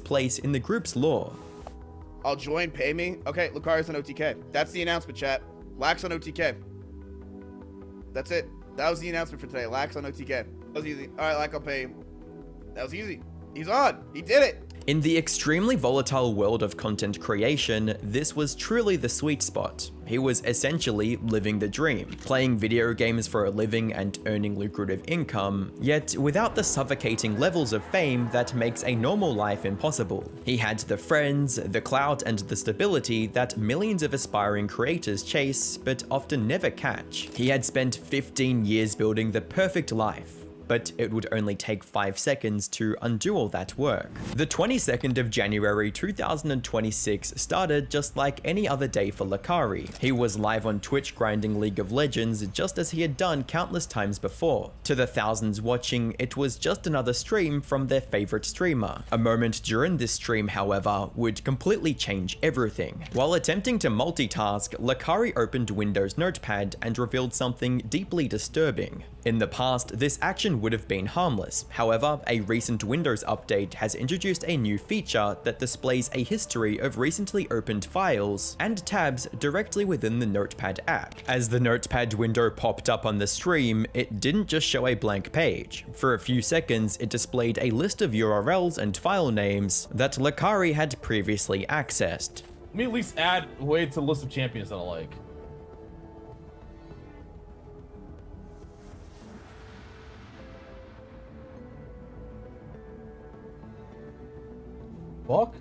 place in the group's lore. I'll join, pay me. Okay, Lucari's on OTK. That's the announcement, chat. Lax on OTK. That's it. That was the announcement for today. Lax on OTK. That was easy. All right, Lax, I'll pay him. That was easy. He's on. He did it. In the extremely volatile world of content creation, this was truly the sweet spot. He was essentially living the dream, playing video games for a living and earning lucrative income, yet without the suffocating levels of fame that makes a normal life impossible. He had the friends, the clout, and the stability that millions of aspiring creators chase, but often never catch. He had spent 15 years building the perfect life, but it would only take 5 seconds to undo all that work. The 22nd of January 2026 started just like any other day for Lucari. He was live on Twitch grinding League of Legends just as he had done countless times before. To the thousands watching, it was just another stream from their favorite streamer. A moment during this stream, however, would completely change everything. While attempting to multitask, Lucari opened Windows Notepad and revealed something deeply disturbing. In the past, this action would have been harmless. However, a recent Windows update has introduced a new feature that displays a history of recently opened files and tabs directly within the Notepad app. As the Notepad window popped up on the stream, it didn't just show a blank page. For a few seconds, it displayed a list of URLs and file names that Lucari had previously accessed. Let me at least add Wade to the list of champions that I like. Fuck?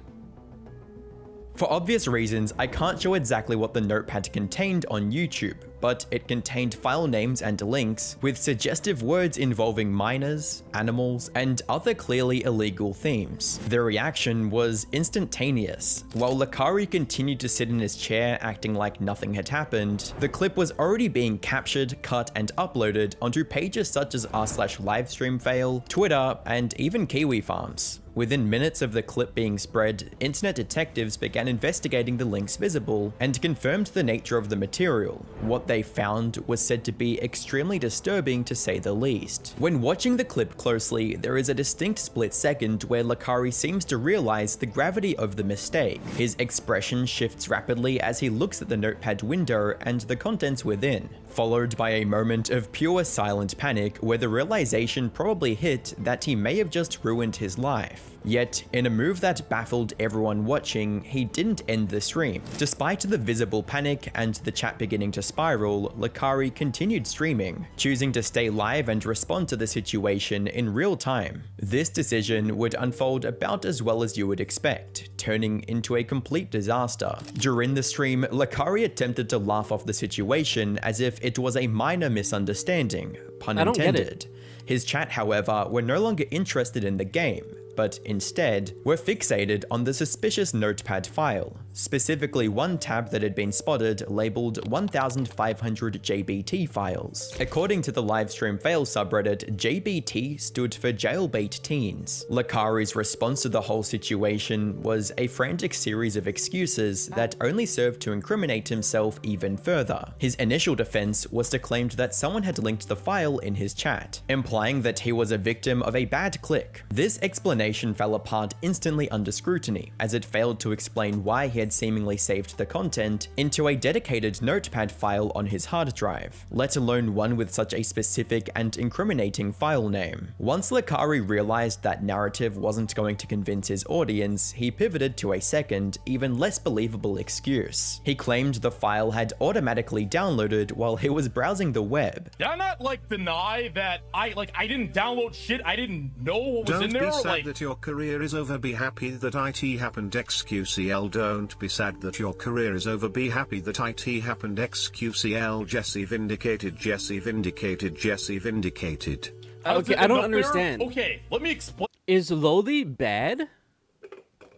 For obvious reasons, I can't show exactly what the notepad contained on YouTube, but it contained file names and links with suggestive words involving minors, animals, and other clearly illegal themes. The reaction was instantaneous. While Lucari continued to sit in his chair acting like nothing had happened, the clip was already being captured, cut, and uploaded onto pages such as r/livestreamfail, Twitter, and even Kiwi Farms. Within minutes of the clip being spread, internet detectives began investigating the links visible and confirmed the nature of the material. What they found was said to be extremely disturbing to say the least. When watching the clip closely, there is a distinct split second where Lucari seems to realize the gravity of the mistake. His expression shifts rapidly as he looks at the notepad window and the contents within, followed by a moment of pure silent panic where the realization probably hit that he may have just ruined his life. Yet, in a move that baffled everyone watching, he didn't end the stream. Despite the visible panic and the chat beginning to spiral, Lucari continued streaming, choosing to stay live and respond to the situation in real time. This decision would unfold about as well as you would expect, turning into a complete disaster. During the stream, Lucari attempted to laugh off the situation as if it was a minor misunderstanding, pun intended. His chat, however, were no longer interested in the game, but instead were fixated on the suspicious notepad file, specifically one tab that had been spotted labeled 1500 JBT files. According to the livestream fail subreddit, JBT stood for Jailbait Teens. Lucari's response to the whole situation was a frantic series of excuses that only served to incriminate himself even further. His initial defense was to claim that someone had linked the file in his chat, implying that he was a victim of a bad click. This explanation fell apart instantly under scrutiny, as it failed to explain why he had seemingly saved the content into a dedicated notepad file on his hard drive, let alone one with such a specific and incriminating file name. Once Lucari realized that narrative wasn't going to convince his audience, he pivoted to a second, even less believable excuse. He claimed the file had automatically downloaded while he was browsing the web. Did I not deny that I didn't download shit? I didn't know what was in there. Don't be sad that your career is over. Be happy that IT happened. XQCL. Don't be sad that your career is over. Be happy that IT happened. XQCL. Jesse vindicated. Jesse vindicated. Jesse vindicated. Okay, I don't understand. Okay, let me explain. Is lowly bad?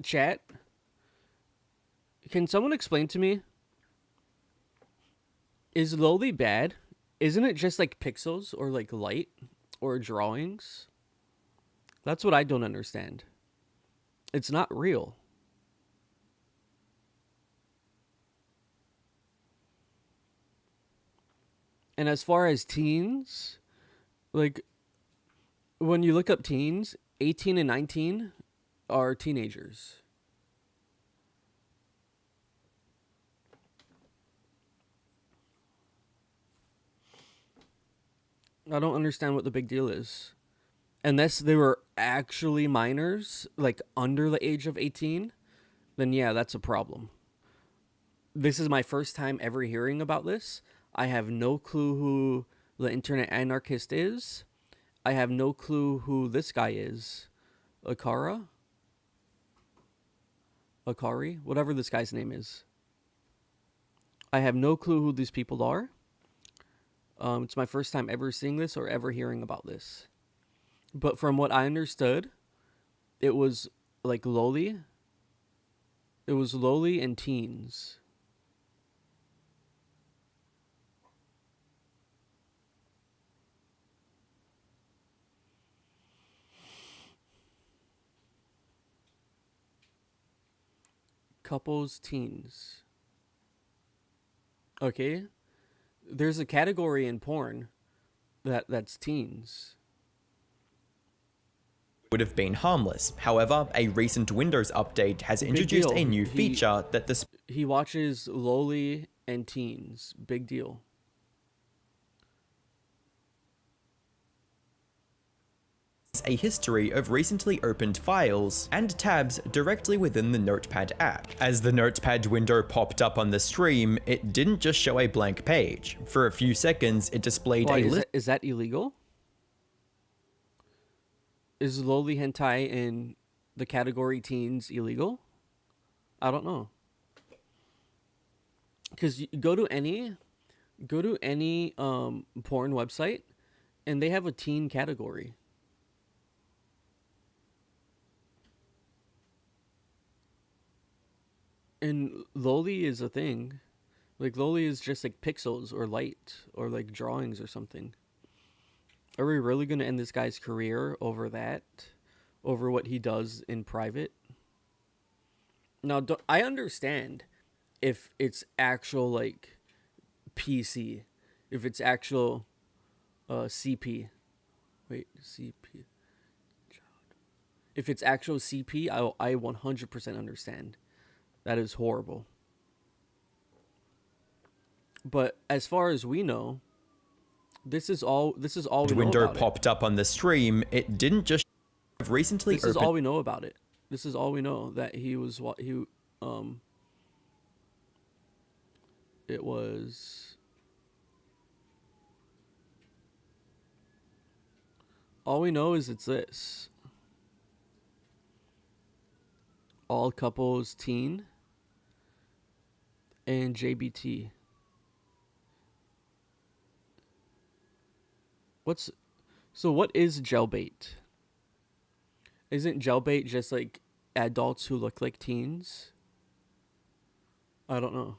Chat? Can someone explain to me? Is lowly bad? Isn't it just like pixels or like light or drawings? That's what I don't understand. It's not real. And as far as teens, like when you look up teens, 18 and 19 are teenagers. I don't understand what the big deal is. Unless they were actually minors, like under the age of 18, then yeah, that's a problem. This is my first time ever hearing about this. I have no clue who the internet anarchist is. I have no clue who this guy is. Akari, whatever this guy's name is. I have no clue who these people are. It's my first time ever seeing this or ever hearing about this. But from what I understood, it was like lowly. It was lowly and teens. Couples, teens. Okay. There's a category in porn that's teens. Would have been harmless. However, a recent Windows update has introduced deal. a new feature that He watches lowly and teens. Big deal. a history of recently opened files and tabs directly within the Notepad app. As the Notepad window popped up on the stream, it didn't just show a blank page. For a few seconds, it displayed a list. Is that illegal? Is lowly hentai in the category teens illegal? I don't know. Because you go to any porn website and they have a teen category. And lowly is a thing. Like lowly is just like pixels or light or like drawings or something. Are we really going to end this guy's career over that? Over what he does in private? Now, I understand if it's actual like PC, if it's actual CP. Wait, CP. If it's actual CP, I 100% understand. That is horrible. But as far as we know, this is all we know Window about popped up on the stream. It didn't just recently. This is all we know about it. This is all we know, that he was what he it was. All we know is it's this. All couples teen and JBT. What is jailbait? Isn't jailbait just like adults who look like teens? I don't know.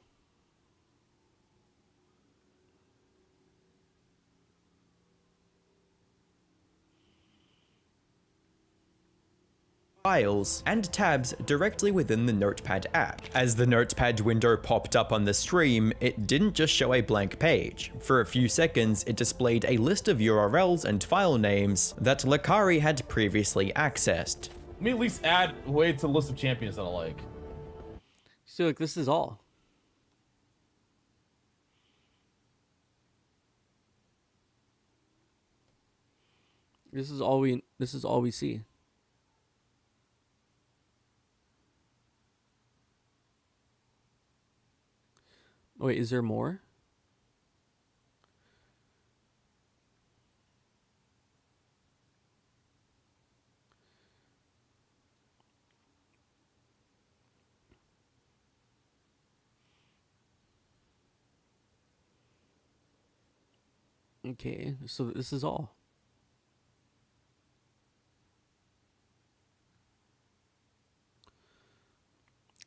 Files and tabs directly within the Notepad app. As the Notepad window popped up on the stream, it didn't just show a blank page. For a few seconds, it displayed a list of URLs and file names that Lakari had previously accessed. Let me at least add Wade to the list of champions that I like. So like this is all. This is all we see. Wait, is there more? Okay, so this is all.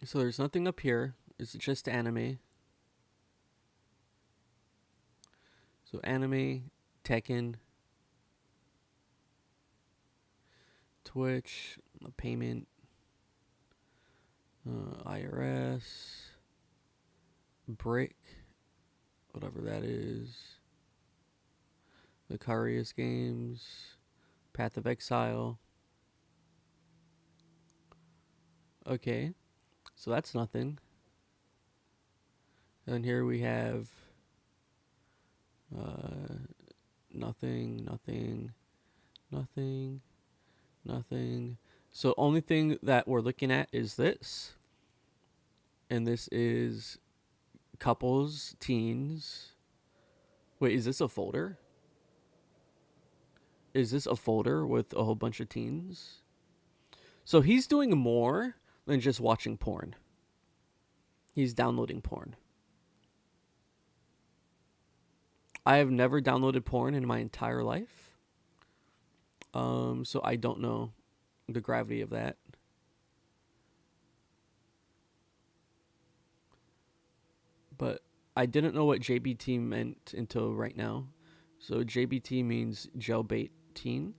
So there's nothing up here. It's just anime. So anime, Tekken, Twitch, payment, IRS, Brick, whatever that is, Lucarius Games, Path of Exile, Okay, so that's nothing. And here we have nothing, nothing, nothing, nothing. So only thing that we're looking at is this. And this is couples, teens. Wait, is this a folder? Is this a folder with a whole bunch of teens? So he's doing more than just watching porn. He's downloading porn. I have never downloaded porn in my entire life. So I don't know the gravity of that. But I didn't know what JBT meant until right now. So JBT means jailbait teens.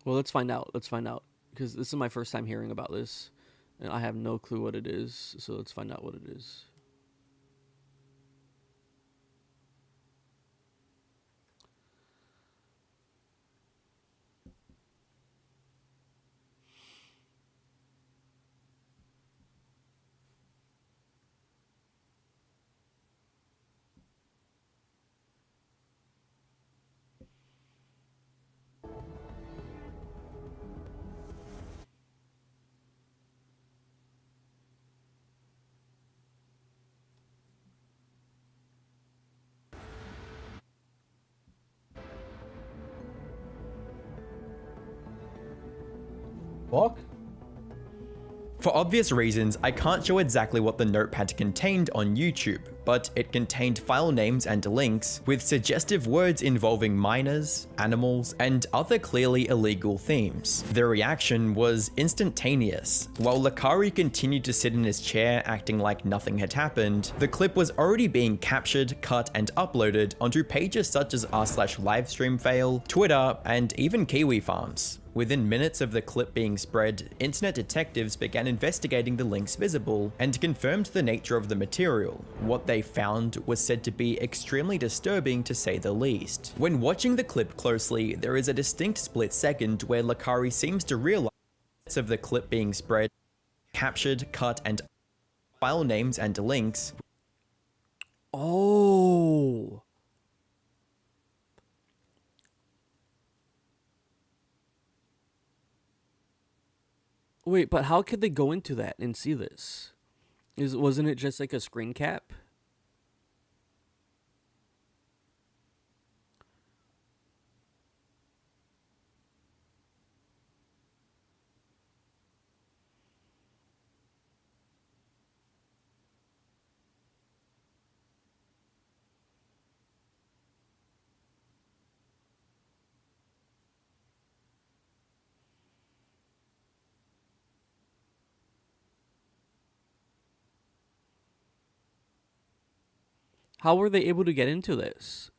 Well, let's find out. Let's find out. Because this is my first time hearing about this. And I have no clue what it is. So let's find out what it is. Fuck. For obvious reasons, I can't show exactly what the notepad contained on YouTube, but it contained file names and links with suggestive words involving minors, animals, and other clearly illegal themes. The reaction was instantaneous. While Lakari continued to sit in his chair acting like nothing had happened, the clip was already being captured, cut, and uploaded onto pages such as r/livestreamfail, Twitter, and even Kiwi Farms. Within minutes of the clip being spread, internet detectives began investigating the links visible and confirmed the nature of the material. What they found was said to be extremely disturbing to say the least. When watching the clip closely, there is a distinct split second where Lakari seems to realize of the clip being spread, captured, cut, and file names and links. Oh. Wait, but how could they go into that and see this? Wasn't it just like a screen cap? How were they able to get into this?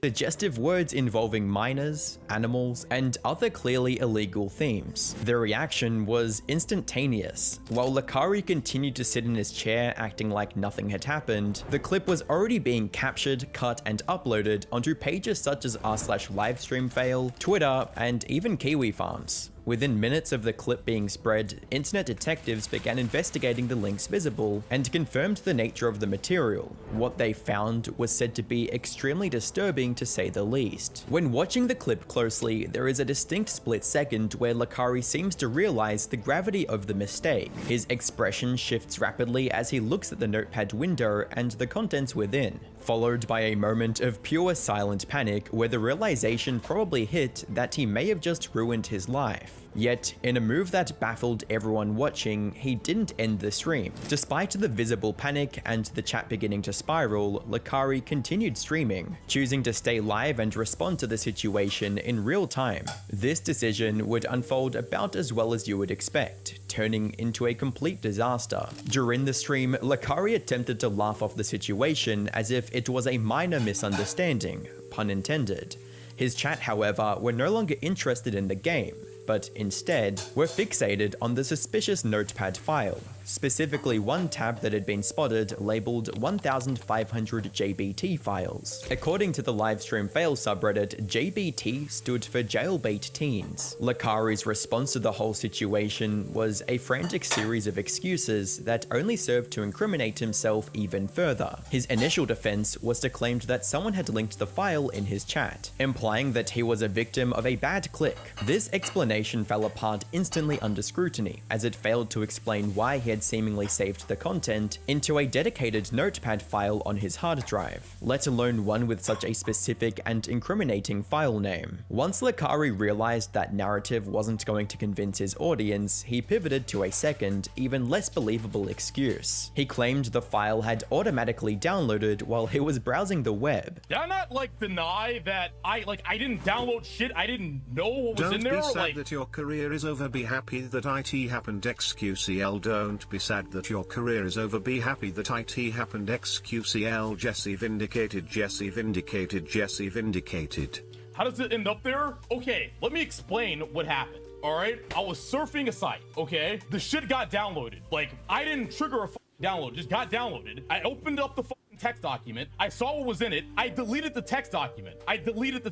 Suggestive words involving minors, animals, and other clearly illegal themes. The reaction was instantaneous. While Lakari continued to sit in his chair acting like nothing had happened, the clip was already being captured, cut, and uploaded onto pages such as r/livestreamfail, Twitter, and even Kiwi Farms. Within minutes of the clip being spread, internet detectives began investigating the links visible and confirmed the nature of the material. What they found was said to be extremely disturbing to say the least. When watching the clip closely, there is a distinct split second where Lakari seems to realize the gravity of the mistake. His expression shifts rapidly as he looks at the notepad window and the contents within, followed by a moment of pure silent panic where the realization probably hit that he may have just ruined his life. Yet, in a move that baffled everyone watching, he didn't end the stream. Despite the visible panic and the chat beginning to spiral, Lakari continued streaming, choosing to stay live and respond to the situation in real time. This decision would unfold about as well as you would expect, turning into a complete disaster. During the stream, Lakari attempted to laugh off the situation as if it was a minor misunderstanding, pun intended. His chat, however, were no longer interested in the game, but instead were fixated on the suspicious notepad file. specifically one tab that had been spotted labeled 1500 JBT files. According to the livestream fail subreddit, JBT stood for Jailbait Teens. Lakari's response to the whole situation was a frantic series of excuses that only served to incriminate himself even further. His initial defense was to claim that someone had linked the file in his chat, implying that he was a victim of a bad click. This explanation fell apart instantly under scrutiny, as it failed to explain why he had seemingly saved the content into a dedicated notepad file on his hard drive, let alone one with such a specific and incriminating file name. Once Lakari realized that narrative wasn't going to convince his audience, he pivoted to a second, even less believable excuse. He claimed the file had automatically downloaded while he was browsing the web. Did I not deny that I didn't download shit? I didn't know what was in there. Don't be sad that your career is over. Be happy that IT happened. XQCL. Don't be sad that your career is over. Be happy that IT happened. XQCL. Jesse vindicated. Jesse vindicated. Jesse vindicated. How does it end up there? Okay, let me explain what happened. All right, I was surfing a site. Okay, the shit got downloaded. I didn't trigger a download, just got downloaded. I opened up the text document. I saw what was in it. I deleted the text document. I deleted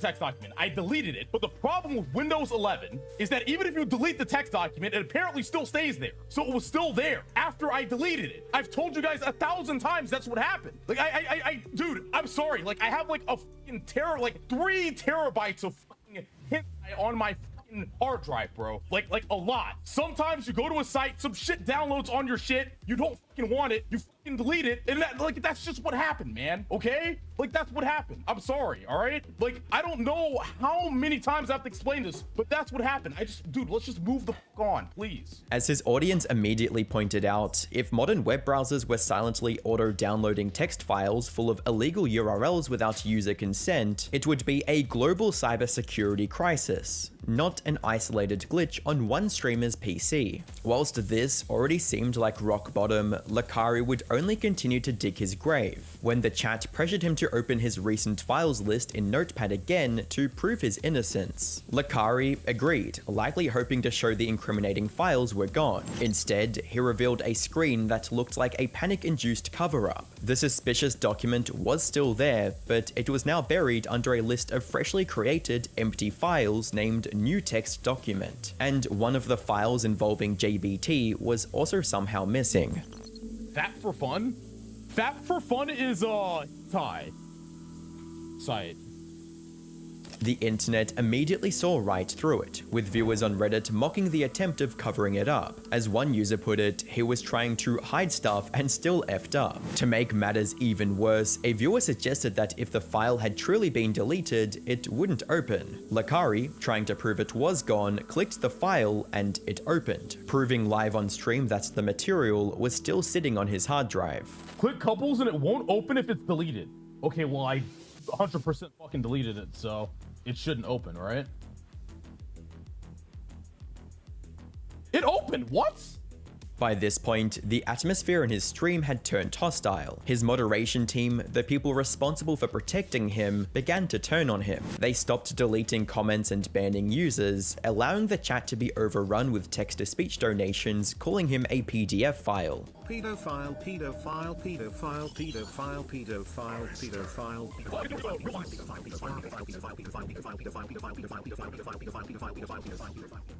it. But the problem with Windows 11 is that even if you delete the text document, it apparently still stays there. So it was still there after I deleted it. I've told you guys 1,000 times that's what happened. Dude, I'm sorry. I have a fucking 3 terabytes of fucking hentai on my hard drive, bro. A lot. Sometimes you go to a site, some shit downloads on your shit, you don't fucking want it, you fucking delete it, and that's just what happened, man. Okay? That's what happened. I'm sorry, all right? I don't know how many times I have to explain this, but that's what happened. Dude, let's just move the fuck on, please. As his audience immediately pointed out, if modern web browsers were silently auto-downloading text files full of illegal URLs without user consent, it would be a global cybersecurity crisis, not an isolated glitch on one streamer's PC. Whilst this already seemed like rock bottom, Lakari would only continue to dig his grave when the chat pressured him to open his recent files list in Notepad again to prove his innocence. Lakari agreed, likely hoping to show the incriminating files were gone. Instead, he revealed a screen that looked like a panic-induced cover-up. The suspicious document was still there, but it was now buried under a list of freshly created empty files named New Text Document, and one of the files involving JBT was also somehow missing. Fap for Fun? Fap for Fun is Thai site. The internet immediately saw right through it, with viewers on Reddit mocking the attempt of covering it up. As one user put it, he was trying to hide stuff and still effed up. To make matters even worse, a viewer suggested that if the file had truly been deleted, it wouldn't open. Lakari, trying to prove it was gone, clicked the file and it opened, proving live on stream that the material was still sitting on his hard drive. Click couples and it won't open if it's deleted. Okay, well, I 100% fucking deleted it, so it shouldn't open, right? It opened, what? By this point, the atmosphere in his stream had turned hostile. His moderation team, the people responsible for protecting him, began to turn on him. They stopped deleting comments and banning users, allowing the chat to be overrun with text-to-speech donations, calling him a PDF file. Pedophile, pedophile, pedophile, pedophile, pedophile, pedophile.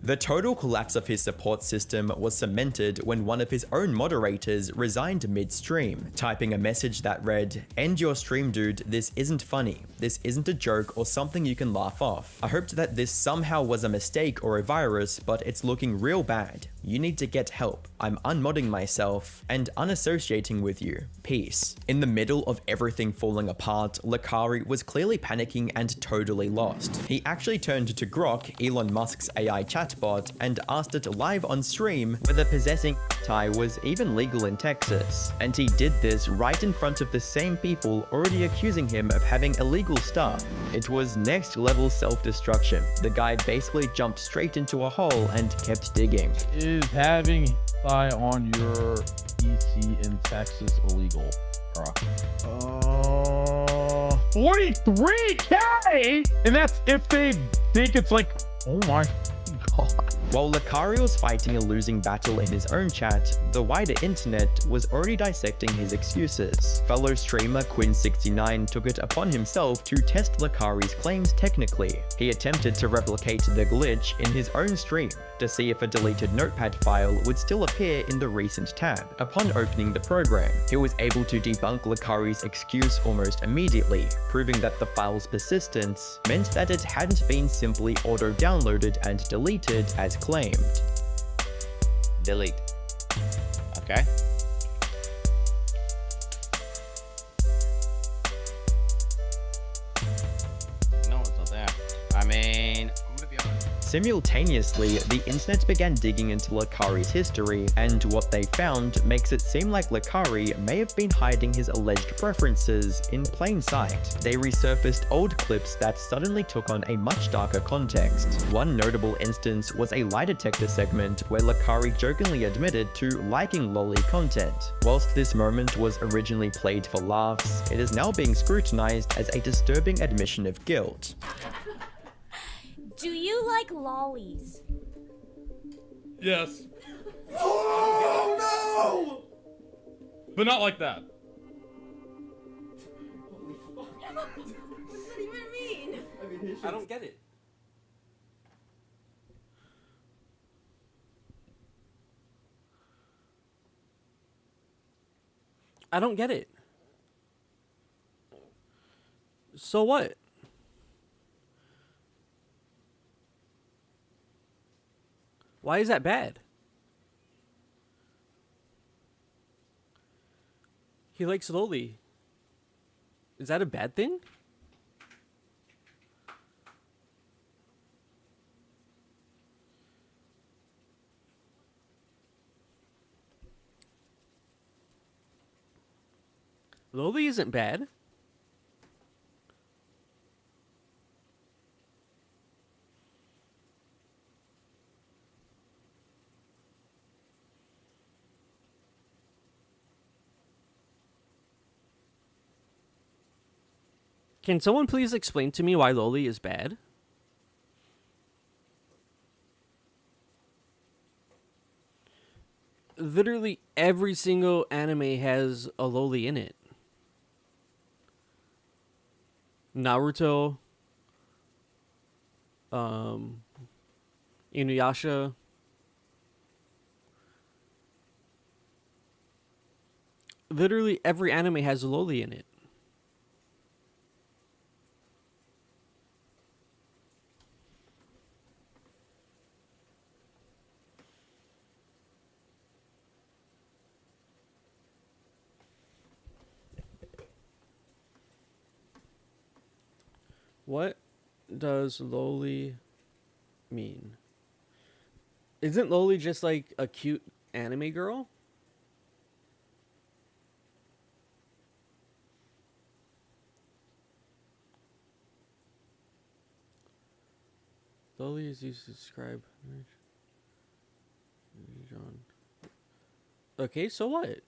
The total collapse of his support system was cemented when one of his own moderators resigned mid-stream, typing a message that read, "End your stream, dude, this isn't funny. This isn't a joke or something you can laugh off. I hoped that this somehow was a mistake or a virus, but it's looking real bad. You need to get help. I'm unmodding myself and unassociating with you. Peace." In the middle of everything falling apart, Lakari was clearly panicking and totally lost. He actually turned to Grok, Elon Musk's AI chatbot, and asked it live on stream whether possessing Thai was even legal in Texas. And he did this right in front of the same people already accusing him of having illegal stuff. It was next level self-destruction. The guy basically jumped straight into a hole and kept digging. Is having Thai on your PC in Texas illegal, bro? 43K, and that's if they think it's like, oh my god. While Lakari was fighting a losing battle in his own chat, the wider internet was already dissecting his excuses. Fellow streamer Quinn69 took it upon himself to test Lakari's claims technically. He attempted to replicate the glitch in his own stream to see if a deleted notepad file would still appear in the recent tab. Upon opening the program, he was able to debunk Lakari's excuse almost immediately, proving that the file's persistence meant that it hadn't been simply auto-downloaded and deleted as claimed. Delete. Okay. No, it's not there. I mean, I'm gonna be honest. Simultaneously, the internet began digging into Lakari's history, and what they found makes it seem like Lakari may have been hiding his alleged preferences in plain sight. They resurfaced old clips that suddenly took on a much darker context. One notable instance was a lie detector segment where Lakari jokingly admitted to liking lolly content. Whilst this moment was originally played for laughs, it is now being scrutinized as a disturbing admission of guilt. Do you like lollies? Yes. Oh no! But not like that. What does that even mean? I don't get it. I don't get it. So what? Why is that bad? He likes loli. Is that a bad thing? Loli isn't bad. Can someone please explain to me why loli is bad? Literally every single anime has a loli in it. Naruto, Inuyasha, literally every anime has a loli in it. What does loli mean? Isn't loli just like a cute anime girl? Loli is used to describe. Okay, so what?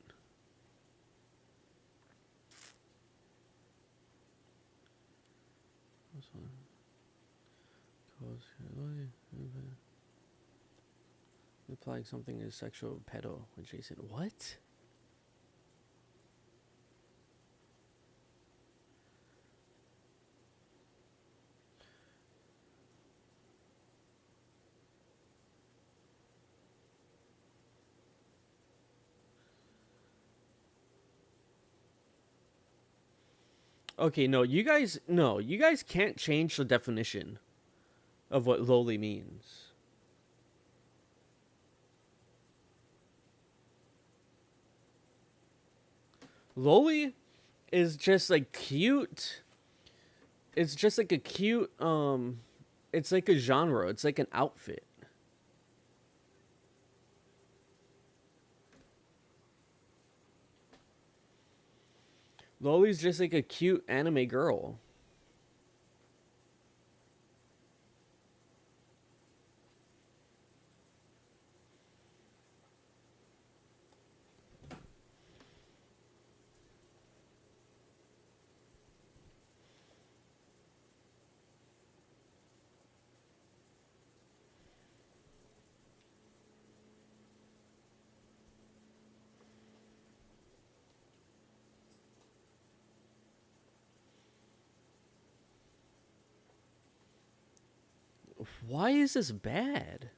Implying something is sexual pedo adjacent. What? Okay, no, you guys can't change the definition of what loli means. Loli is just like cute. It's just like a cute, it's like a genre. It's like an outfit. Loli's just like a cute anime girl. Why is this bad?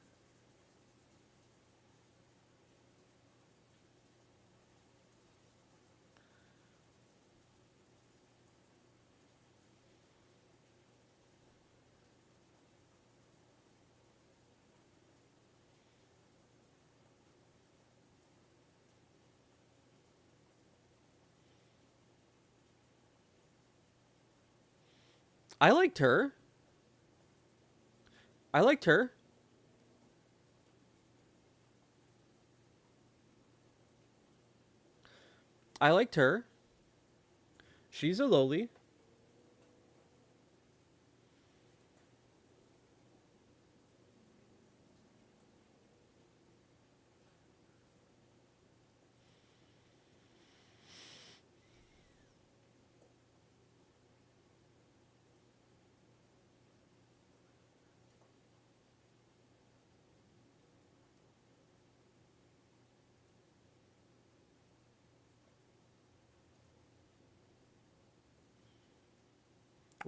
I liked her. I liked her. I liked her. She's a lowly.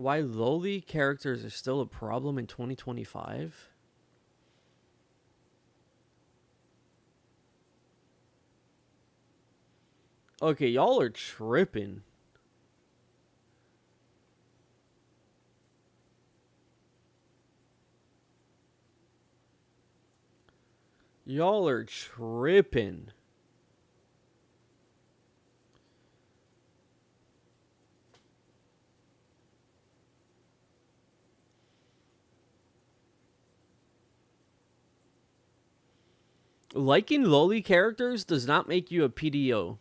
Why lowly characters are still a problem in 2025? Okay, y'all are tripping. Y'all are tripping. Liking lowly characters does not make you a PDO.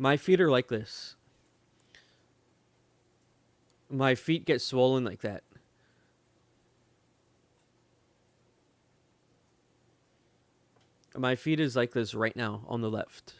My feet are like this. My feet get swollen like that. My feet is like this right now on the left.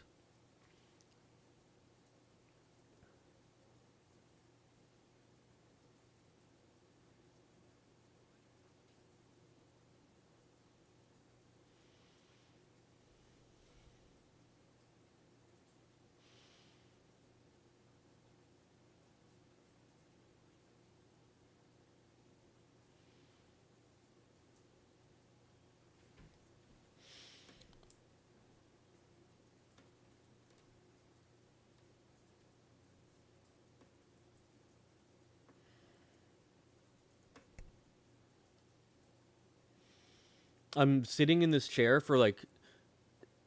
I'm sitting in this chair for like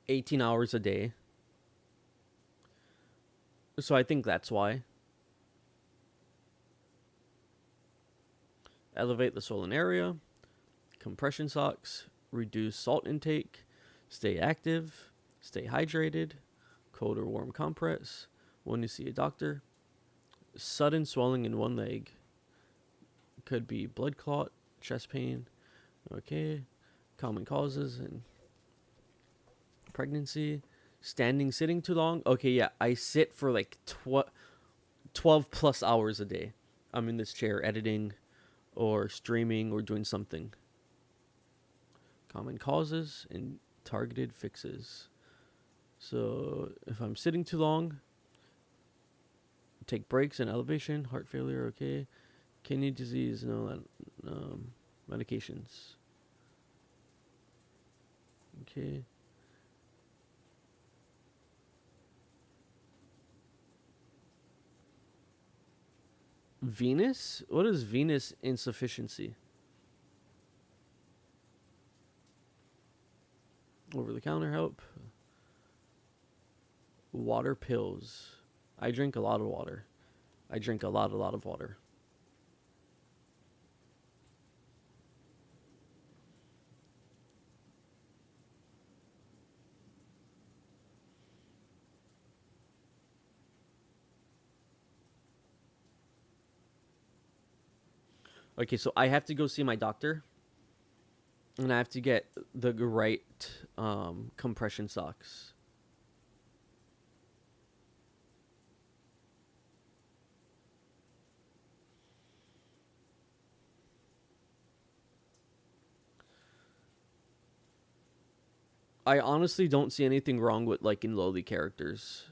18 hours a day. So I think that's why. Elevate the swollen area. Compression socks. Reduce salt intake. Stay active. Stay hydrated. Cold or warm compress. When you see a doctor. Sudden swelling in one leg. Could be blood clot. Chest pain. Okay. Common causes and pregnancy. Standing, sitting too long. Okay, yeah. I sit for like 12 plus hours a day. I'm in this chair editing or streaming or doing something. Common causes and targeted fixes. So if I'm sitting too long, take breaks and elevation, heart failure, okay. Kidney disease, no, medications. Okay. Venous? What is venous insufficiency? Over-the-counter help. Water pills. I drink a lot of water. I drink a lot of water. Okay, so I have to go see my doctor. And I have to get the right compression socks. I honestly don't see anything wrong with liking lowly characters.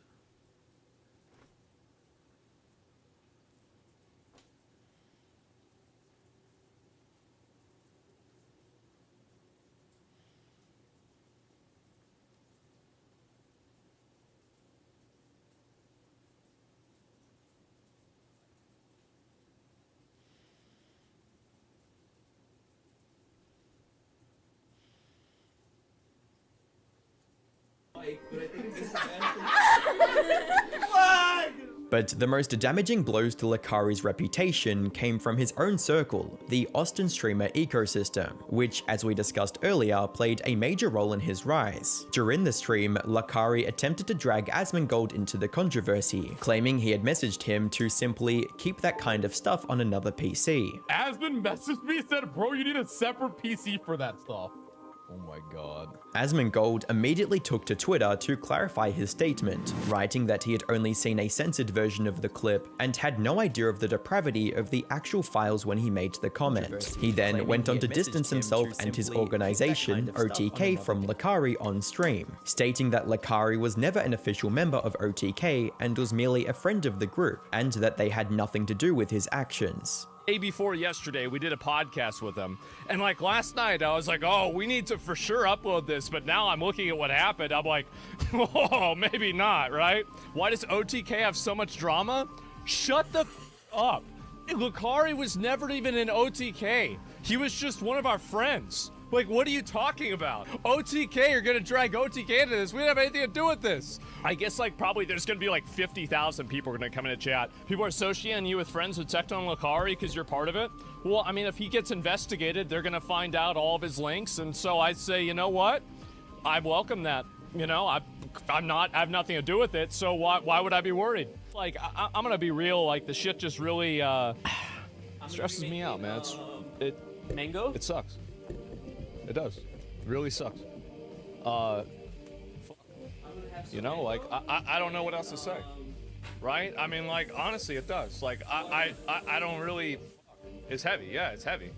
But the most damaging blows to Lakari's reputation came from his own circle, the Austin streamer ecosystem, which, as we discussed earlier, played a major role in his rise. During the stream, Lakari attempted to drag Asmongold into the controversy, claiming he had messaged him to simply keep that kind of stuff on another PC. Asmon messaged me, said, bro, you need a separate PC for that stuff. Oh my god. Asmongold immediately took to Twitter to clarify his statement, writing that he had only seen a censored version of the clip and had no idea of the depravity of the actual files when he made the comment. He then went on to distance himself and his organization, OTK, from Lakari on stream, stating that Lakari was never an official member of OTK and was merely a friend of the group, and that they had nothing to do with his actions. Day before yesterday, we did a podcast with him. And like last night, I was like, oh, we need to for sure upload this. But now I'm looking at what happened. I'm like, oh, maybe not, right? Why does OTK have so much drama? Shut the up. Lakari was never even in OTK. He was just one of our friends. Like, what are you talking about? OTK, you're gonna drag OTK into this. We don't have anything to do with this. I guess, like, probably there's gonna be like 50,000 people are gonna come into chat. People are associating you with friends with Tecton and Lakari because you're part of it. Well, I mean, if he gets investigated, they're gonna find out all of his links. And so I say, you know what? I welcome that. You know, I have nothing to do with it. So why would I be worried? Like, I'm gonna be real. Like, the shit just really stresses me out, man. Mango? It sucks. It does. It really sucks. You know, like, I don't know what else to say. Right? I mean, like, honestly, it does. Like, I don't really... It's heavy. Yeah, it's heavy.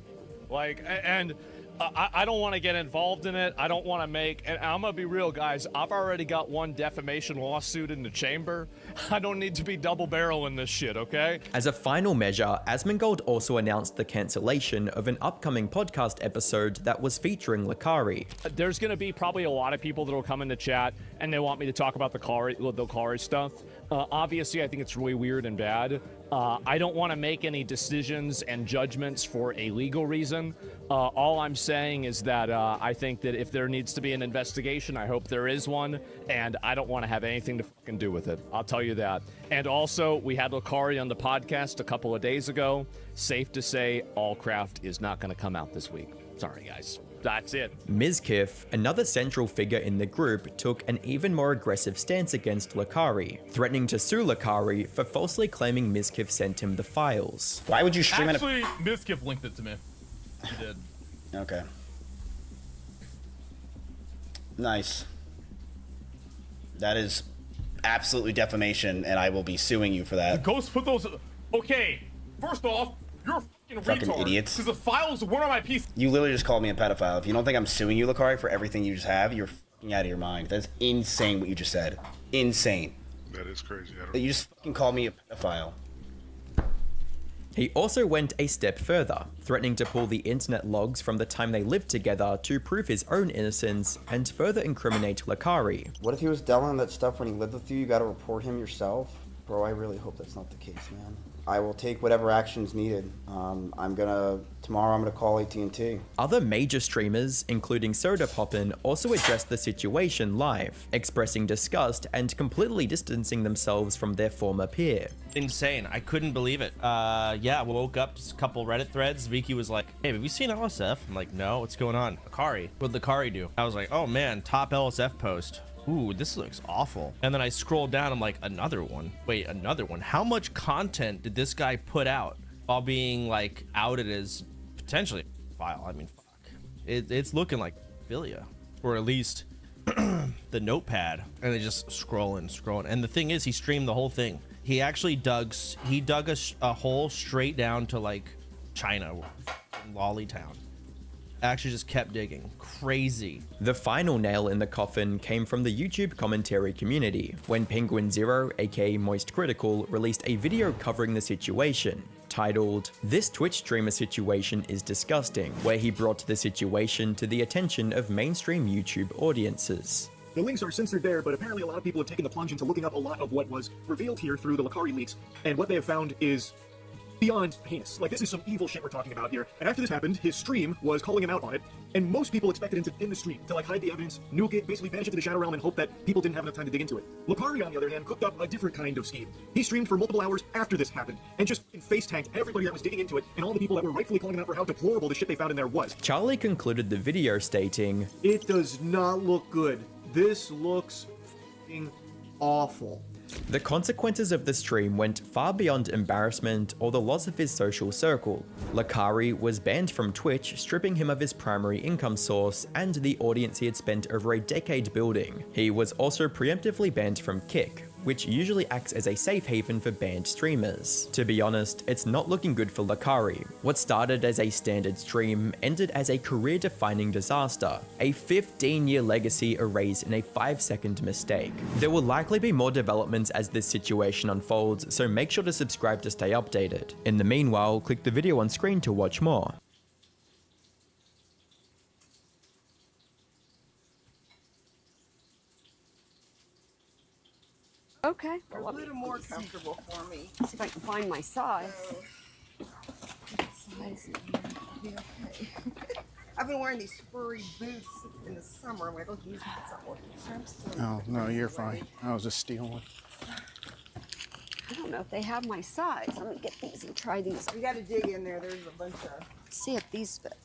Like, and I don't want to get involved in it. I don't want to make... And I'm going to be real, guys. I've already got one defamation lawsuit in the chamber. I don't need to be double-barreling this shit, okay? As a final measure, Asmongold also announced the cancellation of an upcoming podcast episode that was featuring Lakari. There's going to be probably a lot of people that will come into chat and they want me to talk about the Lakari stuff. Obviously, I think it's really weird and bad. I don't want to make any decisions and judgments for a legal reason. All I'm saying is that I think that if there needs to be an investigation, I hope there is one, and I don't want to have anything to fucking do with it. I'll tell you that. And also, we had Lakari on the podcast a couple of days ago. Safe to say, Allcraft is not going to come out this week. Sorry, guys. That's it. Mizkif, another central figure in the group, took an even more aggressive stance against Lakari, threatening to sue Lakari for falsely claiming Mizkif sent him the files. Why would you stream Actually, Mizkif linked it to me. He did. Okay. Nice. That is absolutely defamation, and I will be suing you for that. Ghost put those... Okay, first off, you're a Fucking retard, idiots. because the files weren't on my PC. You literally just called me a pedophile. If you don't think I'm suing you, Lakari, for everything you just have, you're out of your mind. That's insane what you just said. Insane. That is crazy. You just fucking called me a pedophile. He also went a step further, threatening to pull the internet logs from the time they lived together to prove his own innocence and further incriminate Lakari. What if he was telling that stuff when he lived with you? You gotta report him yourself? Bro, I really hope that's not the case, man. I will take whatever action's needed. Tomorrow I'm gonna call AT&T. Other major streamers, including Soda Poppin', also addressed the situation live, expressing disgust and completely distancing themselves from their former peer. Insane. I couldn't believe it. Yeah, we woke up, just a couple Reddit threads. Vicky was like, hey, have you seen LSF? I'm like, no, what's going on? Lakari. What'd Lakari do? I was like, oh man, top LSF post. Ooh, this looks awful. And then I scrolled down, I'm like, another one. Wait, another one. How much content did this guy put out while being like outed as potentially a file? I mean, fuck. It's looking like philia, or at least the notepad. And they just scrolling. And the thing is, he streamed the whole thing. He actually dug a hole straight down to like China, Lolly Town. Actually just kept digging. Crazy. The final nail in the coffin came from the YouTube commentary community, when Penguin Zero, aka Moist Critical, released a video covering the situation, titled, "This Twitch streamer situation is disgusting," where he brought the situation to the attention of mainstream YouTube audiences. The links are censored there, but apparently a lot of people have taken the plunge into looking up a lot of what was revealed here through the Lakari leaks, and what they have found is beyond heinous. Like, this is some evil shit we're talking about here. And after this happened, his stream was calling him out on it, and most people expected him to end the stream, to like hide the evidence, nuke it, basically banish it to the shadow realm and hope that people didn't have enough time to dig into it. Lakari, on the other hand, cooked up a different kind of scheme. He streamed for multiple hours after this happened, and just face-tanked everybody that was digging into it, and all the people that were rightfully calling him out for how deplorable the shit they found in there was. Charlie concluded the video stating, "It does not look good. This looks f***ing awful." The consequences of the stream went far beyond embarrassment or the loss of his social circle. Lakari was banned from Twitch, stripping him of his primary income source and the audience he had spent over a decade building. He was also preemptively banned from Kick, which usually acts as a safe haven for banned streamers. To be honest, it's not looking good for Lakari. What started as a standard stream ended as a career-defining disaster, a 15-year legacy erased in a 5-second mistake. There will likely be more developments as this situation unfolds, so make sure to subscribe to stay updated. In the meanwhile, click the video on screen to watch more. Okay. A little more comfortable for me. See if I can find my size. Size. Be okay. I've been wearing these furry boots in the summer. I'm like, oh, geez, that's not working. Oh, no, you're fine. I was just stealing. I don't know if they have my size. I'm gonna get these and try these. You got to dig in there. There's a bunch of. See if these fit.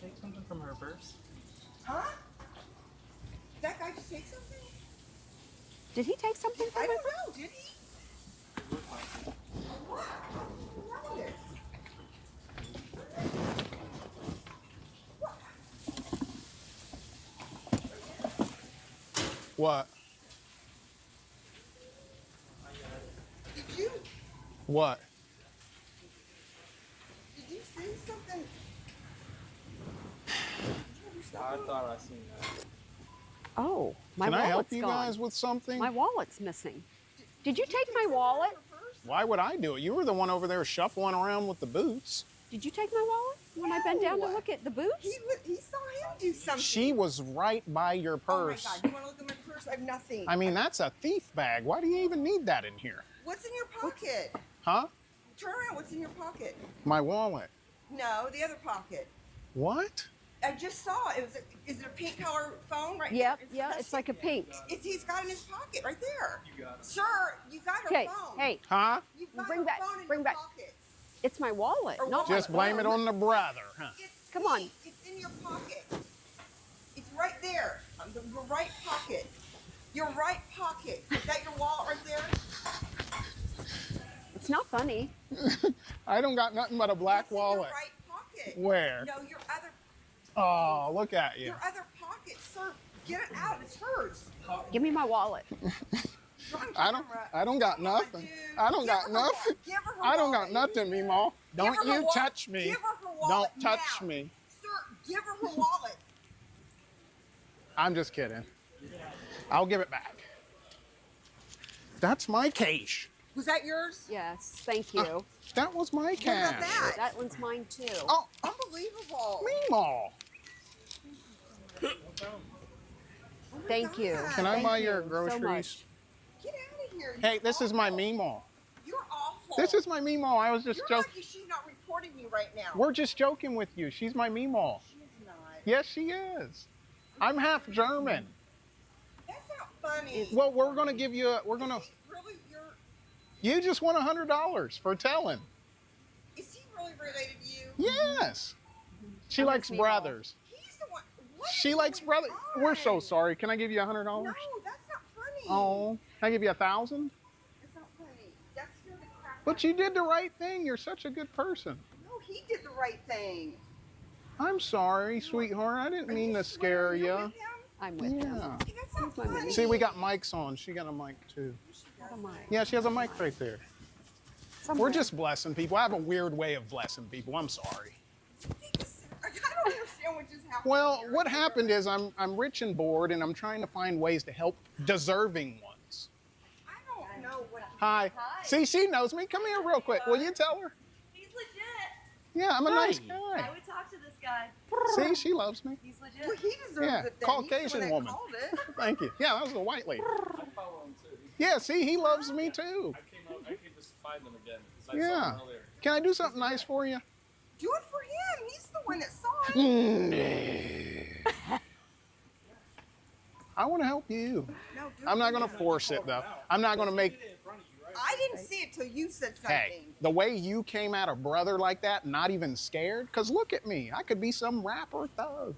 Take something from her purse. Huh? Did that guy just take something? Did he take something from I it? don't know. Did he? What? What's wrong with this? What? Did you? What? Did you see something? I thought I seen that. Oh, my Can I wallet's help you gone. guys with something? My wallet's missing. Did you take my wallet? Why would I do it? You were the one over there shuffling around with the boots. Did you take my wallet when I bent down to look at the boots? He saw him do something. She was right by your purse. Oh my God! You want to look at my purse? I have nothing. I mean, that's a thief bag. Why do you even need that in here? What's in your pocket? Huh? Turn around. What's in your pocket? My wallet. No, the other pocket. What? I just saw it. Is it a pink color phone right Yep, there? yeah, it's like a pink. He's got it in his pocket right there. Sir, you got her Okay, phone. hey. Huh? You've got Bring her back, phone in bring your back. pocket. It's my wallet, not Just my blame phone. it on the brother, huh? Come on. It's in your pocket. It's right there. Your right pocket. Your right pocket. Is that your wallet right there? It's not funny. I don't got nothing but a black wallet. Your right pocket. Where? No, your other. Oh, look at you. Your other pocket, sir. Get it out. It's hers. Give me my wallet. I don't got nothing. I don't got nothing. I don't got nothing, Meemaw. Don't you touch me. Give her her wallet Don't touch now. me. Sir, give her her wallet. I'm just kidding. I'll give it back. That's my cash. Was that yours? Yes, thank you. That was my What cash. about that? That one's mine too. Oh, unbelievable. Meemaw. Thank you. Can I Thank buy you your so groceries? much. Get out of here. Hey, this is my Meemaw. You're awful. This is my Meemaw. I was just You're joking. lucky she's not reporting me right now. We're just joking with you. She's my Meemaw. She's not. Yes, she is. I'm half German. That's not funny. Well, we're gonna give you. Really, You just won $100 for telling. is he really related to you? Yes. She likes brothers. He's the one. What She is likes going brothers. on? We're so sorry. Can I give you $100? No, that's not funny. Oh, can I give you 1,000? That's not funny. That's scared the crap. But you did the right thing. You're such a good person. No, he did the right thing. I'm sorry, sweetheart. I didn't mean to scare you. I'm with him. Yeah. That's not funny. See, we got mics on. She got a mic too. Yeah, she has a mic right there. We're just blessing people. I have a weird way of blessing people. I'm sorry. I don't understand what just happened. Well, what happened is I'm rich and bored, and I'm trying to find ways to help deserving ones. I don't know what. Hi. See, she knows me. Come here real quick. Will you tell her? He's legit. Yeah, I'm a nice I guy. would talk to this guy. See, she loves me. He's legit. Well, he deserves Yeah, it then. He's the Caucasian one that woman. called it. Thank you. Yeah, that was the white lady. I follow him too. Yeah, see, he loves me too. I came just to find them again. 'Cause I saw Yeah. them earlier. Can I do something nice for you? Do it for him. He's the one that saw it. I want to help you. No, do I'm it not for going to him. force it though. I'm not going to make. I didn't see it till you said something. Hey, the way you came at a brother like that, not even scared, because look at me. I could be some rapper thug.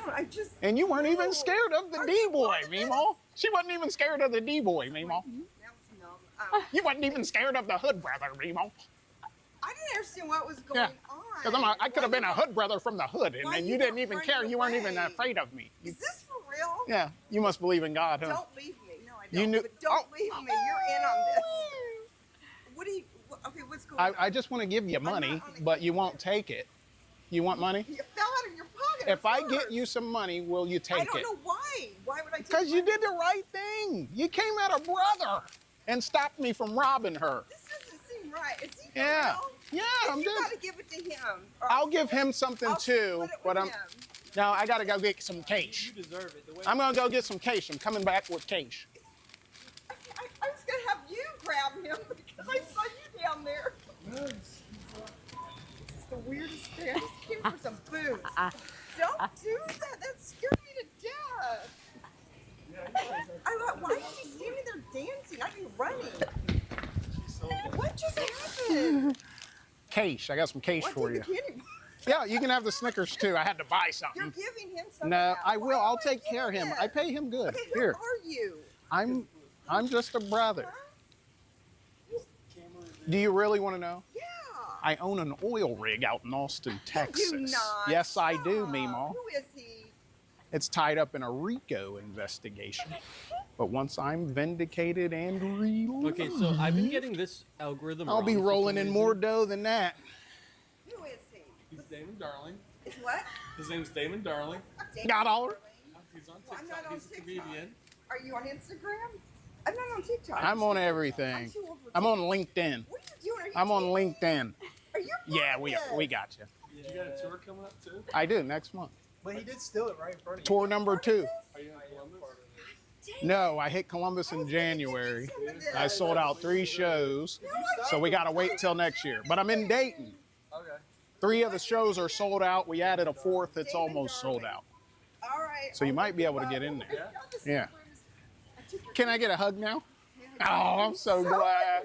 I just. And you weren't even scared of the D-boy, Meemaw. She wasn't even scared of the D-boy, Meemaw. You wasn't even scared of the hood brother, Meemaw. I didn't understand what was going Yeah, on. because I could have been a hood brother from the hood, and Why then you you didn't not even running care. You weren't even away? afraid of me. Is this for real? Yeah, you must believe in God, huh? Don't leave me. No, I don't. You knew- But don't leave me. You're in on this. What do you? Okay, what's going on? I just want to give you money, but you won't take it. You want money? You fell out of your pocket. If I first. get you some money, will you take I it? don't know why. Why would I take Because you did the right thing. You came at a brother and stopped me from robbing her. This doesn't seem right. Is he for Yeah. real? Yeah, I'm You just. gotta give it to him. Or I'll give him something I'll too, split it but with I'm. him. No, I gotta go get some cash. You deserve it. The way I'm gonna go get some cash. I'm coming back with cash. I was gonna have you grab him because I saw you down there. This is the weirdest thing. I just came for some booze. Don't do that. That scared me to death. I thought, why is he standing there dancing? I'd be running. What just happened? Cash. I got some cash Why for take you. the candy bar? Yeah, you can have the Snickers too. I had to buy You're something. giving him something. No, now. I will. Why I'll would take give care of him. this? I pay him good. Okay, who Here. are you? I'm just a brother. Do you really want to know? Yeah. I own an oil rig out in Austin, Texas. You do not. Yes, I do, Meemaw. Who is he? It's tied up in a RICO investigation. But once I'm vindicated and real, Okay, so I've been getting this algorithm. I'll be wrong for rolling some in more reason. dough than that. Who is he? He's Damon Darling. Is what? His name's Damon Darling. Got all her? He's on Well, I'm TikTok. not on He's a TikTok. comedian. Are you on Instagram? I'm not on TikTok. I'm on everything. I'm on LinkedIn. What are you doing? Are you I'm on dating? LinkedIn. Are you Yeah, we serious? got you. You got a tour coming up too? I do next month. But he did steal it right in front of you. Tour number 2. Are you in Columbus? No, I hit Columbus in January. I sold out 3 shows, so we gotta wait till next year. But I'm in Dayton. Okay. 3 of the shows are sold out. We added a 4th. It's almost sold out. All right. So you might be able to get in there. Yeah. Can I get a hug now? Oh, I'm so glad.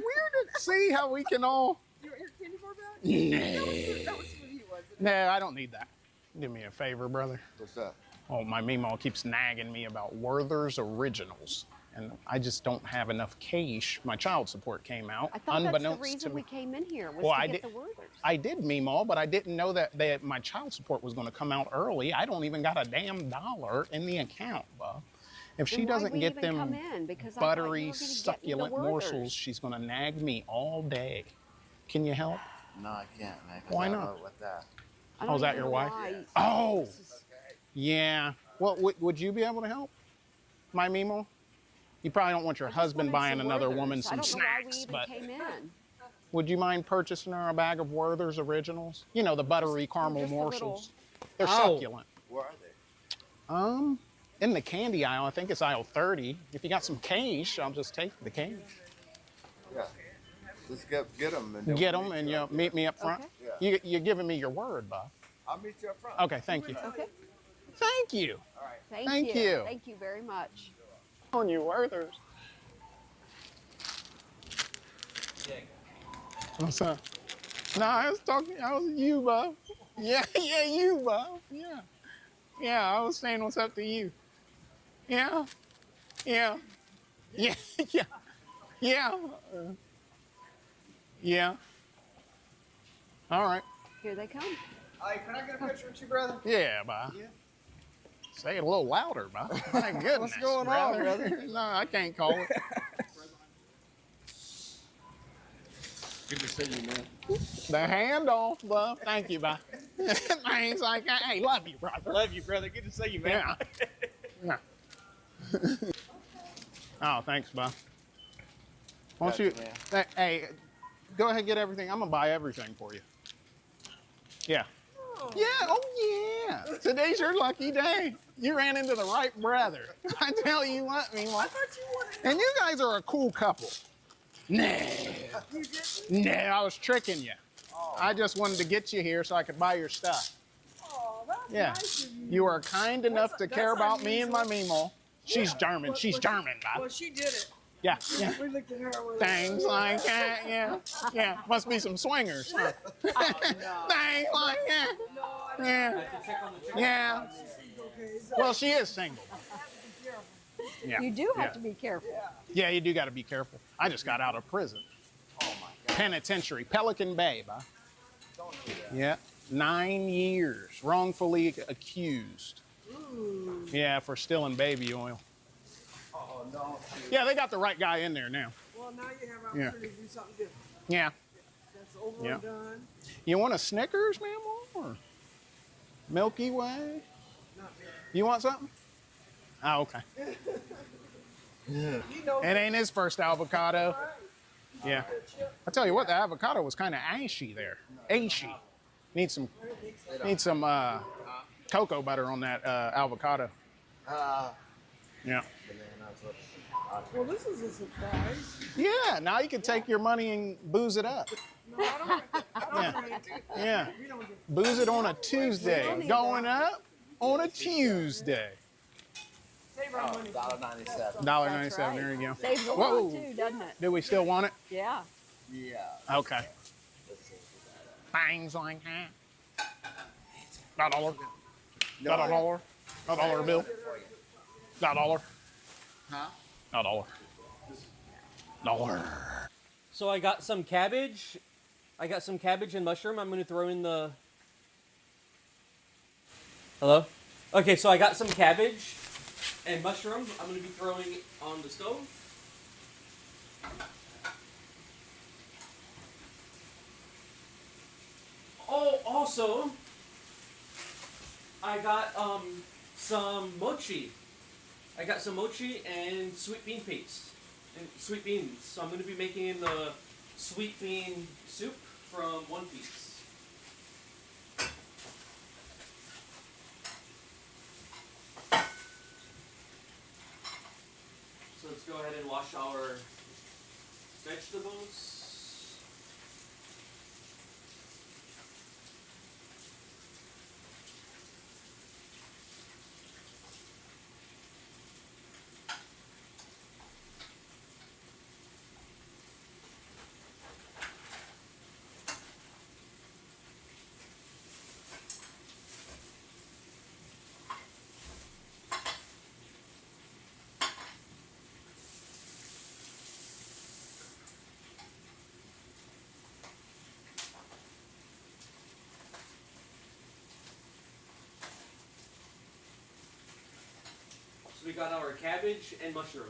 See how we can all. You want your candy bar back? Nah. That was for you, wasn't it? No, I don't need that. Do me a favor, brother. What's that? Oh, my Meemaw keeps nagging me about Werther's Originals. And I just don't have enough cash. My child support came out, I thought that's the unbeknownst reason to we me. came in here was Well, to I get did. the Werthers. I did Meemaw, but I didn't know that my child support was going to come out early. I don't even got a damn dollar in the account, Bob. If she Then why'd doesn't we get even them come in? Because I thought you were buttery, gonna get me the succulent Werthers. morsels, she's going to nag me all day. Can you help? No, I can't, man. 'cause Why I don't not? know what that. I Oh, don't is that even your know wife? why. Oh, yeah. Well, would you be able to help, my Mimo? You probably don't want your husband buying another woman some snacks, but Came in. would you mind purchasing her a bag of Werther's Originals? You know, the buttery caramel Just a morsels. little. They're Oh. succulent. Where are they? In the candy aisle, I think it's aisle 30. If you got some cash, I'll just take the cash. Yeah. Let's get them. Get them and you'll meet me up front. Okay. You're giving me your word, Bob. I'll meet you up front. Okay, thank you. Okay. Thank you. All right. Thank you. Thank you very much. On you, Werther's. What's up? No, I was you, Bob. Yeah, you, Bob. Yeah. Yeah, I was saying what's up to you. Yeah. Yeah. Yeah. Yeah. Yeah. All right. Here they come. Hey, can I get a picture with you, brother? Yeah, Bob. Yeah. Say it a little louder, Bob. My goodness. What's going on, brother? No, I can't call it. Good to see you, man. The handoff, Bob. Thank you, Bob. Thanks, like, hey, love you, brother. Love you, brother. Good to see you, man. Yeah. Oh, thanks, Bob. Won't you? Hey, go ahead and get everything. I'm gonna buy everything for you. Yeah. Yeah. Oh yeah. Today's your lucky day. You ran into the right brother. I tell you what, meanwhile. And you guys are a cool couple. Nah. You didn't? Nah, I was tricking you. I just wanted to get you here so I could buy your stuff. Oh, that's Yeah. nice of you. You were kind enough to That's care about me and my unusual. Mimo. She's German. She's German, Bob. Well, she did it. Yeah, yeah. We looked at her with Things like that, yeah. Yeah, must be some swingers. Huh? Things like that. Yeah. Yeah. Well, she is single. Yeah. You do have Yeah. to be careful. Yeah, you do got to be careful. I just got out of prison. Oh my God. Penitentiary, Pelican Bay, Bob. Yeah, 9 years, wrongfully accused. Ooh. Yeah, for stealing baby oil. Oh, no. Yeah, they got the right guy in there now. Well, now you have Yeah. opportunity to do something different. Yeah. That's over Yeah. and done. You want a Snickers, ma'am, or Milky Way? Not me. You want something? Oh, okay. You know It ain't his first avocado. Yeah. I tell you what, the avocado was kind of ashy there. Ashy. Need some cocoa butter on that avocado. Yeah. Well, this is a surprise. Yeah, now you can take your money and booze it up. No, I don't drink. Yeah. We don't drink. Booze it on a Tuesday. don't need Going that. up on a Tuesday. Save our money. $1.97. $1.97, there you go. Saves a Whoa. lot too, doesn't it? Do we still want it? Yeah. Yeah. Okay. Things like that. $1. $1. $1 bill. $1. Huh? $1. So I got some cabbage. I got some cabbage and mushroom. I'm gonna throw in the. Hello? Okay, so I got some cabbage and mushroom. I'm gonna be throwing on the stove. Oh, also, I got some mochi. I got some mochi and sweet bean paste. And sweet beans. So I'm going to be making the sweet bean soup from One Piece. So let's go ahead and wash our vegetables. So we got our cabbage and mushrooms.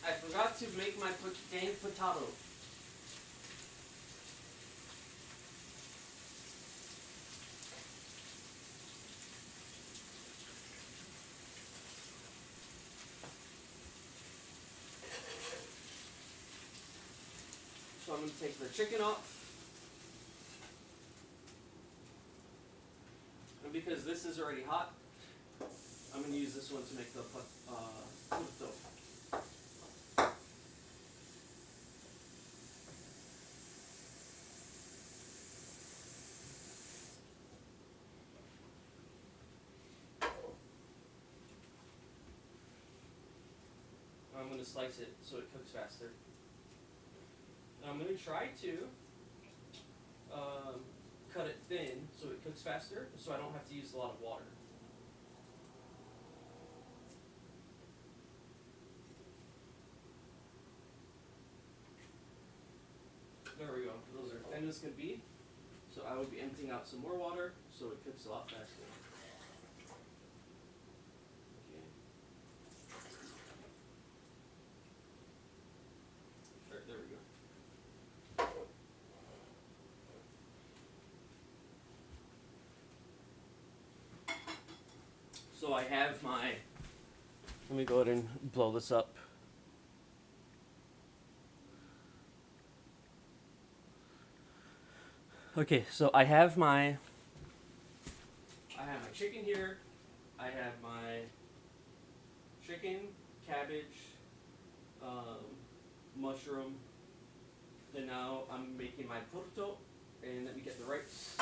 I forgot to make my dang potato. So I'm going to take the chicken off. And because this is already hot, I'm going to use this one to make the purto. I'm going to slice it so it cooks faster. And I'm going to try to cut it thin so it cooks faster, so I don't have to use a lot of water. There we go. Those are thin as can be. So I will be emptying out some more water so it cooks a lot faster. There we go. So I have my, let me go ahead and blow this up. Okay, so I have my chicken here. I have my chicken, cabbage, mushroom, and now I'm making my purto, and let me get the rice.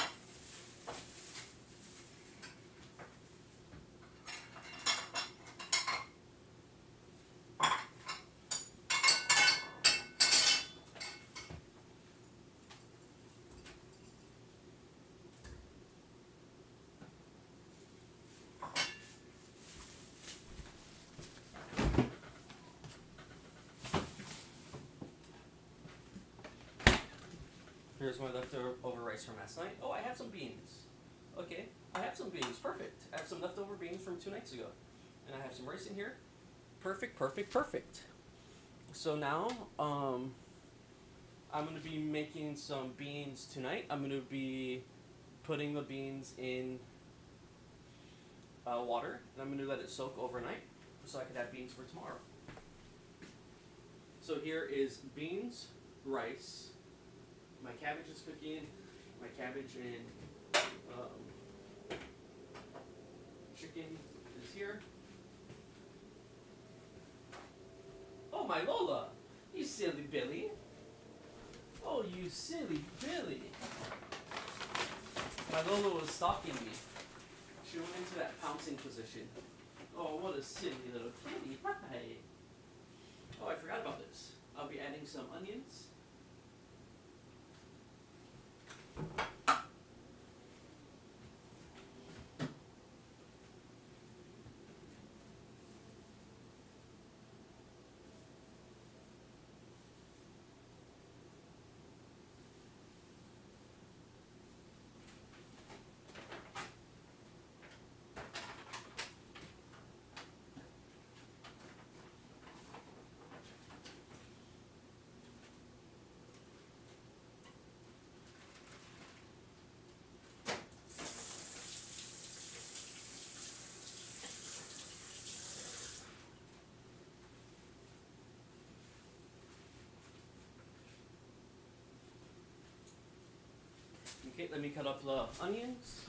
Here's my leftover rice from last night. Oh, I have some beans. Okay, I have some beans. Perfect. I have some leftover beans from 2 nights ago. And I have some rice in here. Perfect, perfect, perfect. So now, I'm going to be making some beans tonight. I'm going to be putting the beans in water. And I'm going to let it soak overnight so I can have beans for tomorrow. So here is beans, rice. My cabbage is cooking. My cabbage and chicken is here. Oh, my Lola! You silly Billy. Oh, you silly Billy. My Lola was stalking me. She went into that pouncing position. Oh, what a silly little kitty. Hi. Oh, I forgot about this. I'll be adding some onions. Okay, let me cut up the onions.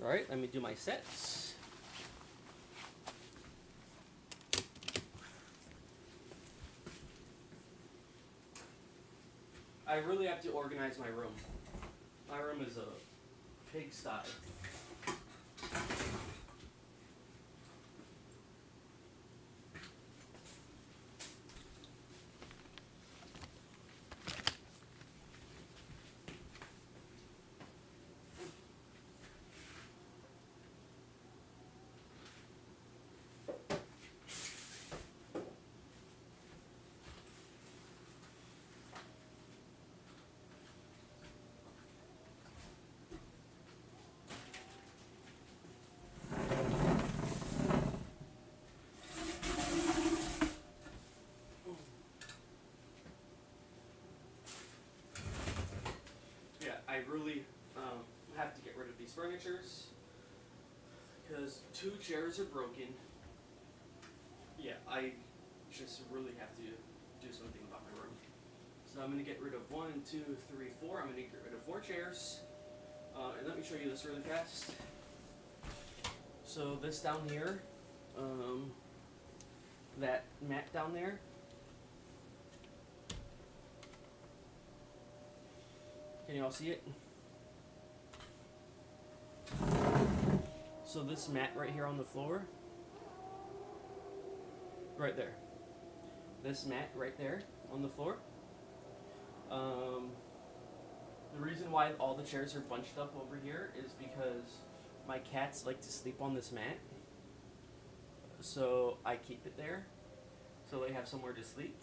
All right, let me do my sets. I really have to organize my room. My room is a pigsty. I really have to get rid of these furnitures because 2 chairs are broken. Yeah, I just really have to do something about my room. So I'm gonna get rid of 1, 2, 3, 4. I'm gonna get rid of 4 chairs. And let me show you this really fast. So this down here, that mat down there, can you all see it? So this mat right here on the floor, right there. This mat right there on the floor. The reason why all the chairs are bunched up over here is because my cats like to sleep on this mat. So I keep it there so they have somewhere to sleep.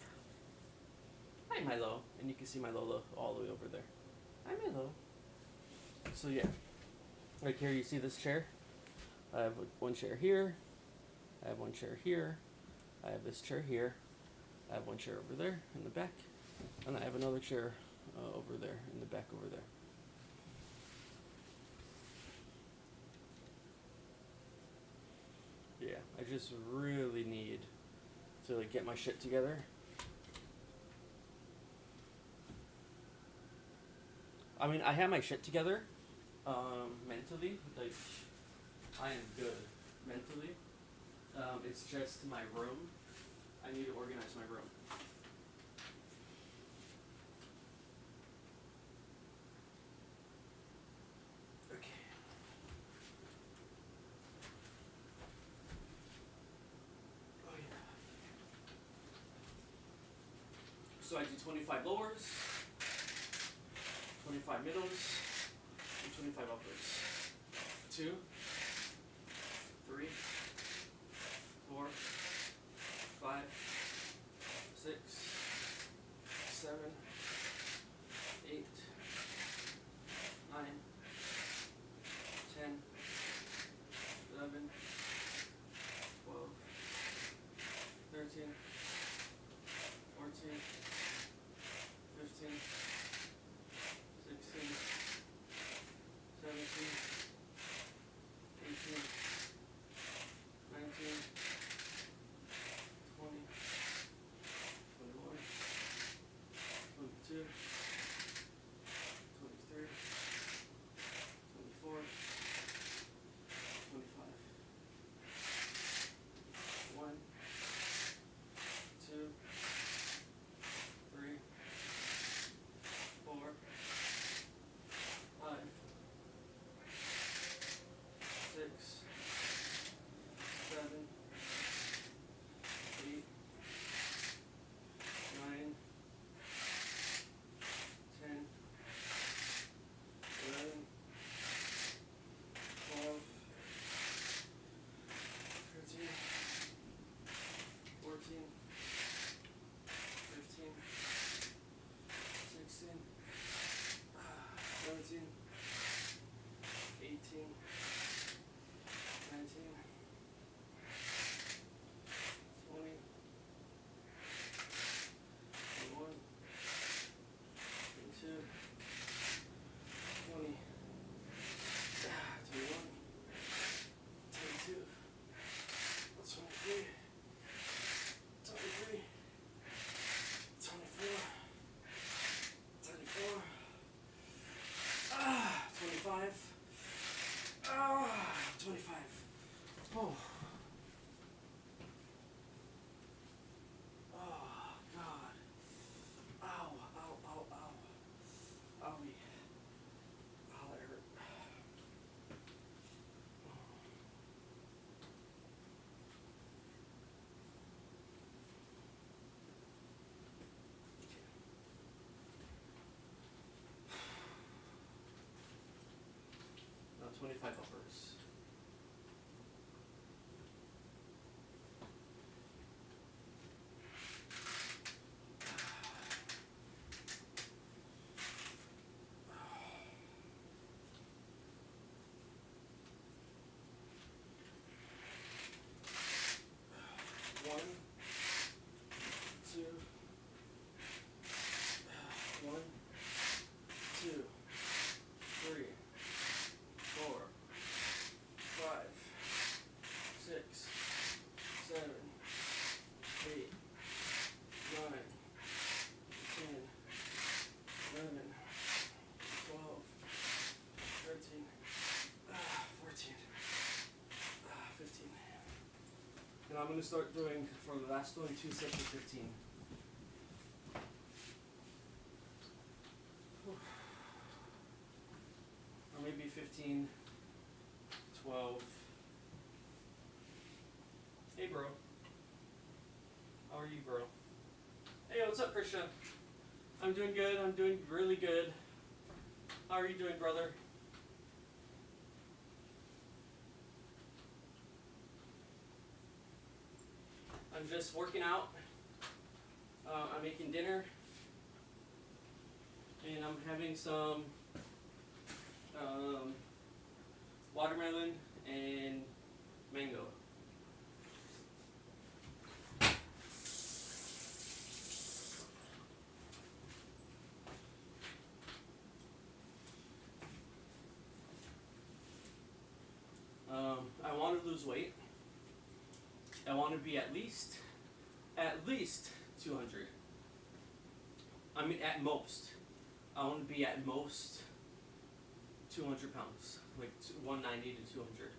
Hi Milo. And you can see my Lola all the way over there. Hi Milo. So yeah. Right here you see this chair. I have 1 chair here. I have 1 chair here. I have this chair here. I have 1 chair over there in the back. And I have another chair over there in the back over there. Yeah, I just really need to like get my shit together. I mean, I have my shit together mentally. Like, I am good mentally. It's just my room. I need to organize my room. So I do 25 lowers, 25 middles, and 25 uppers. 2, 3, 4, 5, 6, 7, 8, 9, 10, 11, 12, 13, 14, 15, 16, 17, 18, 19, 20, 21, 22, 23, 24, 25. 1, 2, 3, 4, 5, 6, 7, 8, 9, 10, 11, 12, 13, 14, 15, 16, 17, 18, 19, 20, 21, 22, 20, 21, 22, 23, 23, 24, 24, 25, 25. Oh. Oh, God. Ow, ow, ow, ow. Owie. Oh, that hurt. Now 25 uppers. One, two, 1, 2, I'm gonna start doing for the last one 2 sets of 15. Or maybe 15, 12. Hey, bro. How are you, bro? Hey, what's up, Christian? I'm doing good. I'm doing really good. How are you doing, brother? I'm just working out. I'm making dinner. And I'm having some watermelon and mango. I want to lose weight. I want to be at least 200. I mean, at most. I want to be at most 200 pounds, like 190 to 200.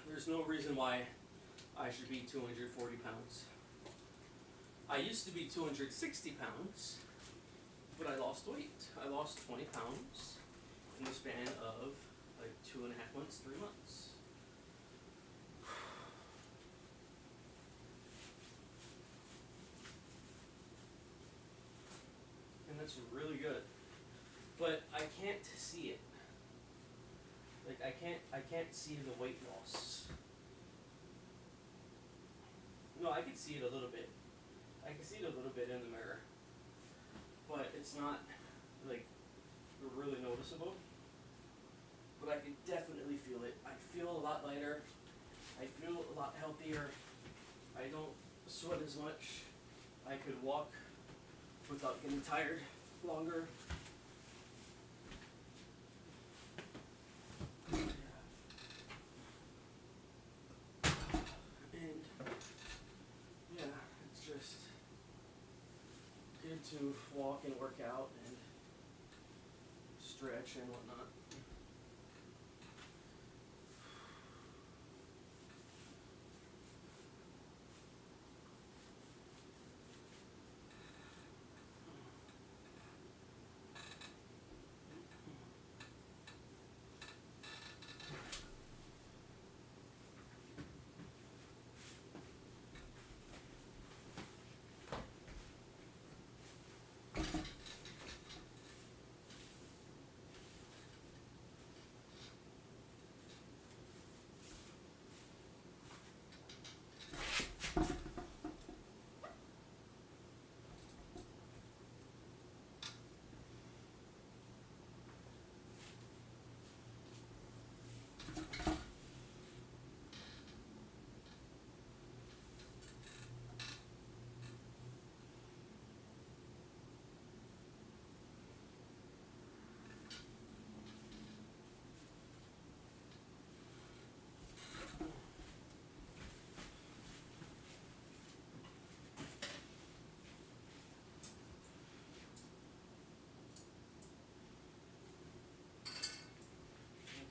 There's no reason why I should be 240 pounds. I used to be 260 pounds, but I lost weight. I lost 20 pounds in the span of like 2.5 months, 3 months. And that's really good. But I can't see it. Like I can't see the weight loss. No, I can see it a little bit. I can see it a little bit in the mirror. But it's not like really noticeable. But I can definitely feel it. I feel a lot lighter. I feel a lot healthier. I don't sweat as much. I could walk without getting tired longer. And yeah, it's just good to walk and work out and stretch and whatnot.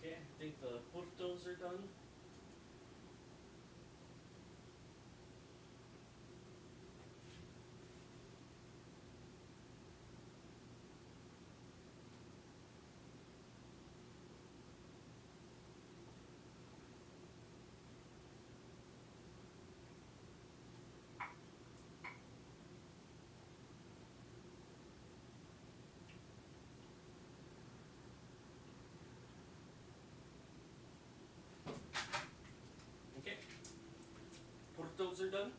Okay, I think the portos are done. Okay, portos are done.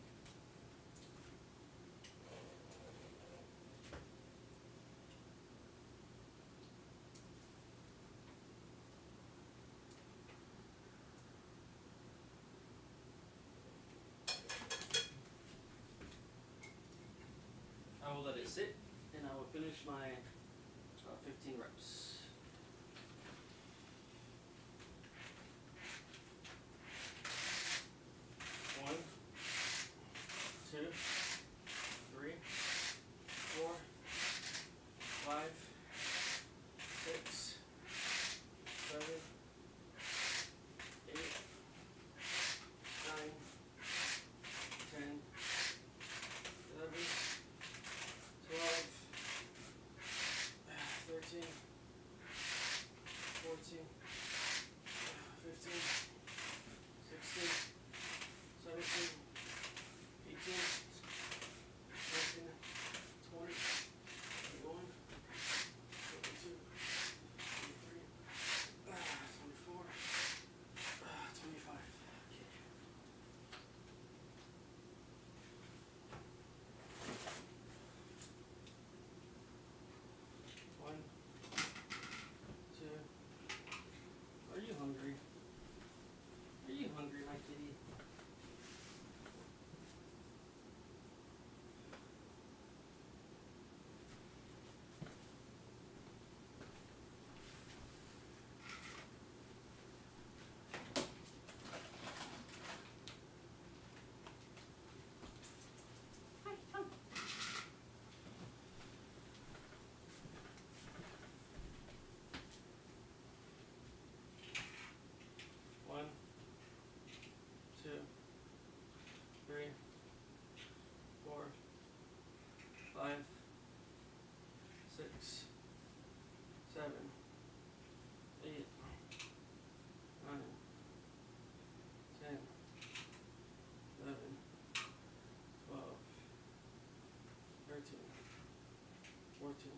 I will let it sit, and I will finish my 15 reps. One, two, three, 4, 5, 6, 14,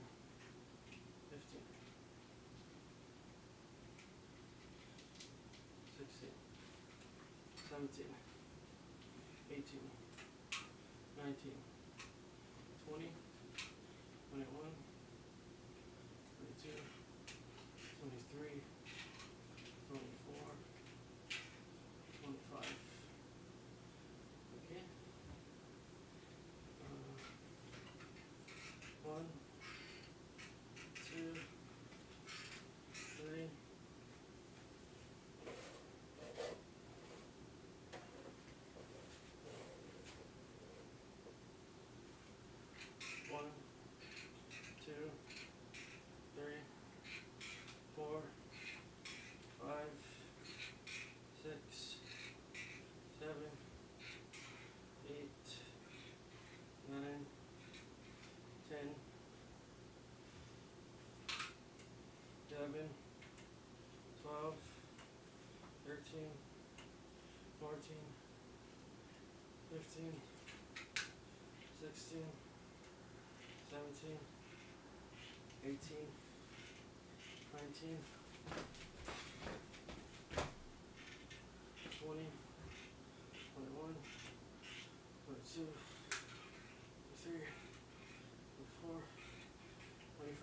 15, 16, 17, 18, 19, 20, 21, 22, 23, 24, 25. Okay. One, two, three. One, two, three, four, five, six, 7, 8, 9, 10, 11, 12, 13, 14, 15, 16, 17, 18, 19, 20, 21, 22, 23, 24, 25.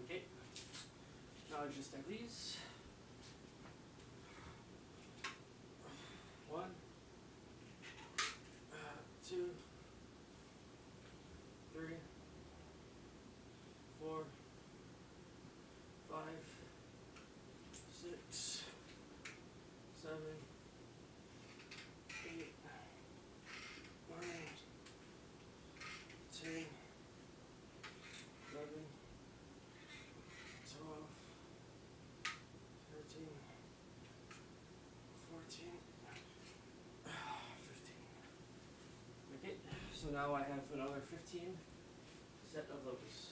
Okay. Now just like these. 1, 2, 3, 4, 5, 6, 7, 8, 9, 10, 11, 12, 13, 14, 15. Okay, so now I have another 15 set of those.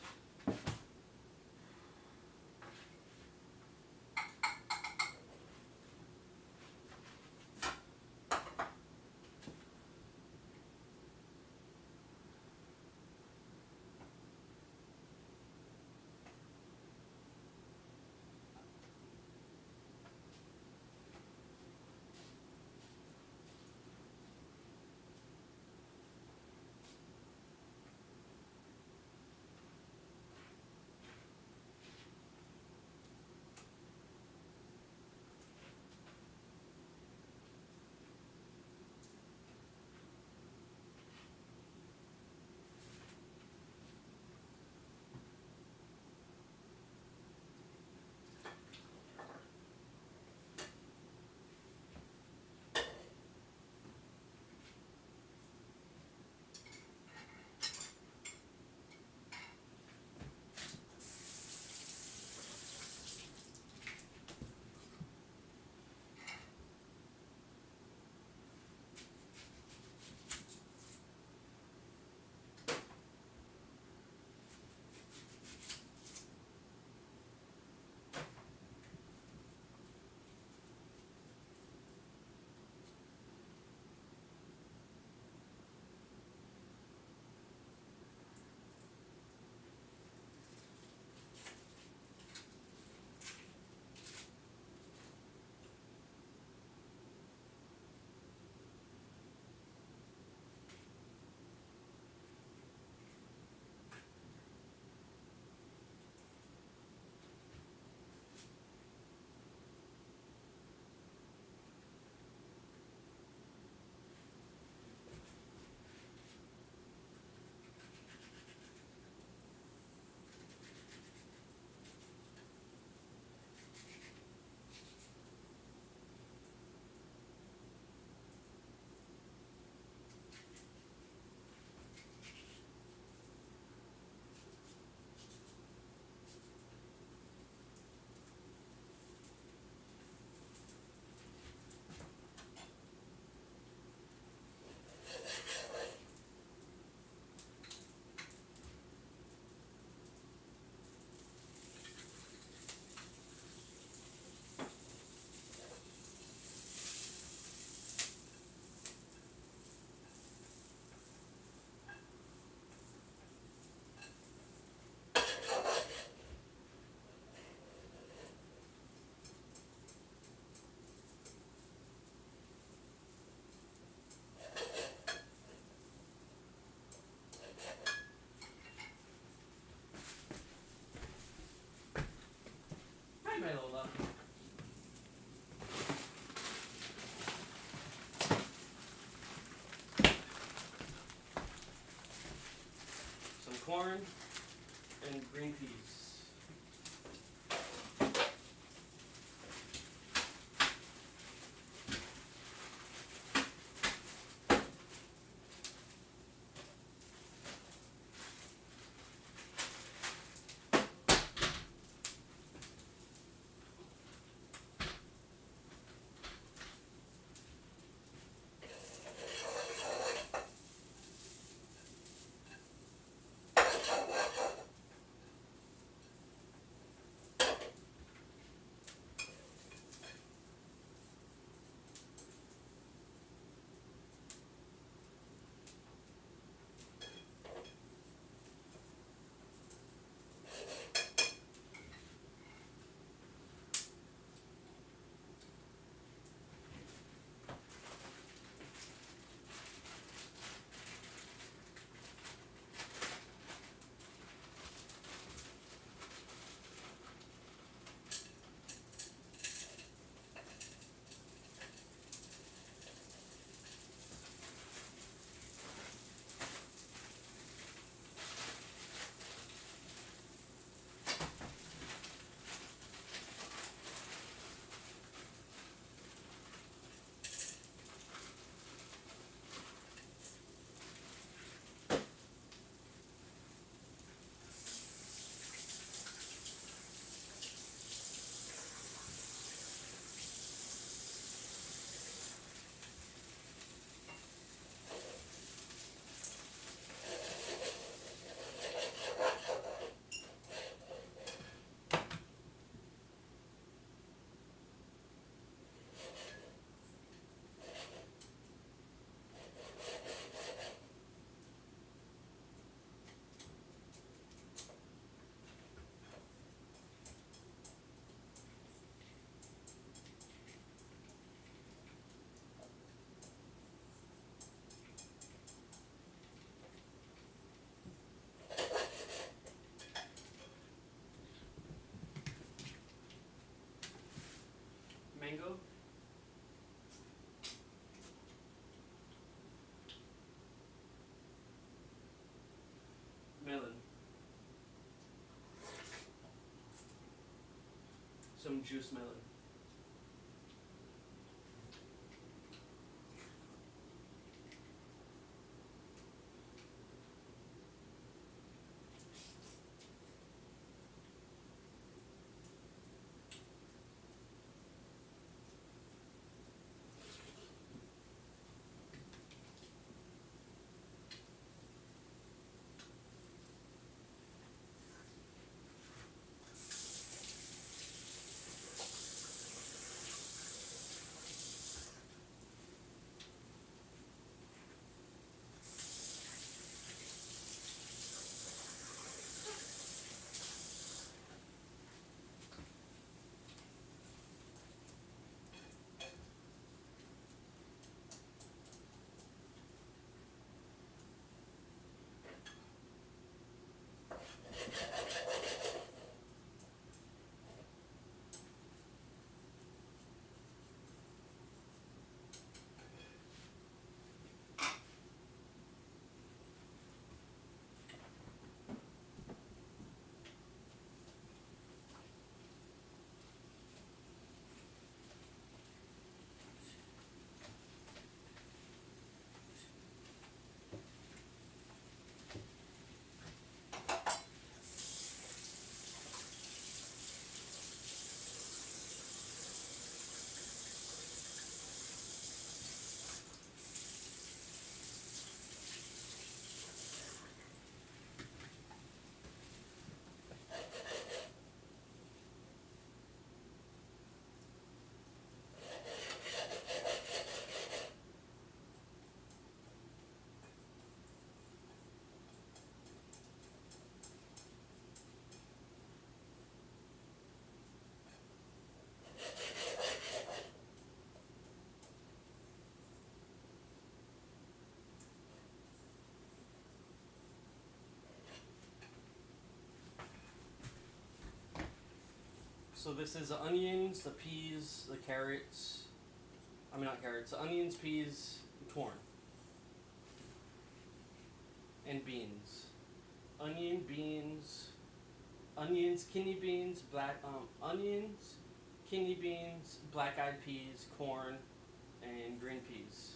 some juice melon. So this is the onions, the peas, the carrots. I mean not carrots, the onions, peas, corn. And beans. Onion, beans, onions, kidney beans, onions, kidney beans, black-eyed peas, corn, and green peas.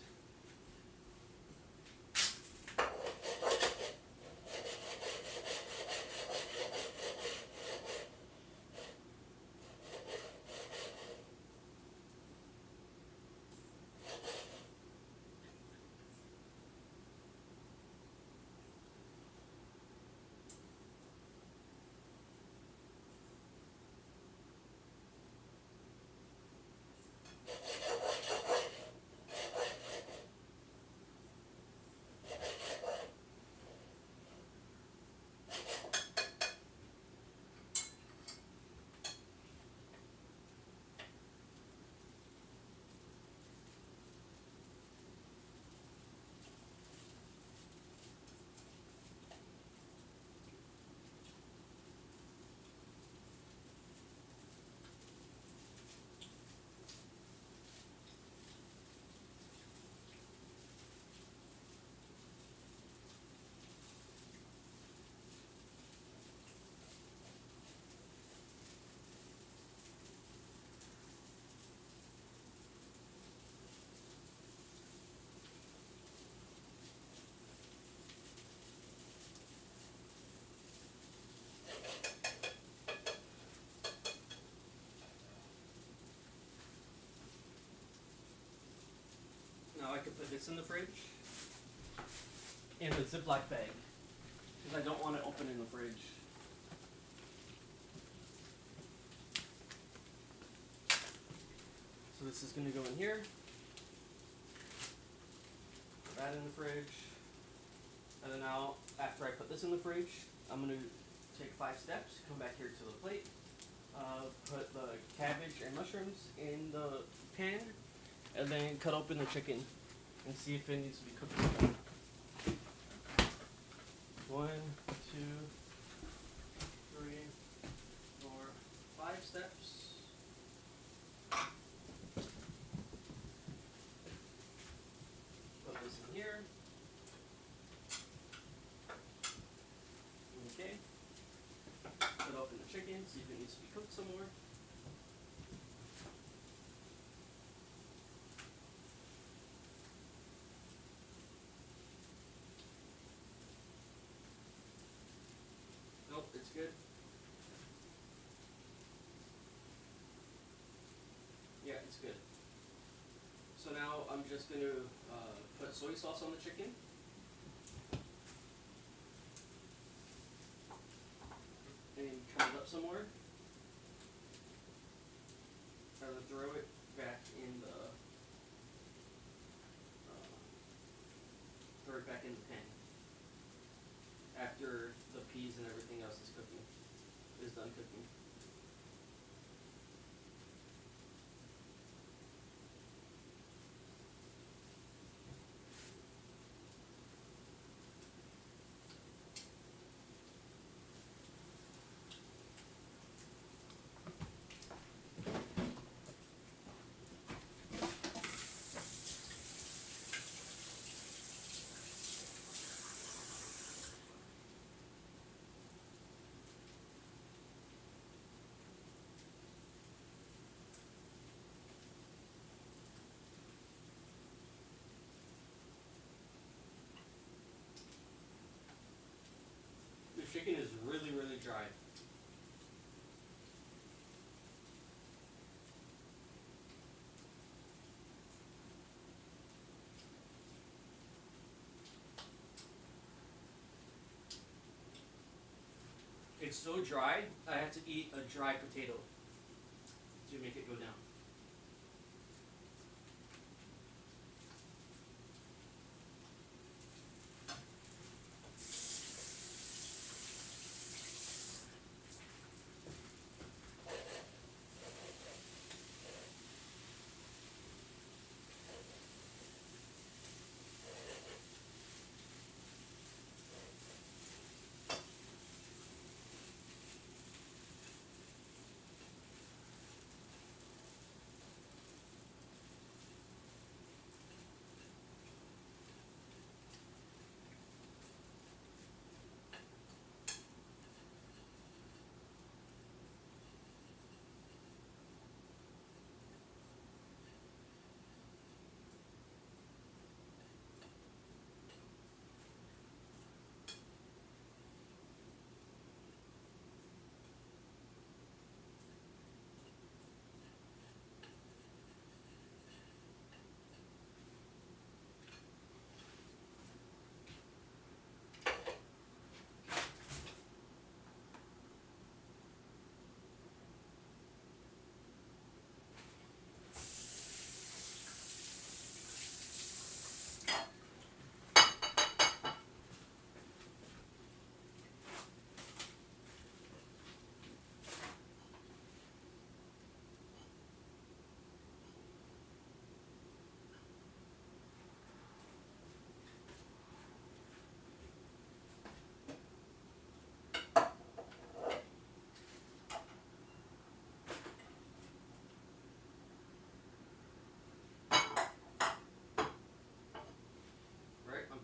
Now I can put this in the fridge in a Ziploc bag because I don't want it open in the fridge. So this is going to go in here. Put that in the fridge. And then now, after I put this in the fridge, I'm going to take 5 steps, come back here to the plate, put the cabbage and mushrooms in the pan, and then cut open the chicken and see if it needs to be cooked. 1, 2, 3, 4, 5 steps. Put this in here. Okay. Cut open the chicken, see if it needs to be cooked some more. it's good. So now I'm just going to put soy sauce on the chicken. And cut it up some more. And then throw it back in the pan. After the peas and everything else is done cooking. The chicken is really, really dry. It's so dry, I have to eat a dry potato to make it go down.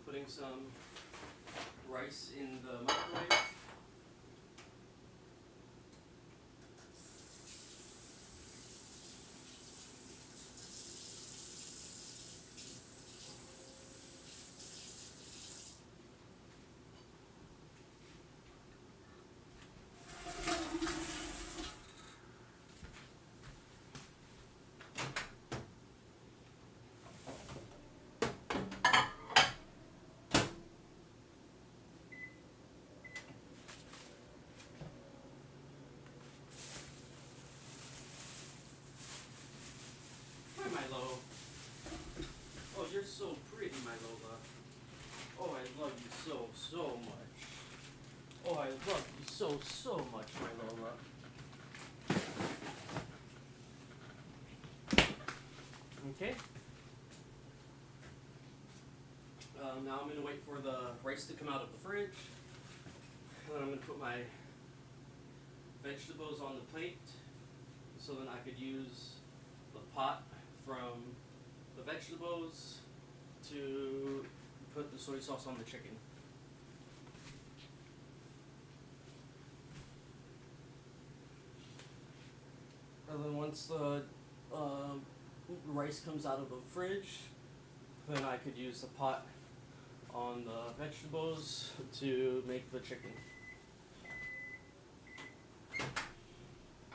Putting some rice in the microwave. Milo. Oh, you're so pretty, my Lola. Oh, I love you so, so much. Oh, I love you so, so much, my Lola. Okay. Now I'm going to wait for the rice to come out of the fridge. And then I'm going to put my vegetables on the plate so then I could use the pot from the vegetables to put the soy sauce on the chicken. And then once the rice comes out of the fridge, then I could use the pot on the vegetables to make the chicken.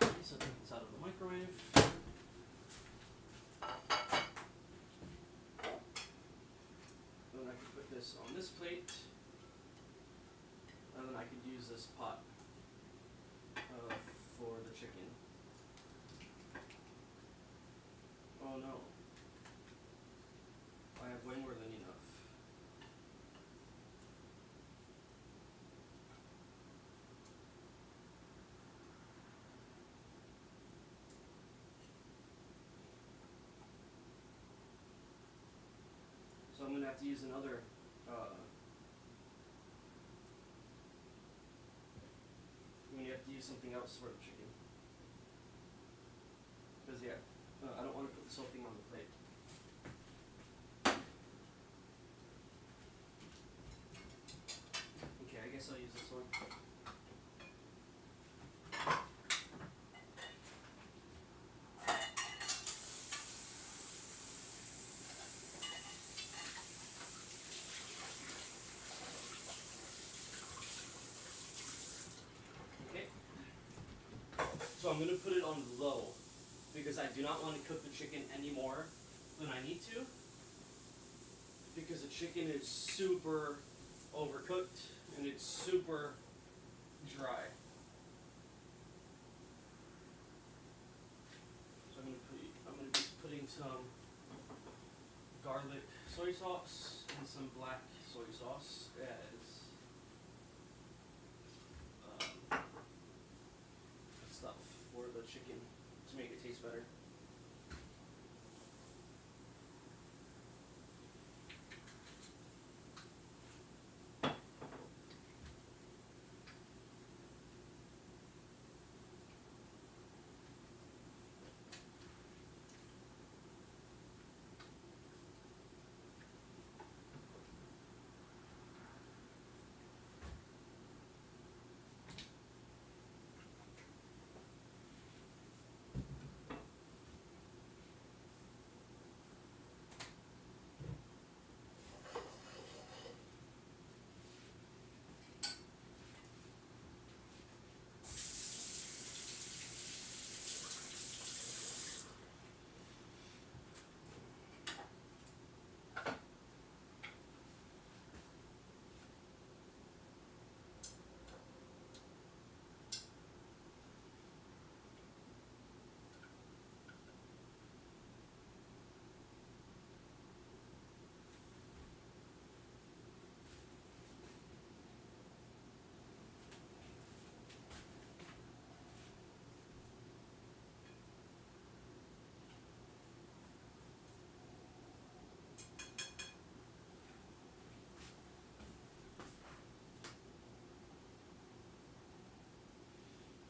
Okay, so take this out of the microwave. this on this plate, and then I could use this pot for the chicken. Oh no. I have way more than enough. So I'm gonna have to use another I'm gonna have to use something else for the chicken. Because yeah, I don't want to put this whole thing on the plate. Okay, I guess I'll use this one. Okay. So I'm going to put it on low because I do not want to cook the chicken any more than I need to, because the chicken is super overcooked and it's super dry. So I'm going to be putting some garlic soy sauce and some black soy sauce as stuff for the chicken to make it taste better.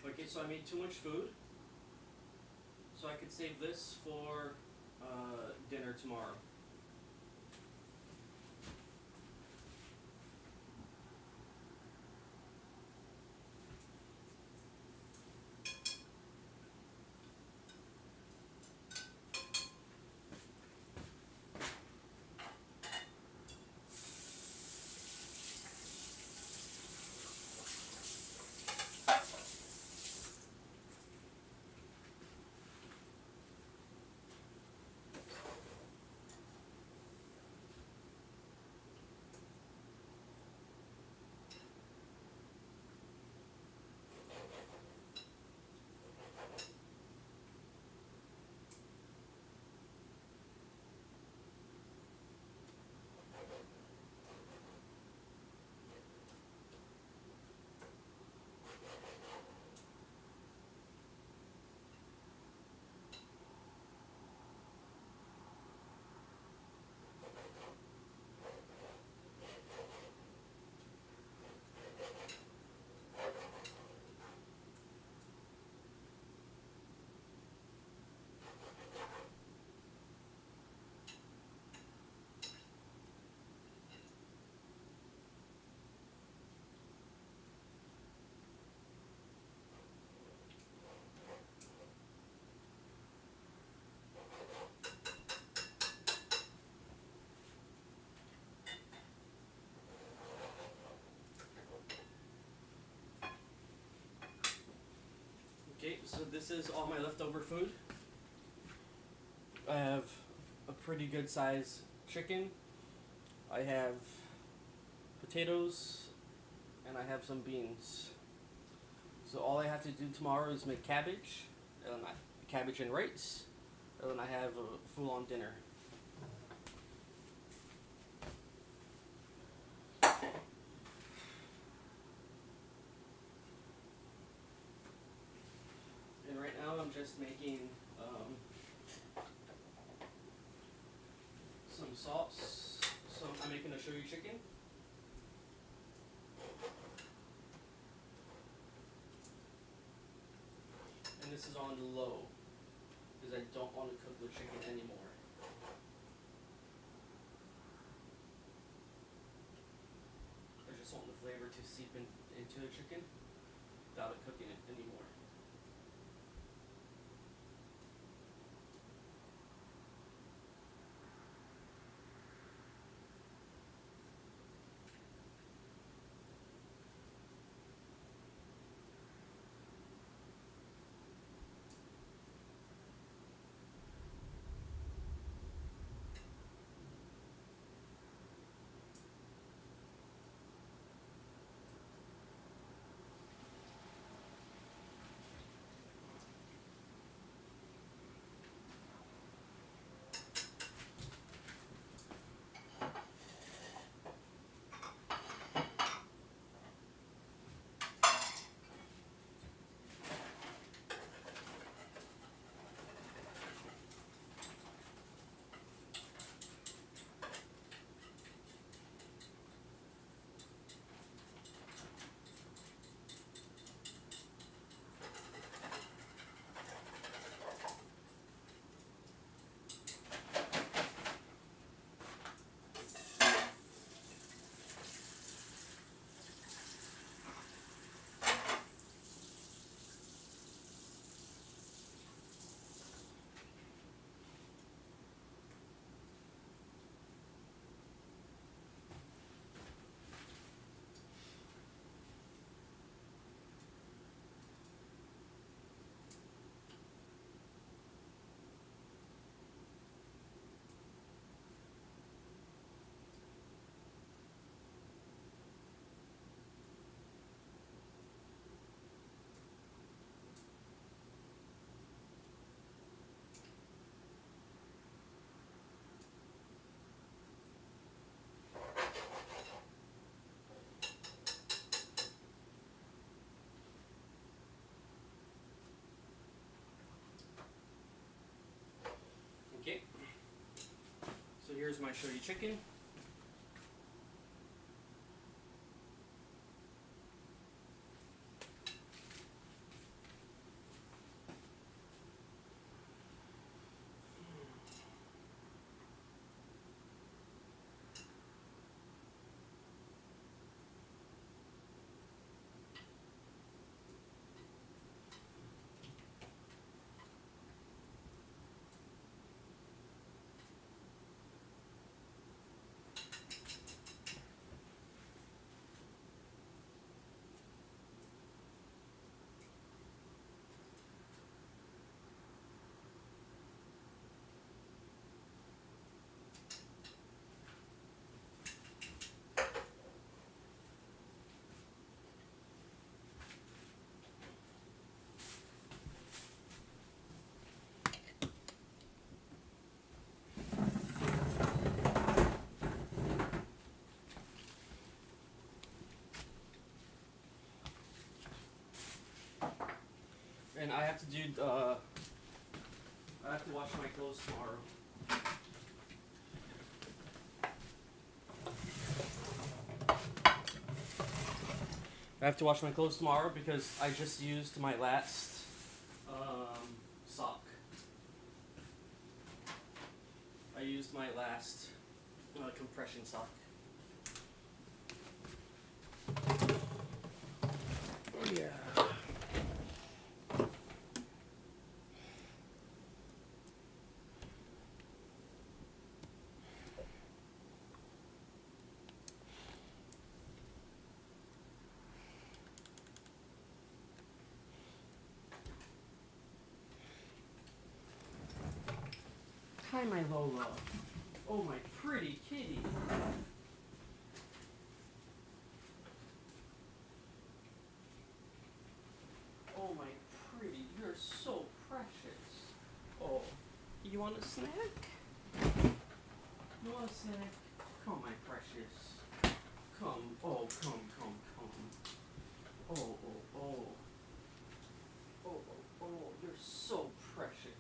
Okay, so I made too much food, so I could save this for dinner tomorrow. Okay, so this is all my leftover food. I have a pretty good size chicken. I have potatoes, and I have some beans. So all I have to do tomorrow is make cabbage, and cabbage and rice, and then I have a full-on dinner. And right now I'm just making some sauce. So I'm making a shoyu chicken. And this is on low, because I don't want to cook the chicken anymore. I just want the flavor to seep into the chicken without it cooking it anymore. Okay. So here's my shoyu chicken. And I have to do, I have to wash my clothes tomorrow. I have to wash my clothes tomorrow because I just used my last sock. I used my last compression sock. Yeah. Hi, my Lola. Oh, my pretty kitty. You want a snack? You want a snack? Come, my precious. Come. Oh, come. Oh, oh, oh. Oh, oh, oh. You're so precious.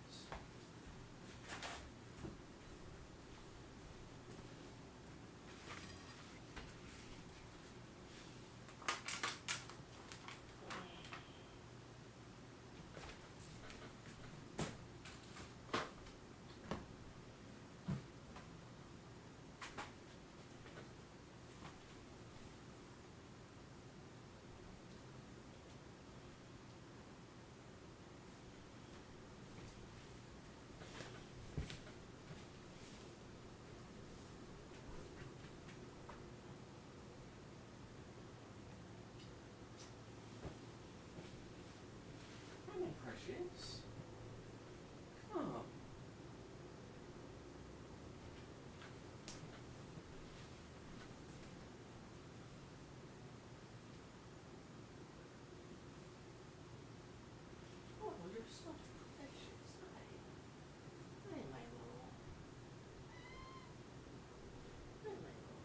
Precious. Come. Oh, you're so precious. Hi. Hi, my little. Hi, my little.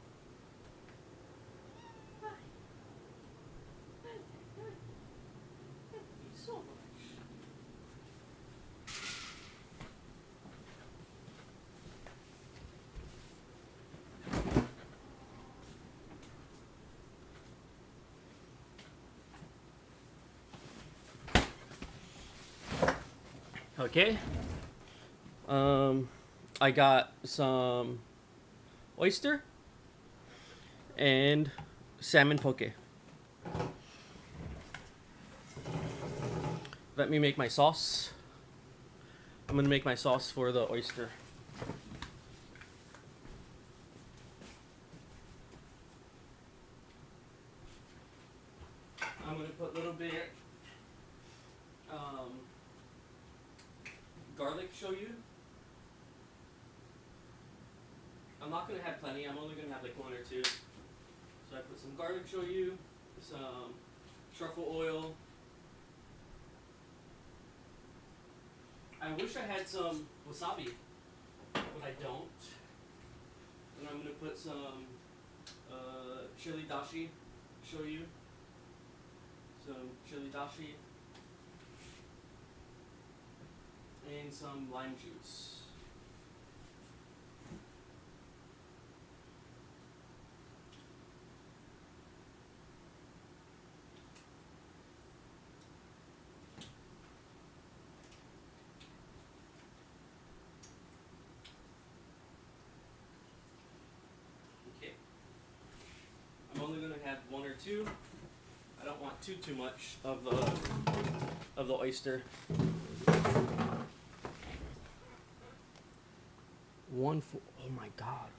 Hi. Hi. Hi. Thank you so much. Okay. I got some oyster and salmon poke. Let me make my sauce. I'm gonna make my sauce for the oyster. I'm gonna put a little bit garlic shoyu. I'm not gonna have plenty, I'm only gonna have like one or two. So I put some garlic shoyu, some truffle oil. I wish I had some wasabi, but I don't. And I'm gonna put some chili dashi shoyu, some chili dashi, and some lime juice. Okay. I'm only gonna have one or two. I don't want too much of the oyster. Oh my god.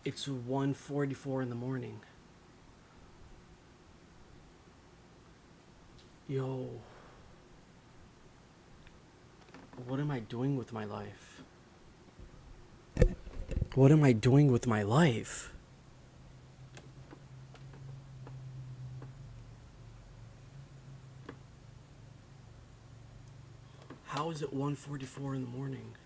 It's 1:44 in the morning. Yo. What am I doing with my life? What am I doing with my life? How is it 1:44 in the morning?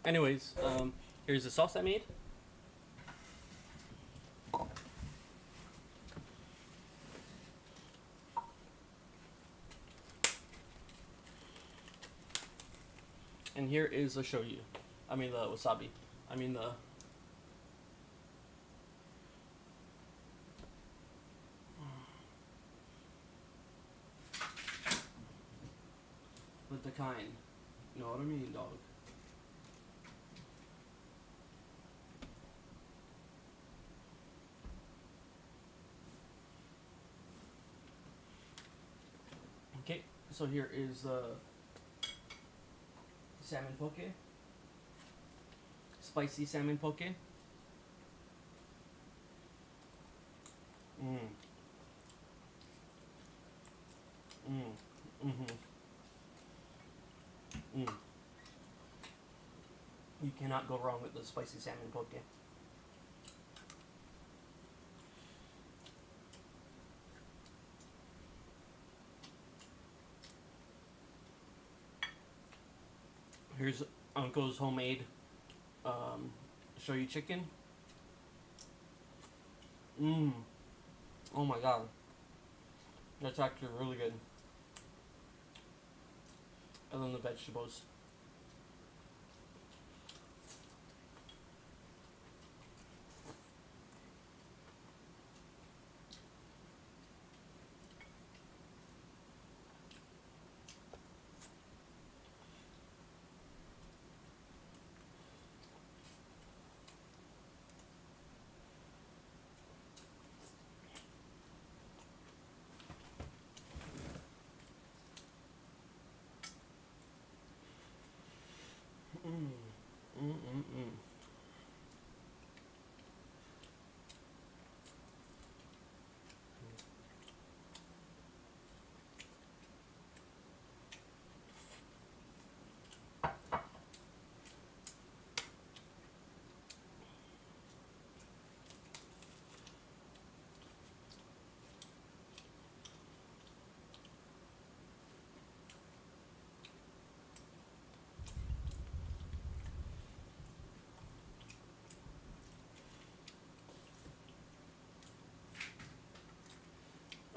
Anyways, here's the sauce I made. And here is the shoyu. I mean the wasabi. I mean the... With the kind. You know what I mean, dog? So here is salmon poke. Spicy salmon poke. Mm. Mm. Mm. You cannot go wrong with the spicy salmon poke. Here's Uncle's homemade shoyu chicken. Mmm. Oh my god. That's actually really good. And then the vegetables.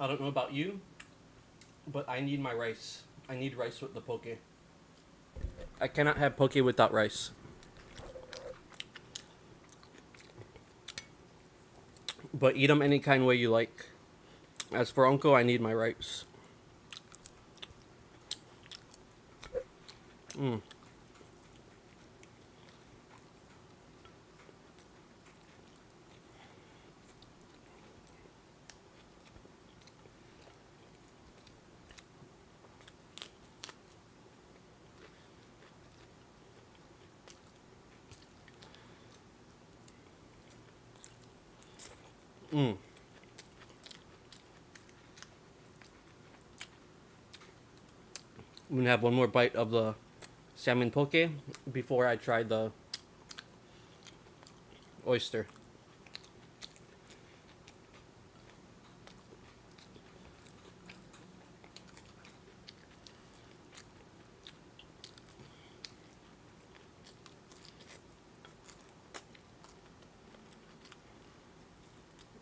I don't know about you, but I need my rice. I need rice with the poke. I cannot have poke without rice. But eat them any kind way you like. As for Uncle, I need my rice. Mm. Mm. I'm gonna have one more bite of the salmon poke before I try the oyster.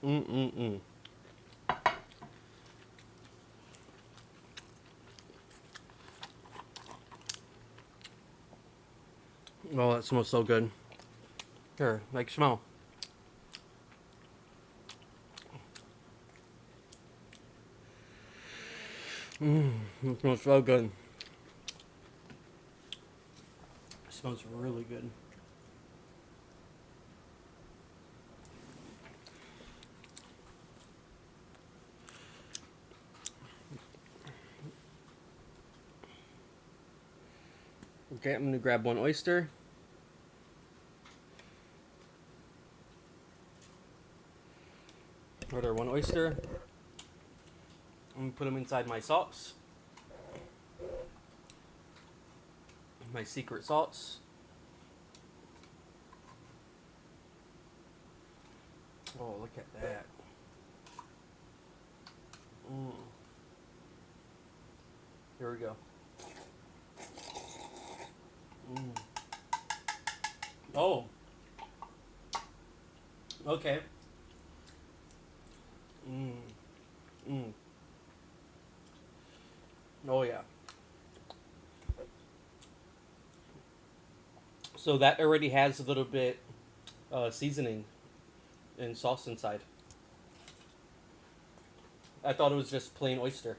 Mm. Oh, that smells so good. Here, like smell. It smells so good. It smells really good. Okay, I'm gonna grab one oyster. Order one oyster. I'm gonna put them inside my sauce. My secret sauce. Oh, look at that. Here we go. Oh. Okay. Oh yeah. So that already has a little bit seasoning and sauce inside. I thought it was just plain oyster.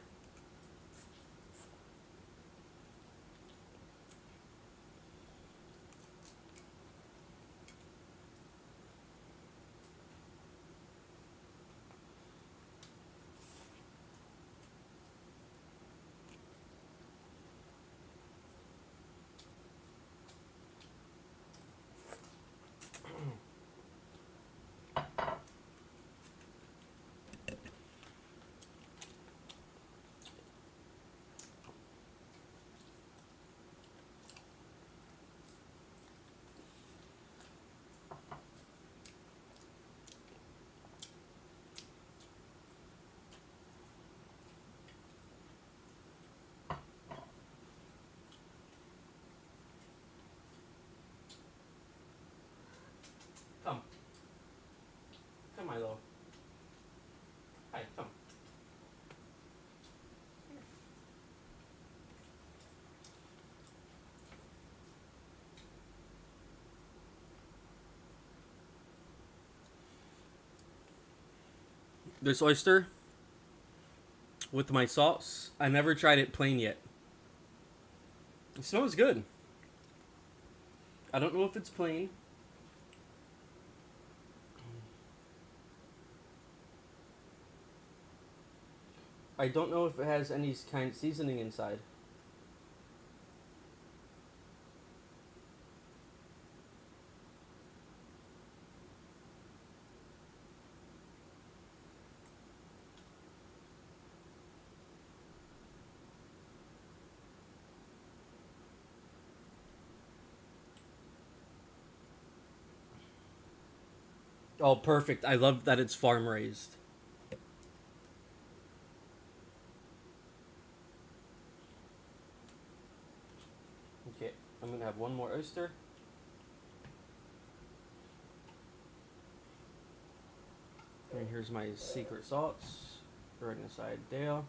This oyster with my sauce. I never tried it plain yet. It smells good. I don't know if it's plain. I don't know if it has any kind of seasoning inside. Oh, perfect. I love that it's farm raised. Okay, I'm gonna have one more oyster. And here's my secret sauce. Right inside there.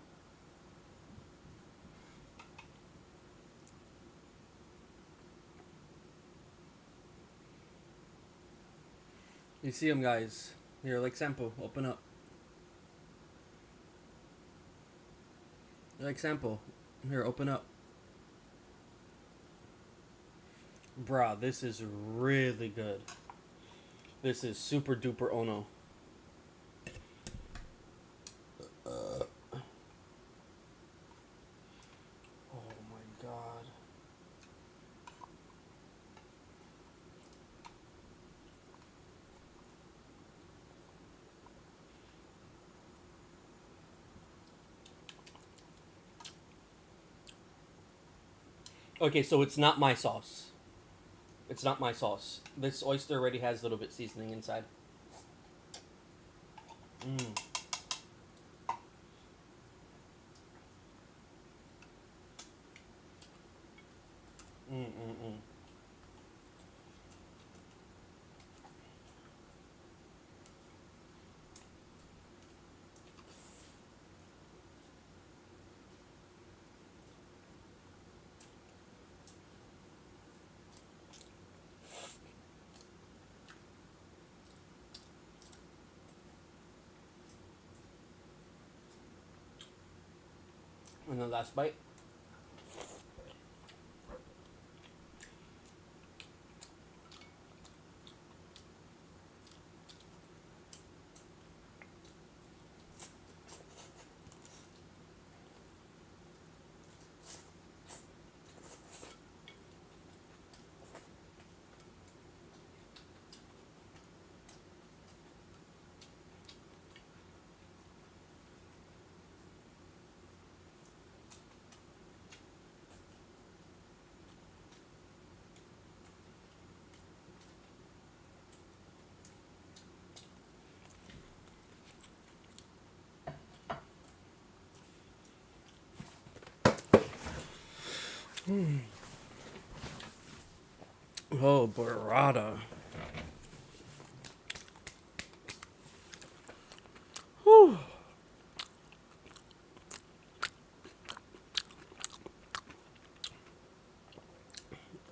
You see them, guys. Here, like sample. Open up. Like sample. Here, open up. Bruh, this is really good. This is super duper Ono. Oh my god. Okay, so it's not my sauce. It's not my sauce. This oyster already has a little bit seasoning inside. Mmm. And the last bite. Oh, burrata. Whew.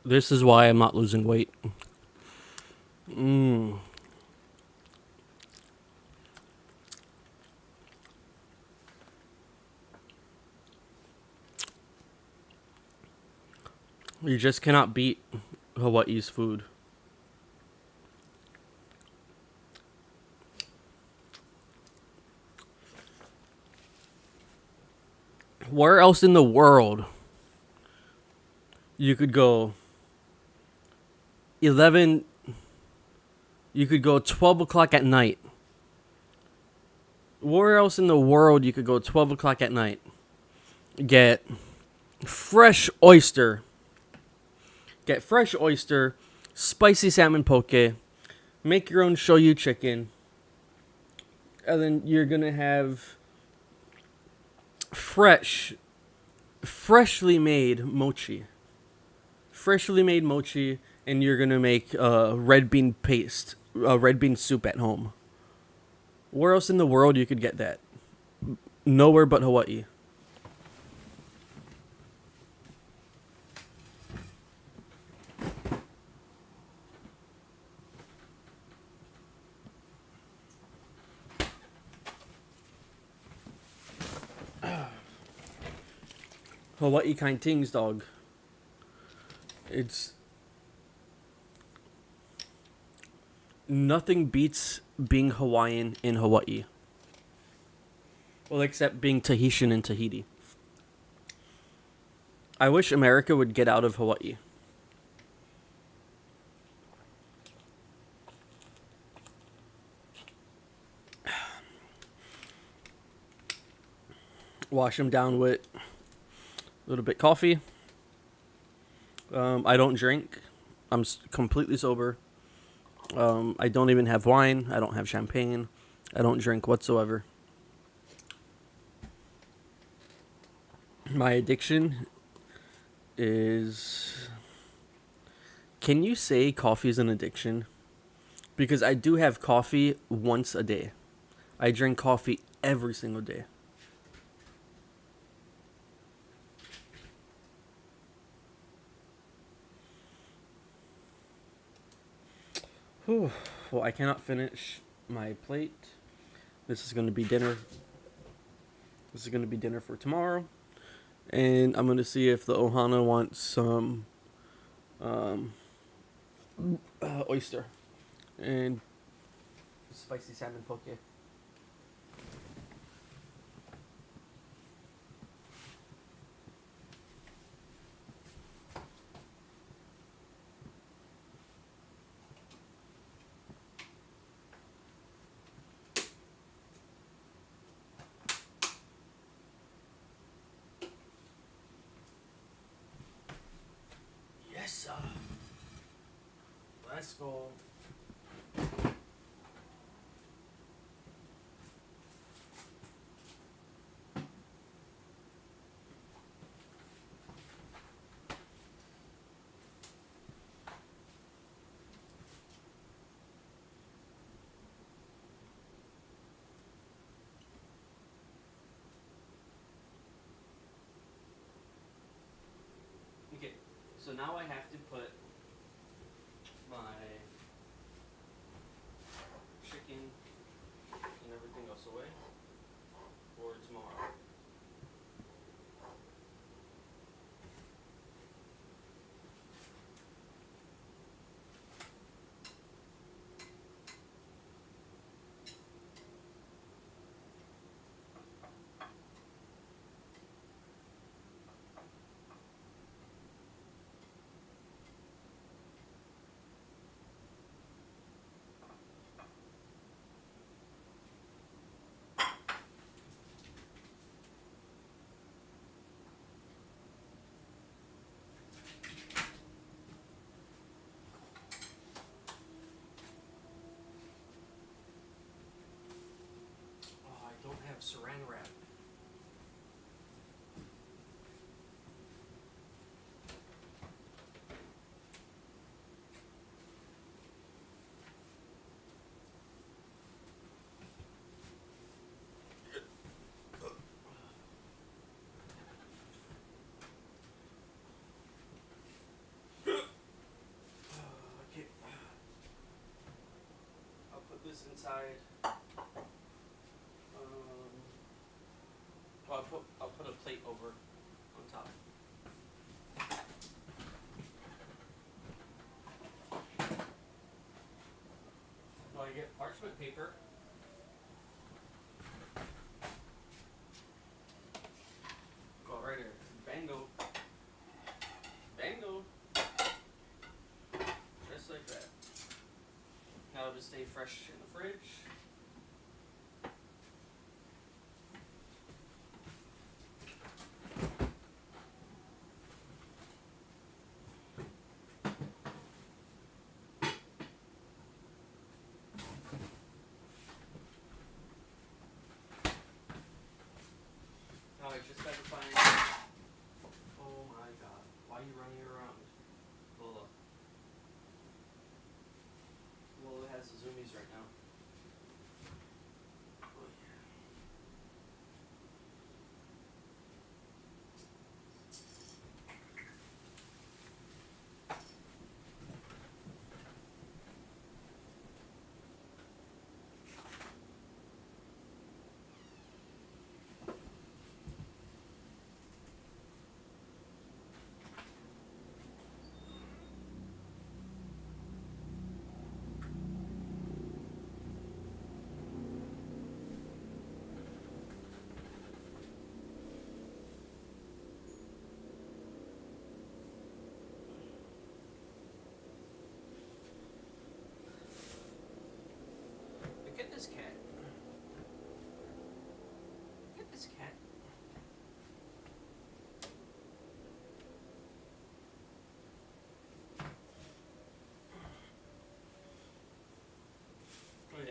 This is why I'm not losing weight. Mmm. You just cannot beat Hawaii's food. Where else in the world you could go 11, you could go 12 o'clock at night. Where else in the world you could go 12 o'clock at night, get fresh oyster, spicy salmon poke, make your own shoyu chicken, and then you're gonna have freshly made mochi, and you're gonna make red bean soup at home. Where else in the world you could get that? Nowhere but Hawaii. Hawaii kind things, dog. It's nothing beats being Hawaiian in Hawaii. Well, except being Tahitian in Tahiti. I wish America would get out of Hawaii. Wash them down with a little bit coffee. I don't drink. I'm completely sober. I don't even have wine. I don't have champagne. I don't drink whatsoever. My addiction is... Can you say coffee is an addiction? Because I do have coffee once a day. I drink coffee every single day. Whew. Well, I cannot finish my plate. This is going to be dinner. This is going to be dinner for tomorrow. And I'm going to see if the Ohana wants some oyster and spicy salmon poke. Yes, sir. Let's go. Okay, so now I have to put my chicken and everything else away for tomorrow. Oh, I don't have saran wrap. Okay. I'll put this inside. Well, I'll put a plate over on top. Well, I get parchment paper. Go right here. Bango. Bango. Just like that. Now to stay fresh in the fridge. Now I just got to find. Oh my god. Why are you running around? Lola. Lola has the zoomies right now. Oh yeah.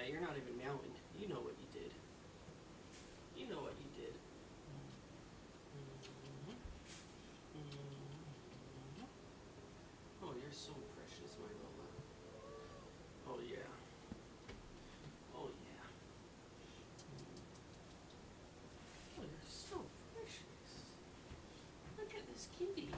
you're not even meowing. You know what you did. You know what you did. Oh, you're so precious, my Lola. Oh, yeah. Oh, yeah. Oh, you're so precious. Look at this kitty.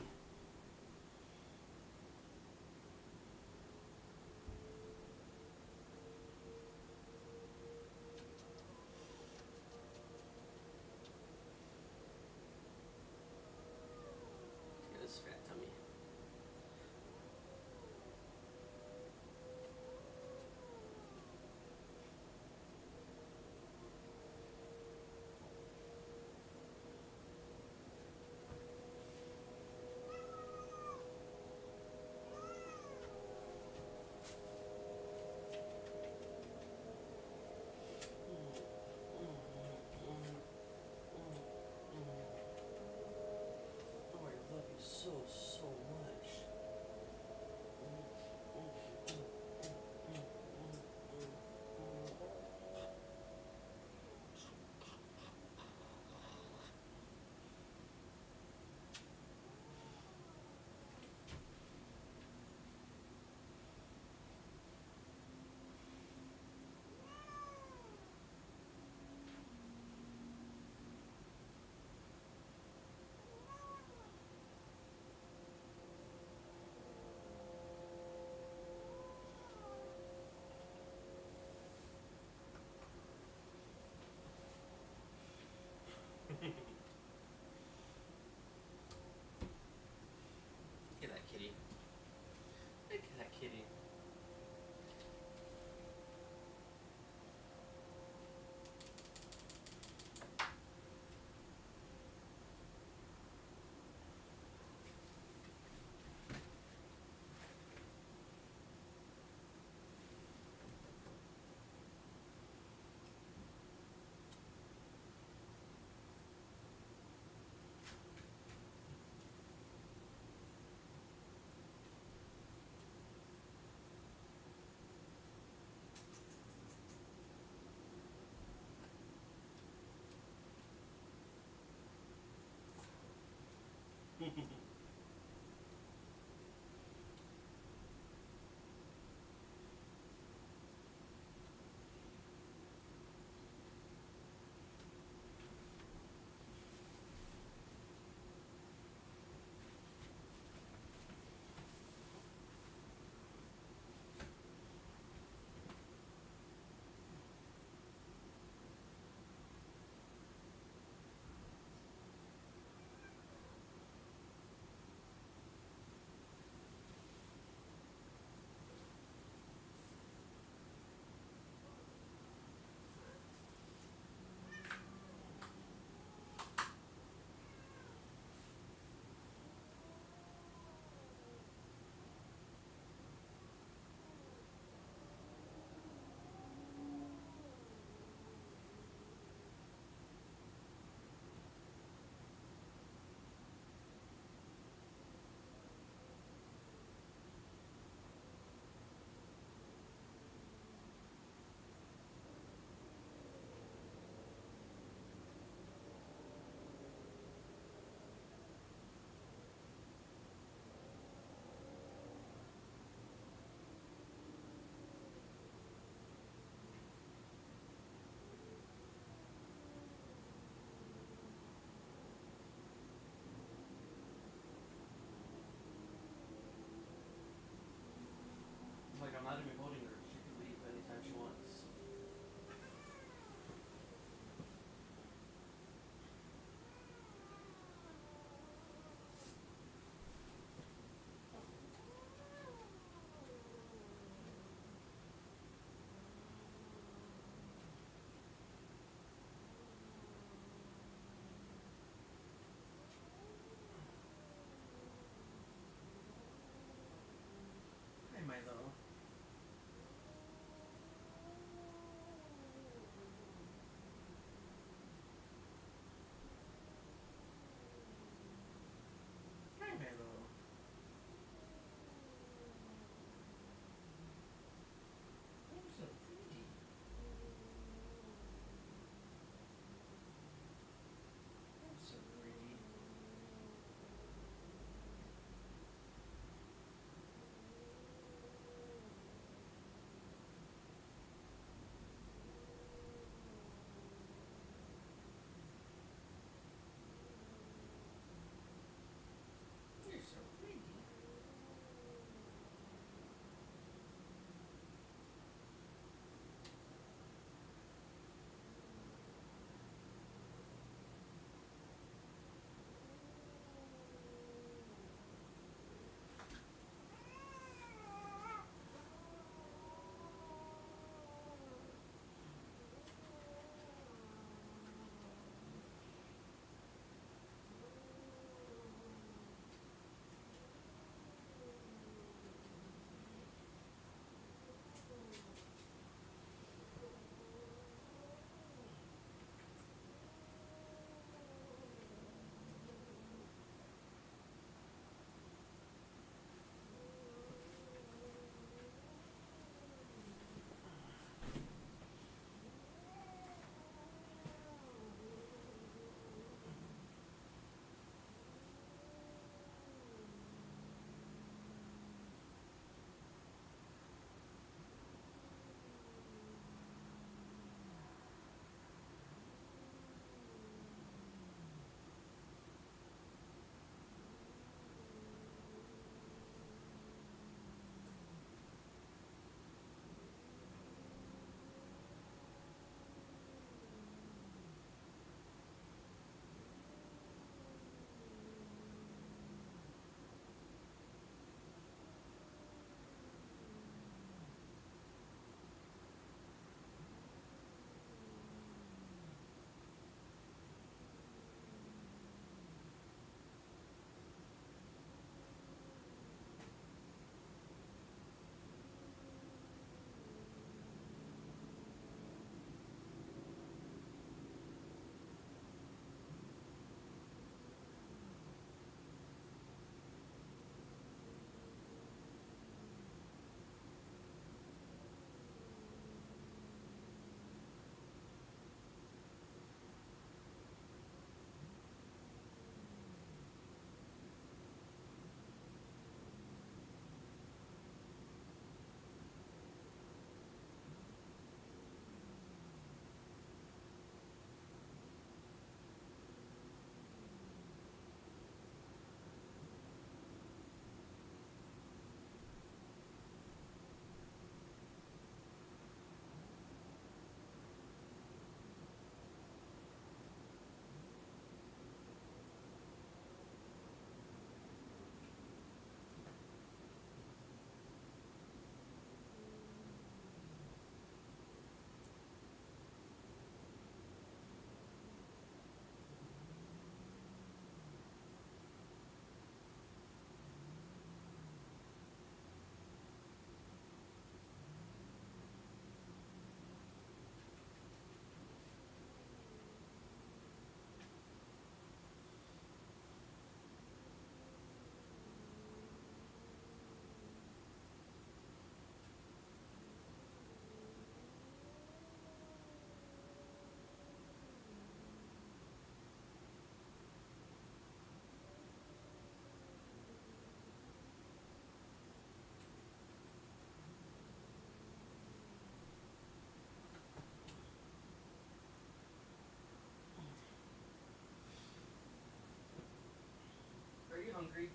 hungry?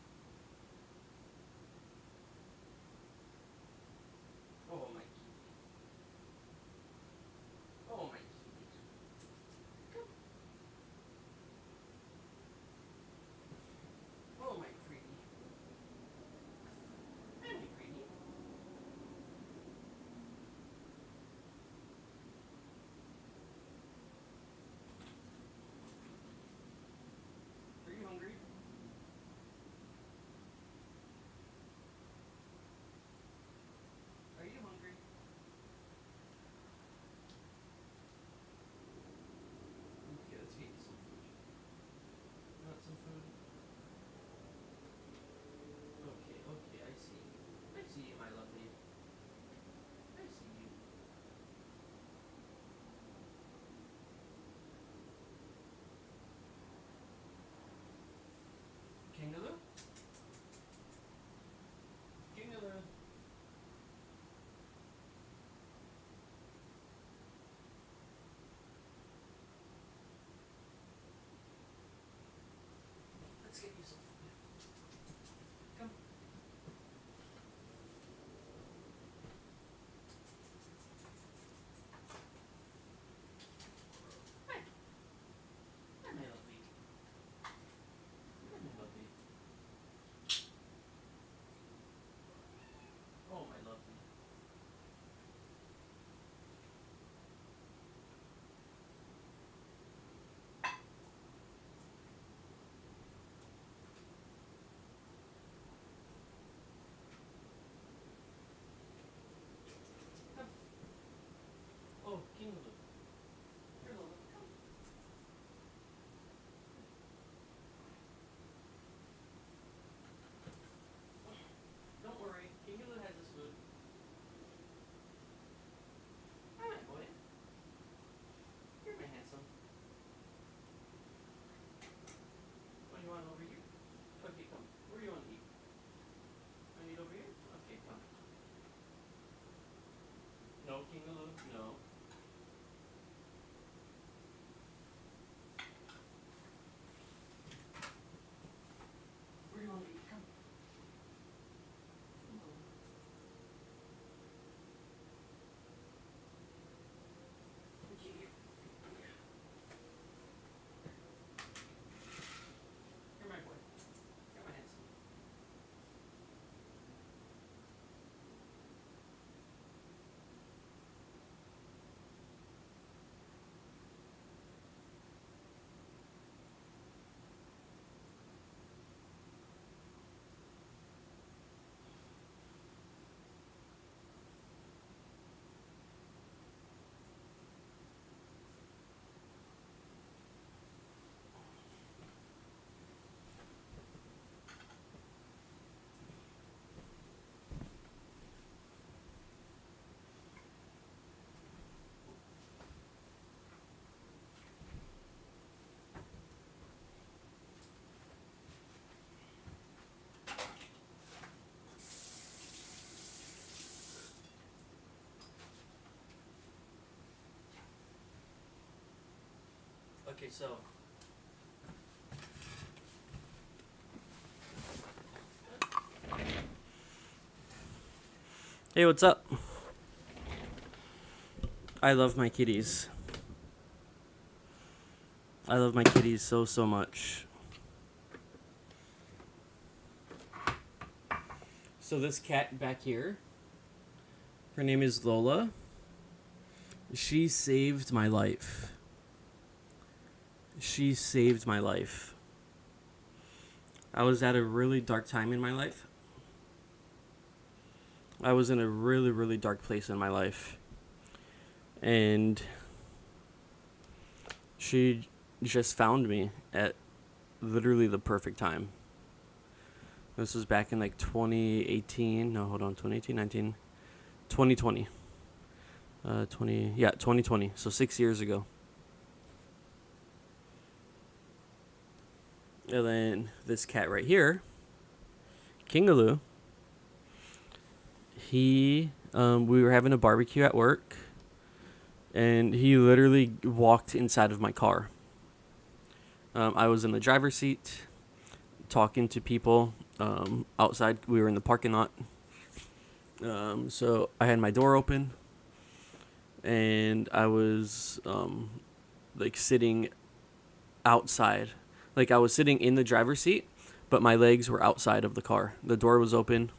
Oh my cutie. Oh my cutie. Come. Oh my pretty. Hi, my pretty. Are you hungry? Are you hungry? Okay, let's get you some food. You want some food? Okay, okay, I see. I see you, my lovely. I see you. Kangaroo? Kangaroo. Let's get you some food. Come. Hi. Hi, my lovely. Hi, my lovely. Oh, my lovely. Come. Oh, Kingaloo. Here, Lola. Come. Don't worry. Kingaloo has his food. Hi, my boy. Here, my handsome. What do you want over here? Okay, come. Where do you want to eat? Want to eat over here? Okay, come. No, Kingaloo. No. Where do you want to eat? Come. Come on. Okay, here. Here, my boy. Here, my handsome. Okay, so. Hey, what's up? I love my kitties. I love my kitties so, so much. So this cat back here, her name is Lola. She saved my life. She saved my life. I was at a really dark time in my life. I was in a really, really dark place in my life. And she just found me at literally the perfect time. This was back in like 2018. No, hold on. 2018, 19, 2020. 2020. So 6 years ago. And then this cat right here, Kingaloo, we were having a barbecue at work, and he literally walked inside of my car. I was in the driver's seat. talking to people outside. We were in the parking lot. So I had my door open, and I was like sitting outside. Like I was sitting in the driver's seat, but my legs were outside of the car. The door was open,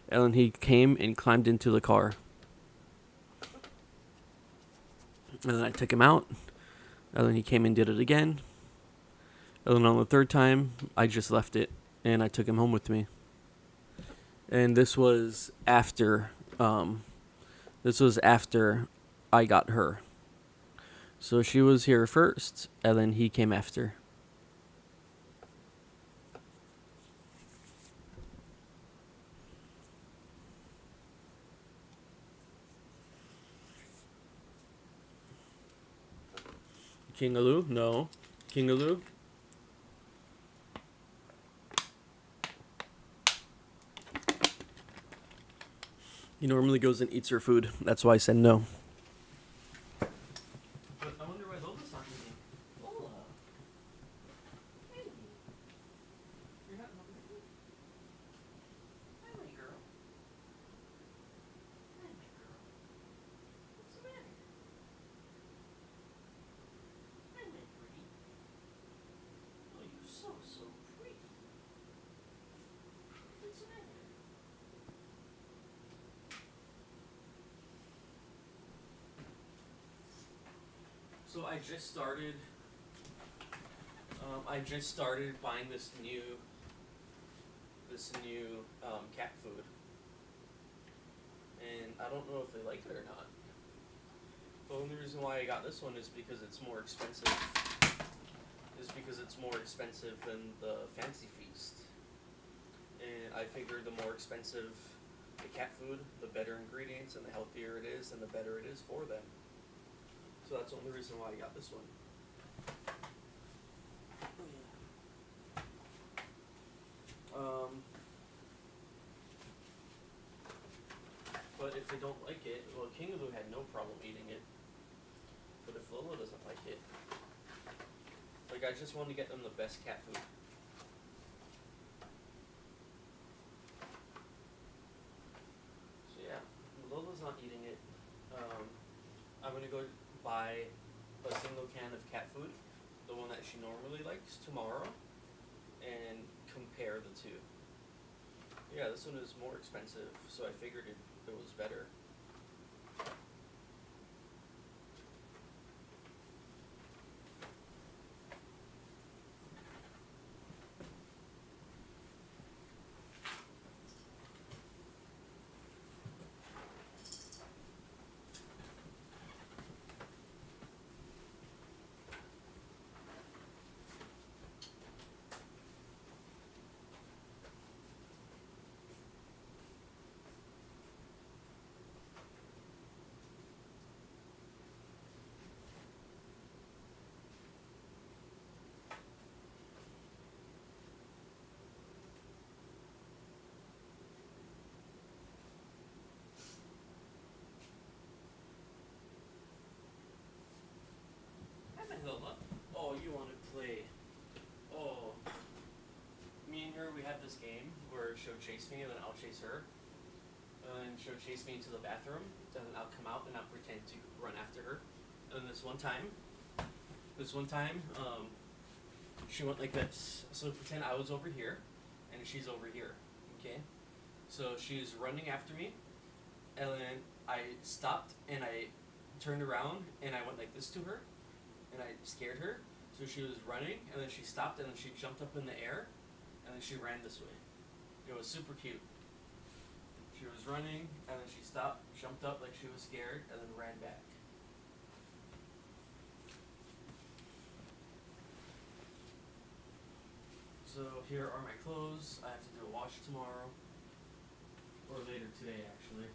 and then he came and climbed into the car. And then I took him out, and then he came and did it again. And then on the third time, I just left it, and I took him home with me. And this was after I got her. So she was here first, and then he came after. Kingaloo? No. Kingaloo? He normally goes and eats her food. That's why I said no. But I wonder why Lola's not eating. Lola. Hey. You're not hungry? Hi, my girl. Hi, my girl. What's the matter? Hi, my pretty. Oh, you're so pretty. What's the matter? So I just started buying this new cat food, and I don't know if they like it or not. The only reason why I got this one is because it's more expensive. Than the Fancy Feast, and I figured the more expensive the cat food, the better ingredients and the healthier it is, and the better it is for them. So that's the only reason why I got this one. But if they don't like it, well, Kingaloo had no problem eating it. But if Lola doesn't like it, like I just want to get them the best cat food. So yeah, Lola's not eating it. I'm gonna go buy a single can of cat food, the one that she normally likes, tomorrow, and compare the two. Yeah, this one is more expensive, so I figured it was better. Hilda. Oh, you want to play? Oh, me and her, we have this game where she'll chase me and then I'll chase her, and she'll chase me into the bathroom, and then I'll come out and I'll pretend to run after her. And then this one time, she went like this. So pretend I was over here, and she's over here. Okay. So she's running after me, and then I stopped and I turned around and I went like this to her. And I scared her, so she was running, and then she stopped, and then she jumped up in the air, and then she ran this way. It was super cute. She was running, and then she stopped, jumped up like she was scared, and then ran back. So here are my clothes. I have to do a wash tomorrow, or later today, actually.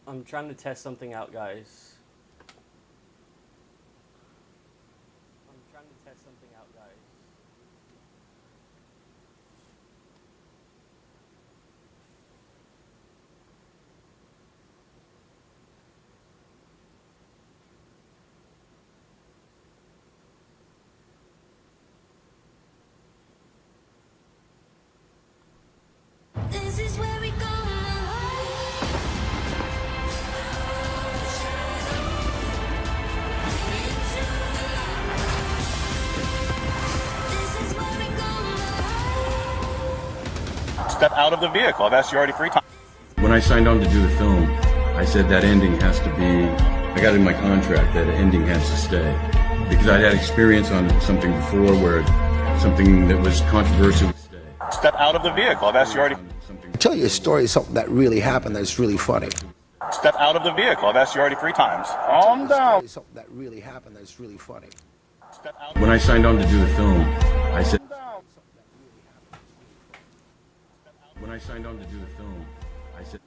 I'm trying to test something out, guys. I'm trying to test something out, guys. This is where we go. Step out of the vehicle. I've asked you already 3 times. When I signed on to do the film, I said that ending has to be, I got in my contract that ending has to stay. Because I'd had experience on something before where something that was controversial would stay. Step out of the vehicle. I've asked you already. Tell you a story of something that really happened that's really funny. Step out of the vehicle. I've asked you already 3 times. Calm down. Something that really happened that's really funny. When I signed on to do the film, I said, when I signed on to do the film, I said,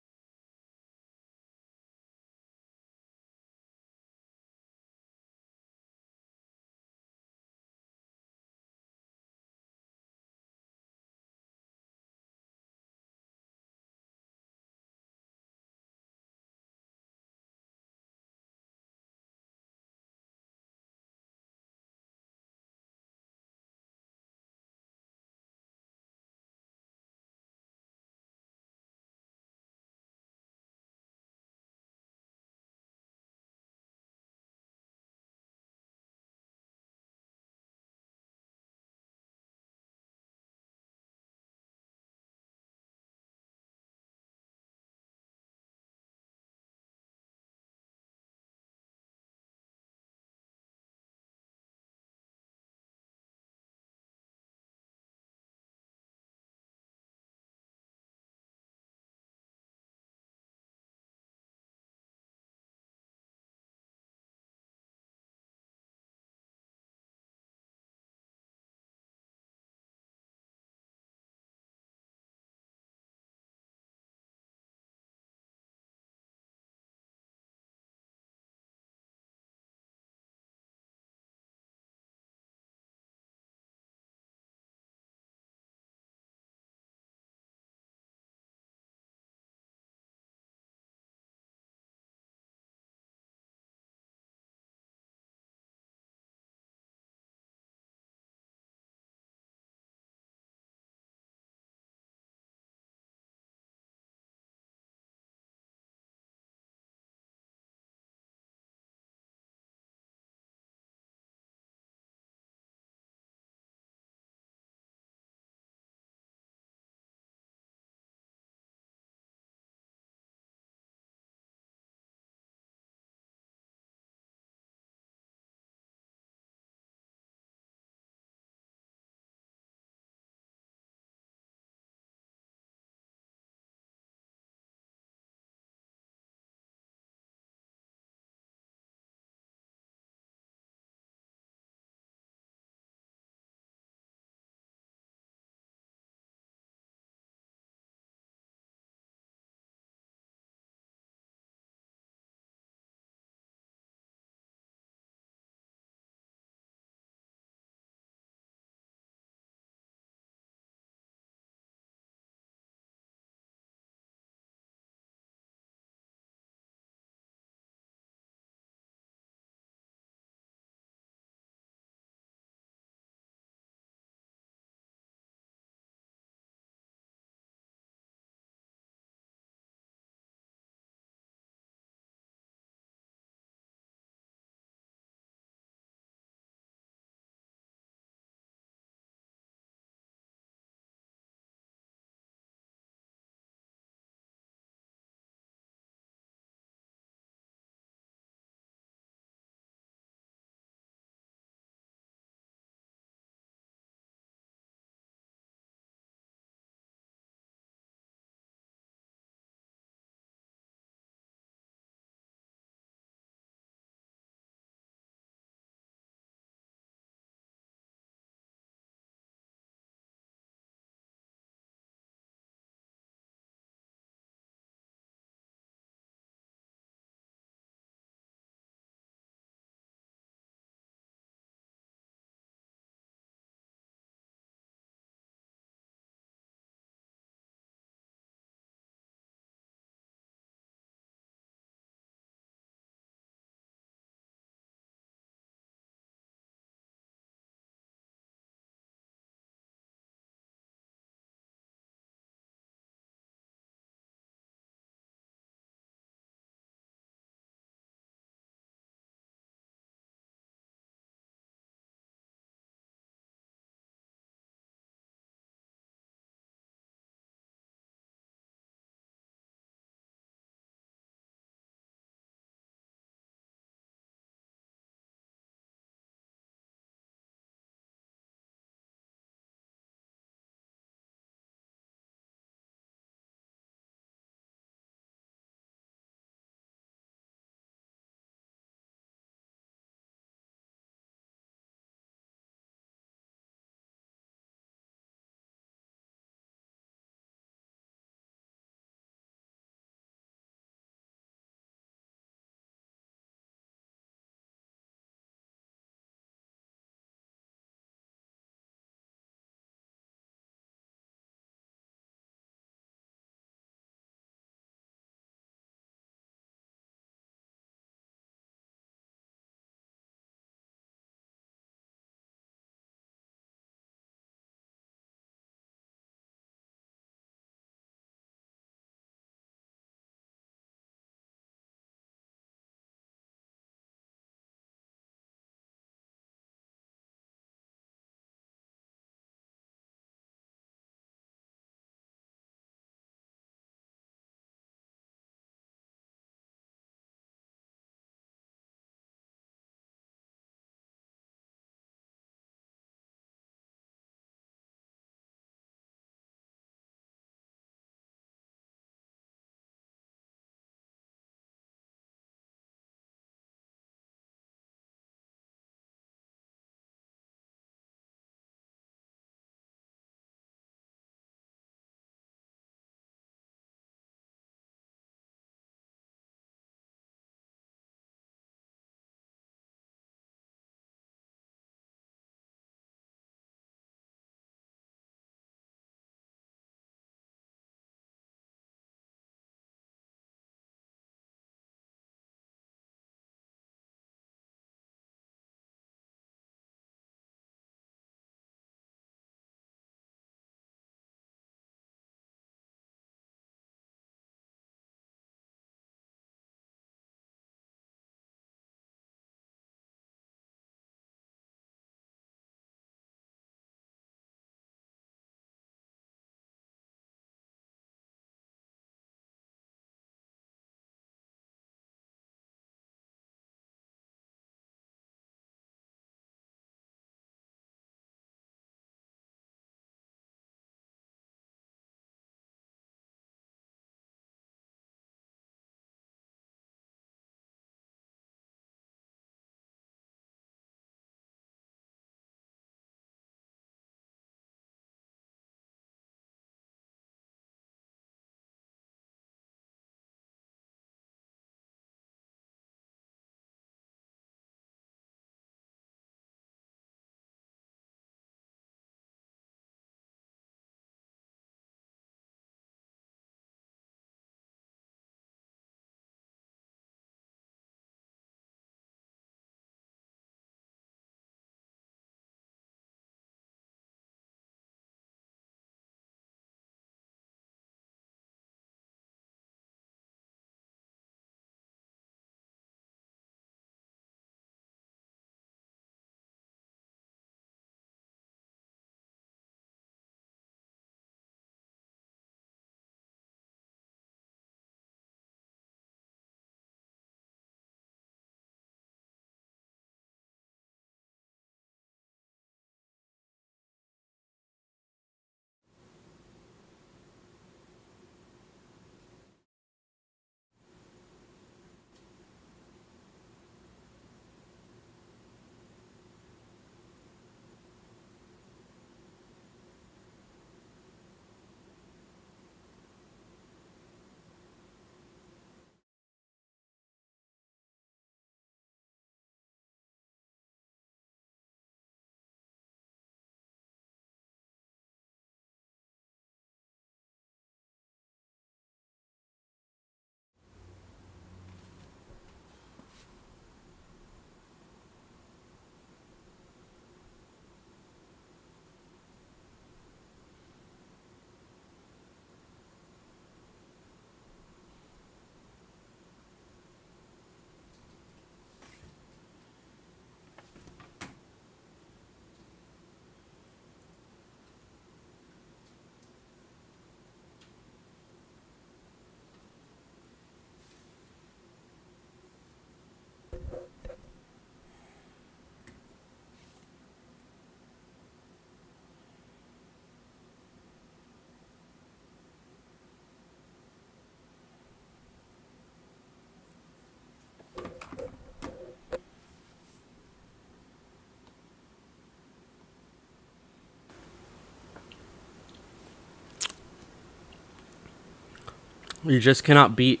You just cannot beat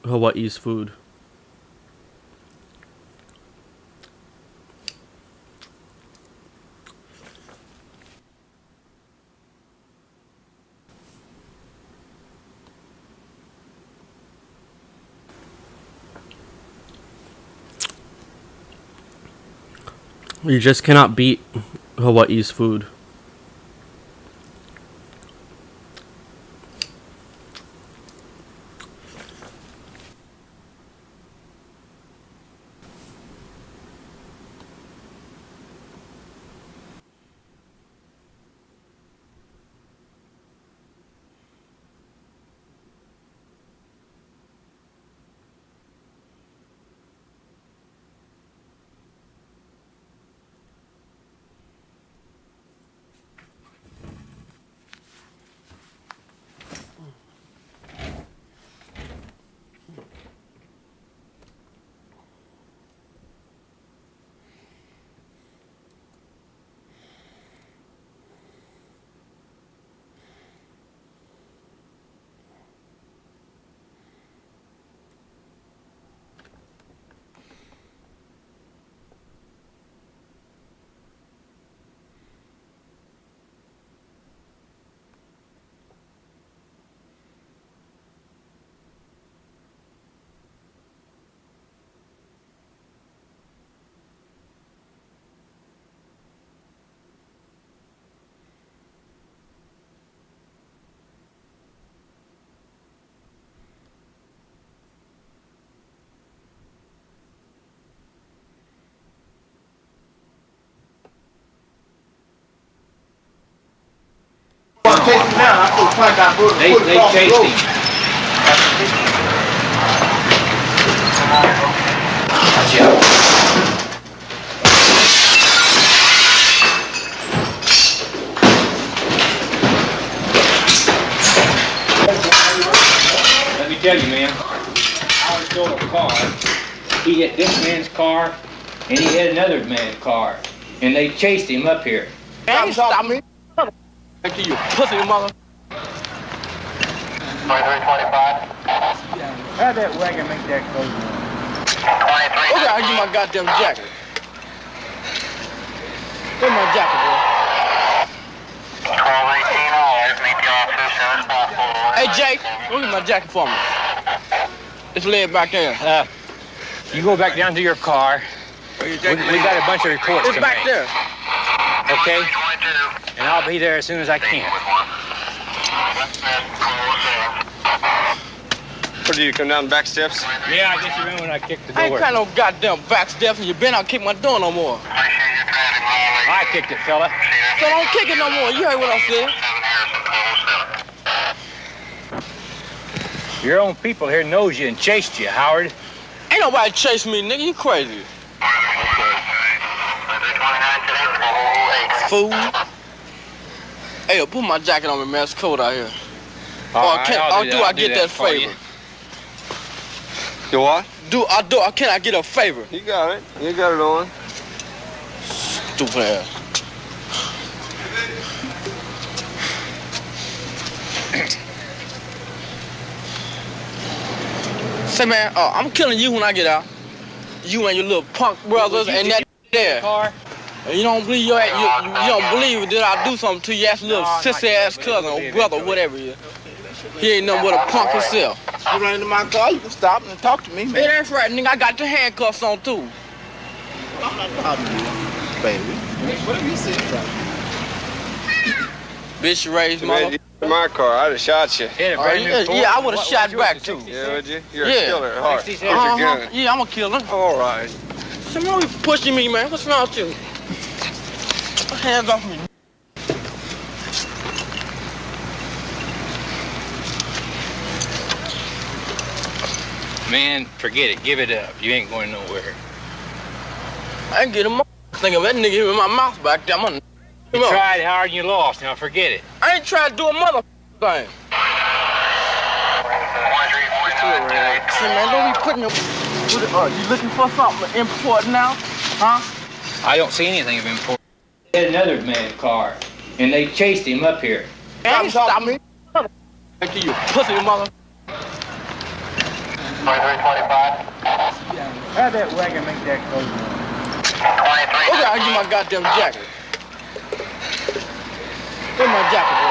Hawaii's food. You just cannot beat Hawaii's food. They chased him. Watch out. Let me tell you, man, I was stole a car. He hit this man's car, and he hit another man's car, and they chased him up here. Stop me. Thank you, pussy mother. 2325. How that wagon make that close? Okay, I'll get my goddamn jacket. Where's my jacket, boy? 1218, always meet the officer as soon as possible. Hey, Jake, go get my jacket for me. It's laying back there. You go back down to your car. We got a bunch of reports It's to back make. there. Okay? And I'll be there as soon as I can. What, did you come down the back steps? Yeah, I guess you remember when I kicked the door. I ain't got no goddamn back steps, and you better not kick my door no more. I kicked it, fella. So don't kick it no more. You heard what I said. Your own people here knows you and chased you, Howard. Ain't nobody chase me, nigga. You crazy. Fool. Hey, put my jacket on me, man. It's cold out here. All right, I'll do I get that for favor? you. You what? Can I get a favor? You got it. You got it on. Stupid ass. Say, man, I'm killing you when I get out. You and your little punk brothers and that there. And you don't believe you don't believe that I do something to you, ass little sissy ass cousin or brother, whatever you. He ain't nothing but a punk himself. You run into my car, you can stop and talk to me, man. Hey, that's right, nigga. I got the handcuffs on too. I'm not talking to you, baby. Whatever you say, bitch, you raised mother. In my car, I'd have shot you. Yeah, I would have shot back too. Yeah, would you? You're a killer at heart. Here's your gun. Yeah, I'm a killer. All right. Somebody pushing me, man. What's wrong with you? Hands off me. Man, forget it. Give it up. You ain't going nowhere. I ain't getting my thing of that nigga in my mouth back there. You tried, Howard, and you lost. Now forget it. I ain't trying to do a mother thing. See, man, don't be putting your... you looking for something important now? Huh? I don't see anything of important. He hit another man's car, and they chased him up here. Stop me. Thank you, pussy mother. Have that wagon make that close. Okay, I'll get my goddamn jacket. Where's my jacket, bro?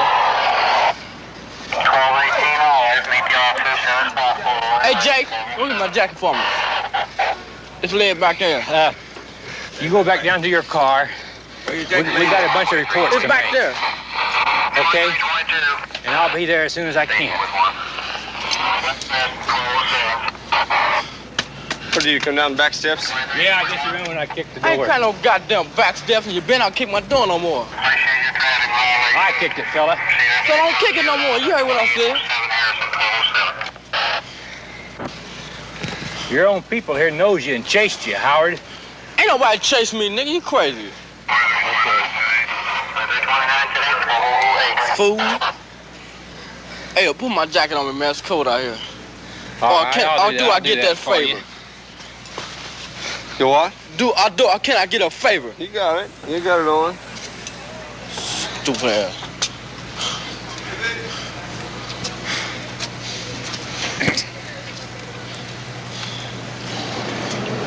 1218 always meet the officer as soon as possible. Hey, Jake, go get my jacket for me. Just lay it back there. You go back down to your car. We got a bunch of reports It's to back make. there. Okay? And I'll be there as soon as I can. What, do you come down the back steps? Yeah, I guess you remember when I kicked the door. I ain't kind of no goddamn back steps and you better not kick my door no more. I kicked it, fella. So don't kick it no more. You heard what I said. Your own people here knows you and chased you, Howard. Ain't nobody chasing me, nigga. You crazy. Fool. Hey, put my jacket on me, man. It's cold out here. All right, I get that favor? You what? Can I get a favor? You got it. You got it on. Stupid ass.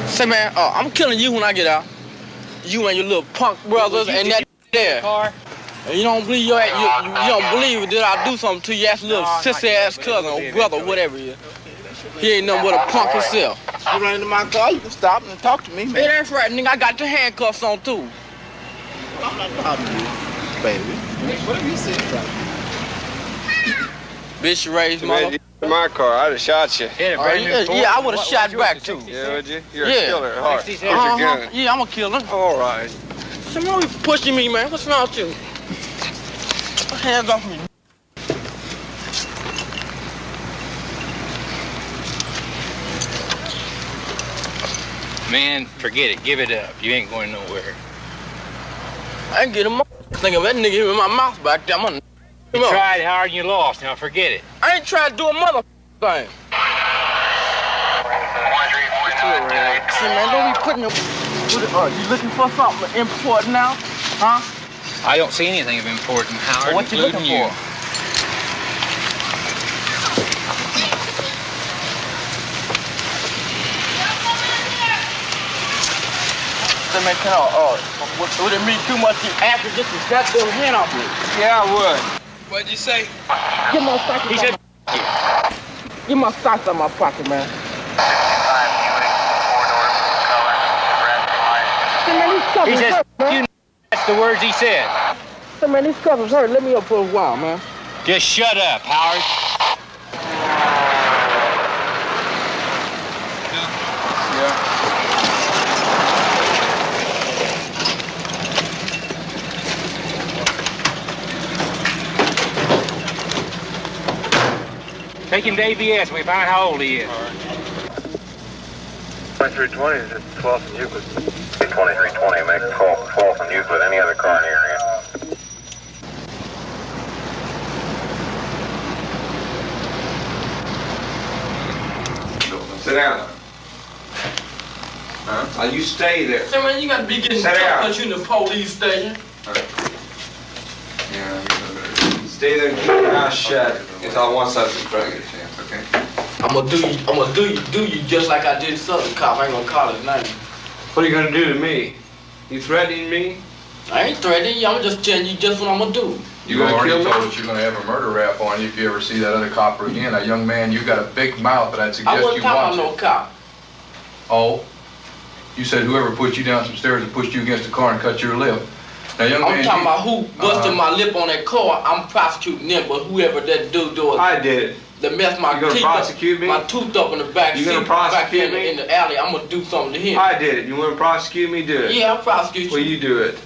Say, man, I'm killing you when I get out. You and your little punk brothers and that there. And you don't believe you don't believe that I do something to your ass little sissy ass cousin or brother, whatever he is. He ain't nothing but a punk himself. You run into my car, you can stop and talk to me, man. Hey, that's right, nigga. I got the handcuffs on too. I'm not talking to you, baby. Whatever you say, Bitch raised mother. In my car, I'd have shot you. Yeah, I would have shot back too. Yeah, would you? You're a killer at heart. Here's your Uh-huh. gun. Yeah, I'm a killer. All right. Someone be pushing me, man. What's wrong with you? Hands off me. Man, forget it. Give it up. You ain't going nowhere. I ain't getting my thing of that nigga in my mouth back there. You tried hard and you lost. Now forget it. I ain't trying to do a mother thing. See, man, don't be putting you looking for something important now? Huh? I don't see anything of important, Howard, What you looking including you. for? Say, man, would it mean too much to after just to cut their hand off me? Yeah, I would. What'd you say? Get my socks out my pocket. Get my socks out my pocket, man. He says, that's the words he said. Hey, man, these cuffs hurt. Let me up for a while, man. Just shut up, Howard. Take him to ABS when we find how old he is. 2320 is just 12th and Euclid. 2320, make a call for 12th and Euclid, any other car in the area. Sit down. Huh? You stay there. Say, man, you gotta be getting Sit tough down. because you in the police station. Stay there and keep your mouth shut until one side of the drug gets okay? I'm gonna do you just like I did Southern Cop. I ain't gonna call his name. What are you gonna do to me? You threatening me? I ain't threatening you. I'm just telling you just what I'm gonna do. You already told us you're going to have a murder rap on you if you ever see that other copper again. Now, young man, you got a big mouth, but I'd suggest I wasn't you talking watch about it. no cop. Oh? You said whoever put you down some stairs and pushed you against the car and cut your lip. Now, young man, I'm talking about who busted my lip on that car. I'm prosecuting them, but whoever that dude doing. I did it. That messed my You gonna teeth prosecute up, me? my tooth up in the back You gonna seat, prosecute back me? in the alley. I'm gonna do something to him. I did it. You want to prosecute me? Do it. Yeah, I'll prosecute you. Well, you do it.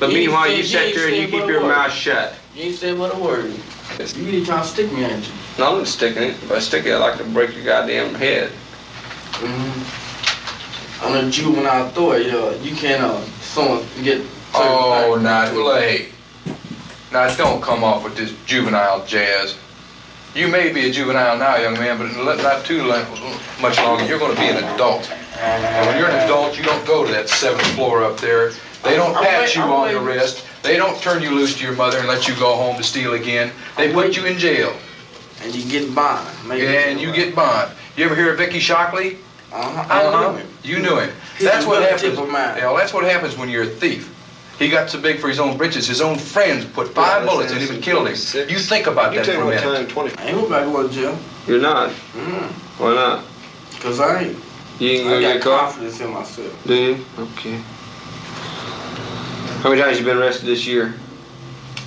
But You ain't meanwhile, said- you sit ain't there and you said keep but a your word. mouth shut. You ain't said but a word. You really trying to stick me, ain't you? No, I'm not sticking it. If I stick it, I'd like to break your goddamn head. On a juvenile authority, you can't, someone get... oh, now, well, hey. Now, don't come off with this juvenile jazz. You may be a juvenile now, young man, but not too much longer. You're going to be an adult. And when you're an adult, you don't go to that 7th floor up there. They don't pat you on the wrist. They don't turn you loose to your mother and let you go home to steal again. They put you in jail. And you get bond. And you get bond. You ever hear of Vicky Shockley? I knew him. You knew him. He's That's a what relative happens. of mine. Yeah, well, that's what happens when you're a thief. He got so big for his own britches. His own friends put 5 bullets in him and killed him. You think about that for a minute. I ain't going back to go to jail. You're not? Why not? Because I ain't. You ain't I gonna got get caught? confidence in myself. Do you? Okay. How many times you been arrested this year?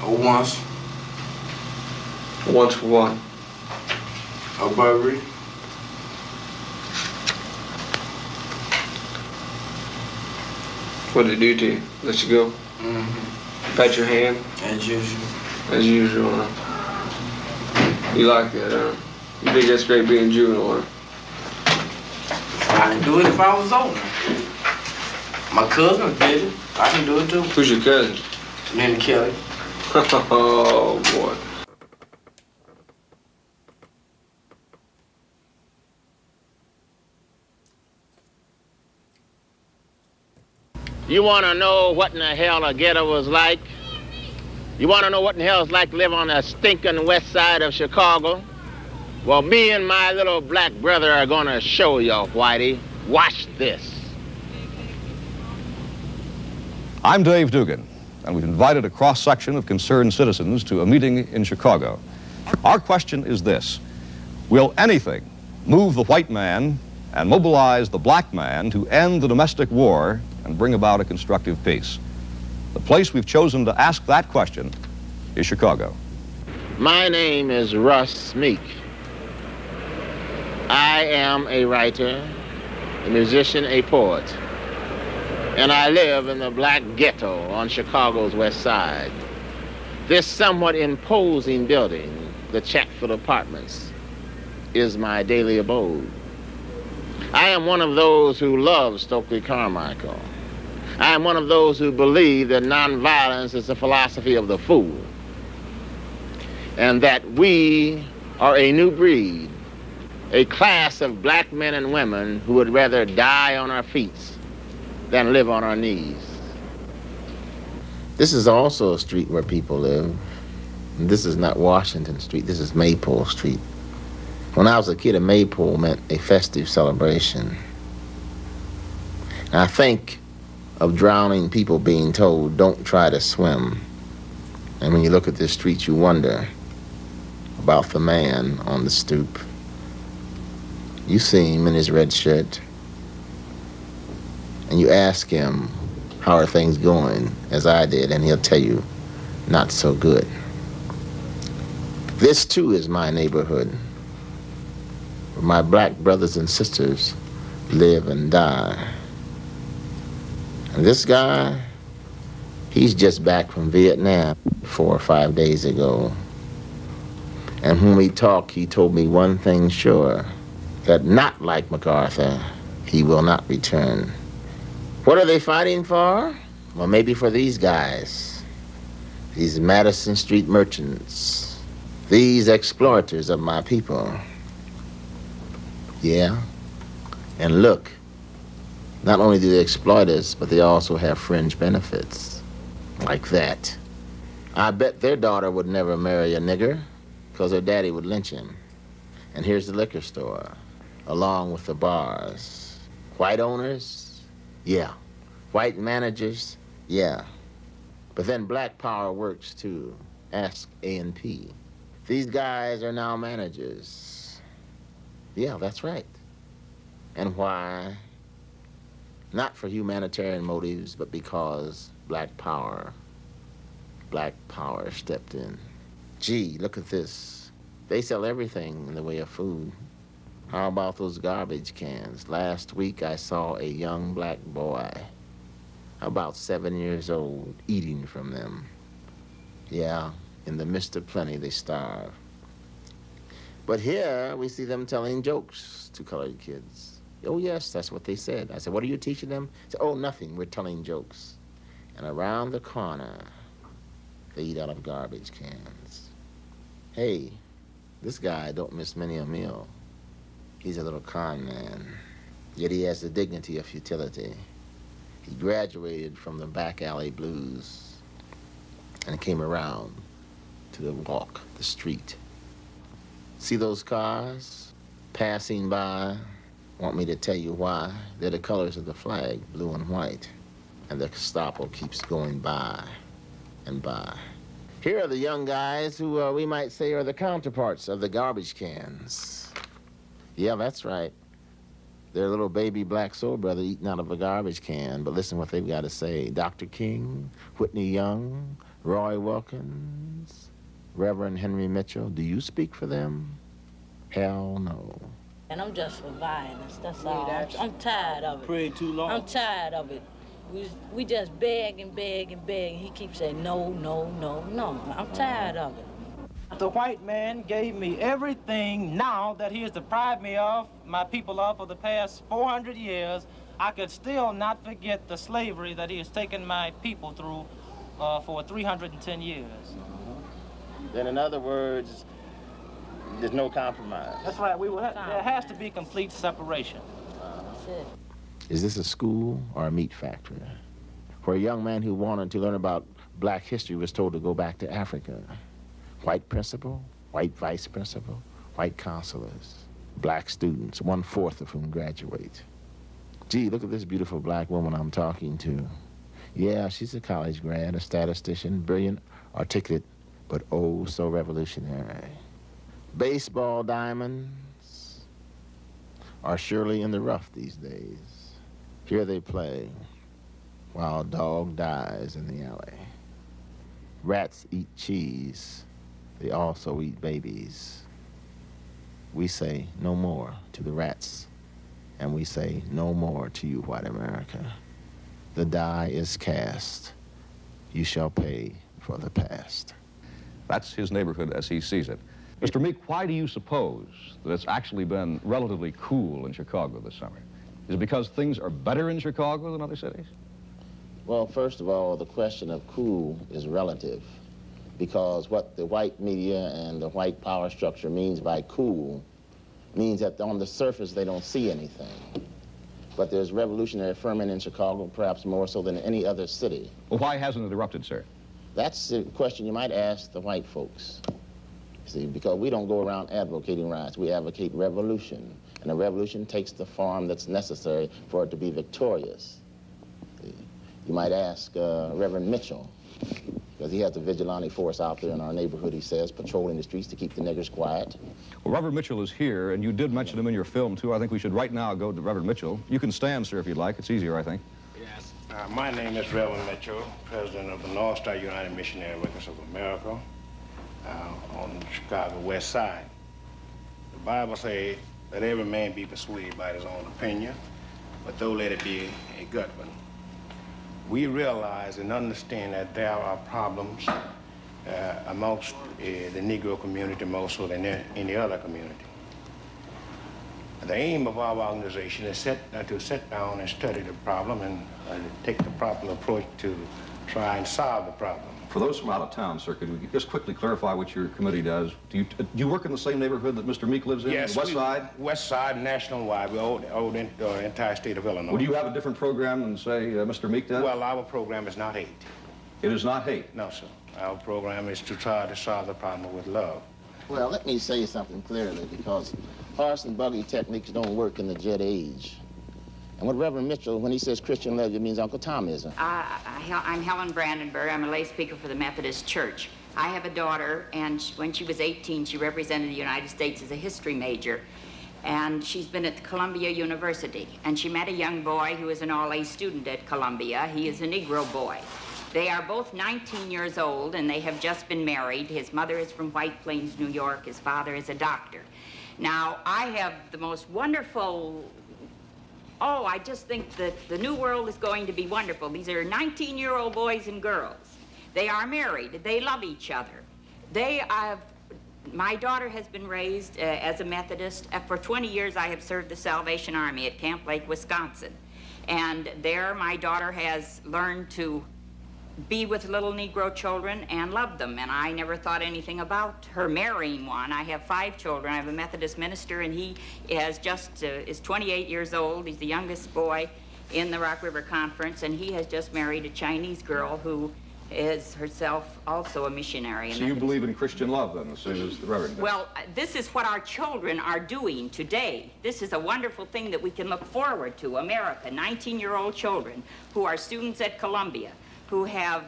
Once. Once for what? A burglary. What did it do to you? Let you go? Pat your hand? As usual. As usual, huh? You like that, huh? You think that's great being juvenile, huh? I can do it if I was older. My cousin did it. I can do it too. Who's your cousin? Lynn Kelly. Oh, boy. You want to know what in the hell a ghetto was like? You want to know what in the hell it's like to live on the stinking west side of Chicago? Well, me and my little black brother are going to show you, Whitey. Watch this. I'm Dave Dugan, and we've invited a cross-section of concerned citizens to a meeting in Chicago. Our question is this: will anything move the white man and mobilize the black man to end the domestic war and bring about a constructive peace? The place we've chosen to ask that question is Chicago. My name is Russ Meek. I am a writer, a musician, a poet, and I live in the black ghetto on Chicago's west side. This somewhat imposing building, the Chatfield Apartments, is my daily abode. I am one of those who love Stokely Carmichael. I am one of those who believe that nonviolence is the philosophy of the fool, and that we are a new breed, a class of black men and women who would rather die on our feet than live on our knees. This is also a street where people live. This is not Washington Street, this is Maypole Street. When I was a kid, a maypole meant a festive celebration. And I think of drowning people being told, don't try to swim. And when you look at this street, you wonder about the man on the stoop. You see him in his red shirt, and you ask him, how are things going, as I did, and he'll tell you, not so good. This too is my neighborhood, where my black brothers and sisters live and die. And this guy, he's just back from Vietnam 4 or 5 days ago. And when we talked, he told me one thing sure, that not like MacArthur, he will not return. What are they fighting for? Well, maybe for these guys, these Madison Street merchants, these exploiters of my people. Yeah, and look, not only do they exploit us, but they also have fringe benefits, like that. I bet their daughter would never marry a nigger, because her daddy would lynch him. And here's the liquor store, along with the bars. White owners? Yeah. White managers? Yeah. But then black power works too. Ask A&P. These guys are now managers. Yeah, that's right. And why? Not for humanitarian motives, but because black power stepped in. Gee, look at this. They sell everything in the way of food. How about those garbage cans? Last week I saw a young black boy, about 7 years old, eating from them. Yeah, in the midst of plenty, they starve. But here we see them telling jokes to colored kids. Oh yes, that's what they said. I said, what are you teaching them? They said, oh, nothing, we're telling jokes. And around the corner, they eat out of garbage cans. Hey, this guy don't miss many a meal. He's a little con man, yet he has the dignity of futility. He graduated from the back alley blues and came around to the walk, the street. See those cars? passing by want me to tell you why. They're the colors of the flag, blue and white. And the Gestapo keeps going by and by. Here are the young guys who we might say are the counterparts of the garbage cans. Yeah, that's right. Their little baby black soul brother eating out of a garbage can. But listen what they've got to say. Dr. King, Whitney Young, Roy Wilkins, Reverend Henry Mitchell, do you speak for them? Hell no. And I'm just for violence, that's all. I'm tired of it. Prayed too long. I'm tired of it. We just beg and beg and beg, and he keeps saying no, no, no, no. I'm tired of it. The white man gave me everything now that he has deprived me of, my people of, for the past 400 years. I could still not forget the slavery that he has taken my people through for 310 years. Then in other words, there's no compromise. That's right. There has to be complete separation. That's it. Is this a school or a meat factory? Where a young man who wanted to learn about black history was told to go back to Africa. White principal, white vice principal, white counselors, black students, 1/4 of whom graduate. Gee, look at this beautiful black woman I'm talking to. Yeah, she's a college grad, a statistician, brilliant, articulate, but oh so revolutionary. Baseball diamonds are surely in the rough these days. Here they play while a dog dies in the alley. Rats eat cheese. They also eat babies. We say no more to the rats, and we say no more to you, white America. The die is cast. You shall pay for the past. That's his neighborhood as he sees it. Mr. Meek, why do you suppose that it's actually been relatively cool in Chicago this summer? Is it because things are better in Chicago than other cities? Well, first of all, the question of cool is relative, because what the white media and the white power structure means by cool means that on the surface they don't see anything. But there's revolutionary ferment in Chicago, perhaps more so than any other city. Well, why hasn't it erupted, sir? That's a question you might ask the white folks. See, because we don't go around advocating riots, we advocate revolution. And a revolution takes the form that's necessary for it to be victorious. You might ask Reverend Mitchell, because he has the vigilante force out there in our neighborhood, he says, patrolling the streets to keep the niggers quiet. Well, Reverend Mitchell is here, and you did mention him in your film, too. I think we should right now go to Reverend Mitchell. You can stand, sir, if you'd like. It's easier, I think. Yes. My name is Reverend Mitchell, president of the North Star United Missionary Workers of America on the Chicago West Side. The Bible says, let every man be persuaded by his own opinion, but though let it be a good one. We realize and understand that there are problems amongst the Negro community more so than any other community. The aim of our organization is to sit down and study the problem and take the proper approach to try and solve the problem. For those from out of town, sir, could we just quickly clarify what your committee does? Do you work in the same neighborhood that Mr. Meek lives in? Yes, the West Side? West Side, national-wide. We own the entire state of Illinois. Would you have a different program than, say, Mr. Meek does? Well, our program is not hate. It is not hate? No, sir. Our program is to try to solve the problem with love. Well, let me say something clearly, because horse and buggy techniques don't work in the jet age. And what Reverend Mitchell, when he says Christian love, it means Uncle Tomism. I'm Helen Brandenburg. I'm a lay speaker for the Methodist Church. I have a daughter, and when she was 18, she represented the United States as a history major. And she's been at Columbia University. And she met a young boy who is an all-A student at Columbia. He is a Negro boy. They are both 19 years old, and they have just been married. His mother is from White Plains, New York. His father is a doctor. Now, I have the most wonderful... Oh, I just think that the new world is going to be wonderful. These are 19-year-old boys and girls. They are married. They love each other. My daughter has been raised as a Methodist. For 20 years, I have served the Salvation Army at Camp Lake, Wisconsin. And there, my daughter has learned to be with little Negro children and love them. And I never thought anything about her marrying one. I have 5 children. I have a Methodist minister, and he has is 28 years old. He's the youngest boy in the Rock River Conference, and he has just married a Chinese girl who is herself also a missionary. So you believe in Christian love, then, as soon as the Reverend does? Well, this is what our children are doing today. This is a wonderful thing that we can look forward to. America, 19-year-old children who are students at Columbia, who have,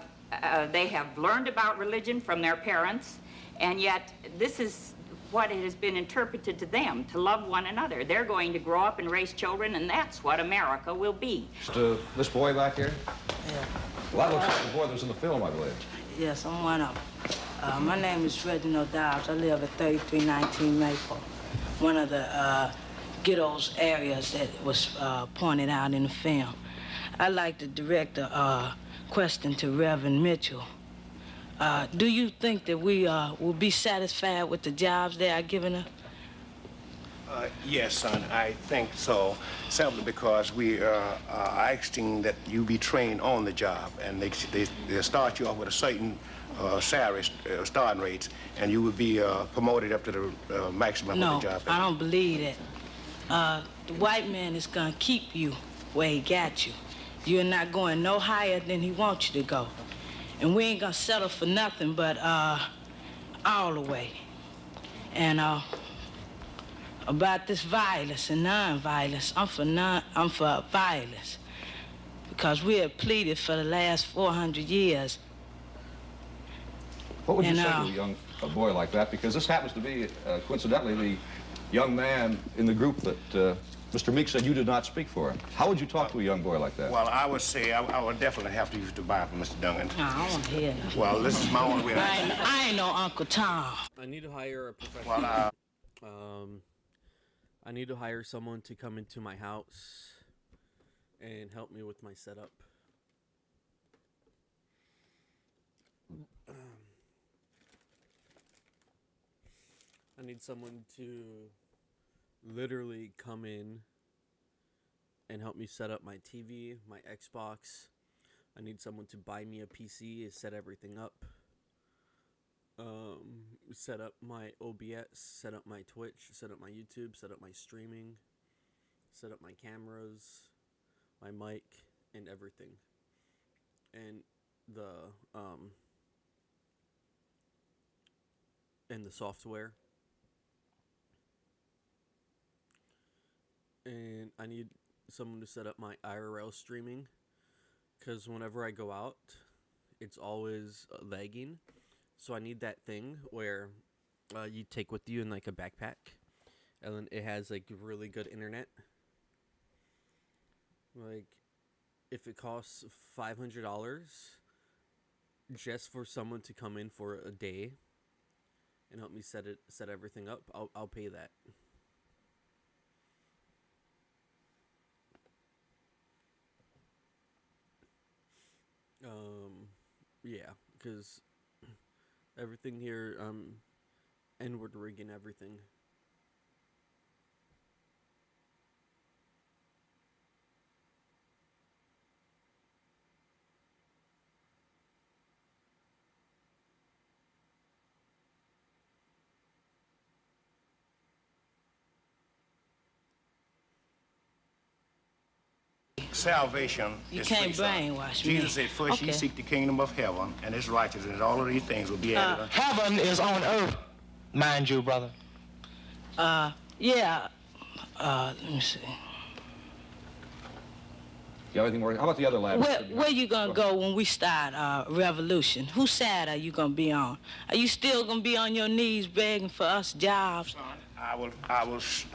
they have learned about religion from their parents, and yet this is what it has been interpreted to them, to love one another. They're going to grow up and raise children, and that's what America will be. This boy back here? Yeah. Well, that looks like the boy that was in the film, I believe. Yes, I'm one of them. My name is Reginald Dobbs. I live at 3319 Maple, one of the ghettos areas that was pointed out in the film. I'd like to direct a question to Reverend Mitchell. Do you think that we will be satisfied with the jobs they are giving us? Yes, son, I think so, simply because we are asking that you be trained on the job, and they start you off with a certain salary starting rates, and you would be promoted up to the maximum of the job. No, I don't believe that. The white man is gonna keep you where he got you. You're not going no higher than he wants you to go. And we ain't gonna settle for nothing but all the way. And about this violence and non-violence, I'm for violence. Because we have pleaded for the last 400 years. What would you say to a boy like that? Because this happens to be, coincidentally, the young man in the group that Mr. Meek said you did not speak for. How would you talk to a young boy like that? Well, I would say I would definitely have to use the Bible, Mr. Duncan. No, I don't want to hear that. Well, this is my only way. I ain't no Uncle Tom. I need to hire a professional. I need to hire someone to come into my house and help me with my setup. I need someone to literally come in and help me set up my TV, my Xbox. I need someone to buy me a PC and set everything up. Set up my OBS, set up my Twitch, set up my YouTube, set up my streaming, set up my cameras, my mic, and everything. And the software. And I need someone to set up my IRL streaming, because whenever I go out, it's always lagging. So I need that thing where you take with you in like a backpack, and then it has like really good internet. Like, if it costs $500 just for someone to come in for a day and help me set everything up, I'll pay that. Yeah, because everything here, inward rigging everything. Salvation You is can't free, son. brainwash me. Jesus said, first ye seek the kingdom of heaven and its righteousness, and all of these things will be added unto you. Heaven is on earth, mind you, brother. Yeah. Let me see. You have anything more? How about the other lad? Where you gonna go when we start revolution? Whose side are you gonna be on? Are you still gonna be on your knees begging for us jobs? I will,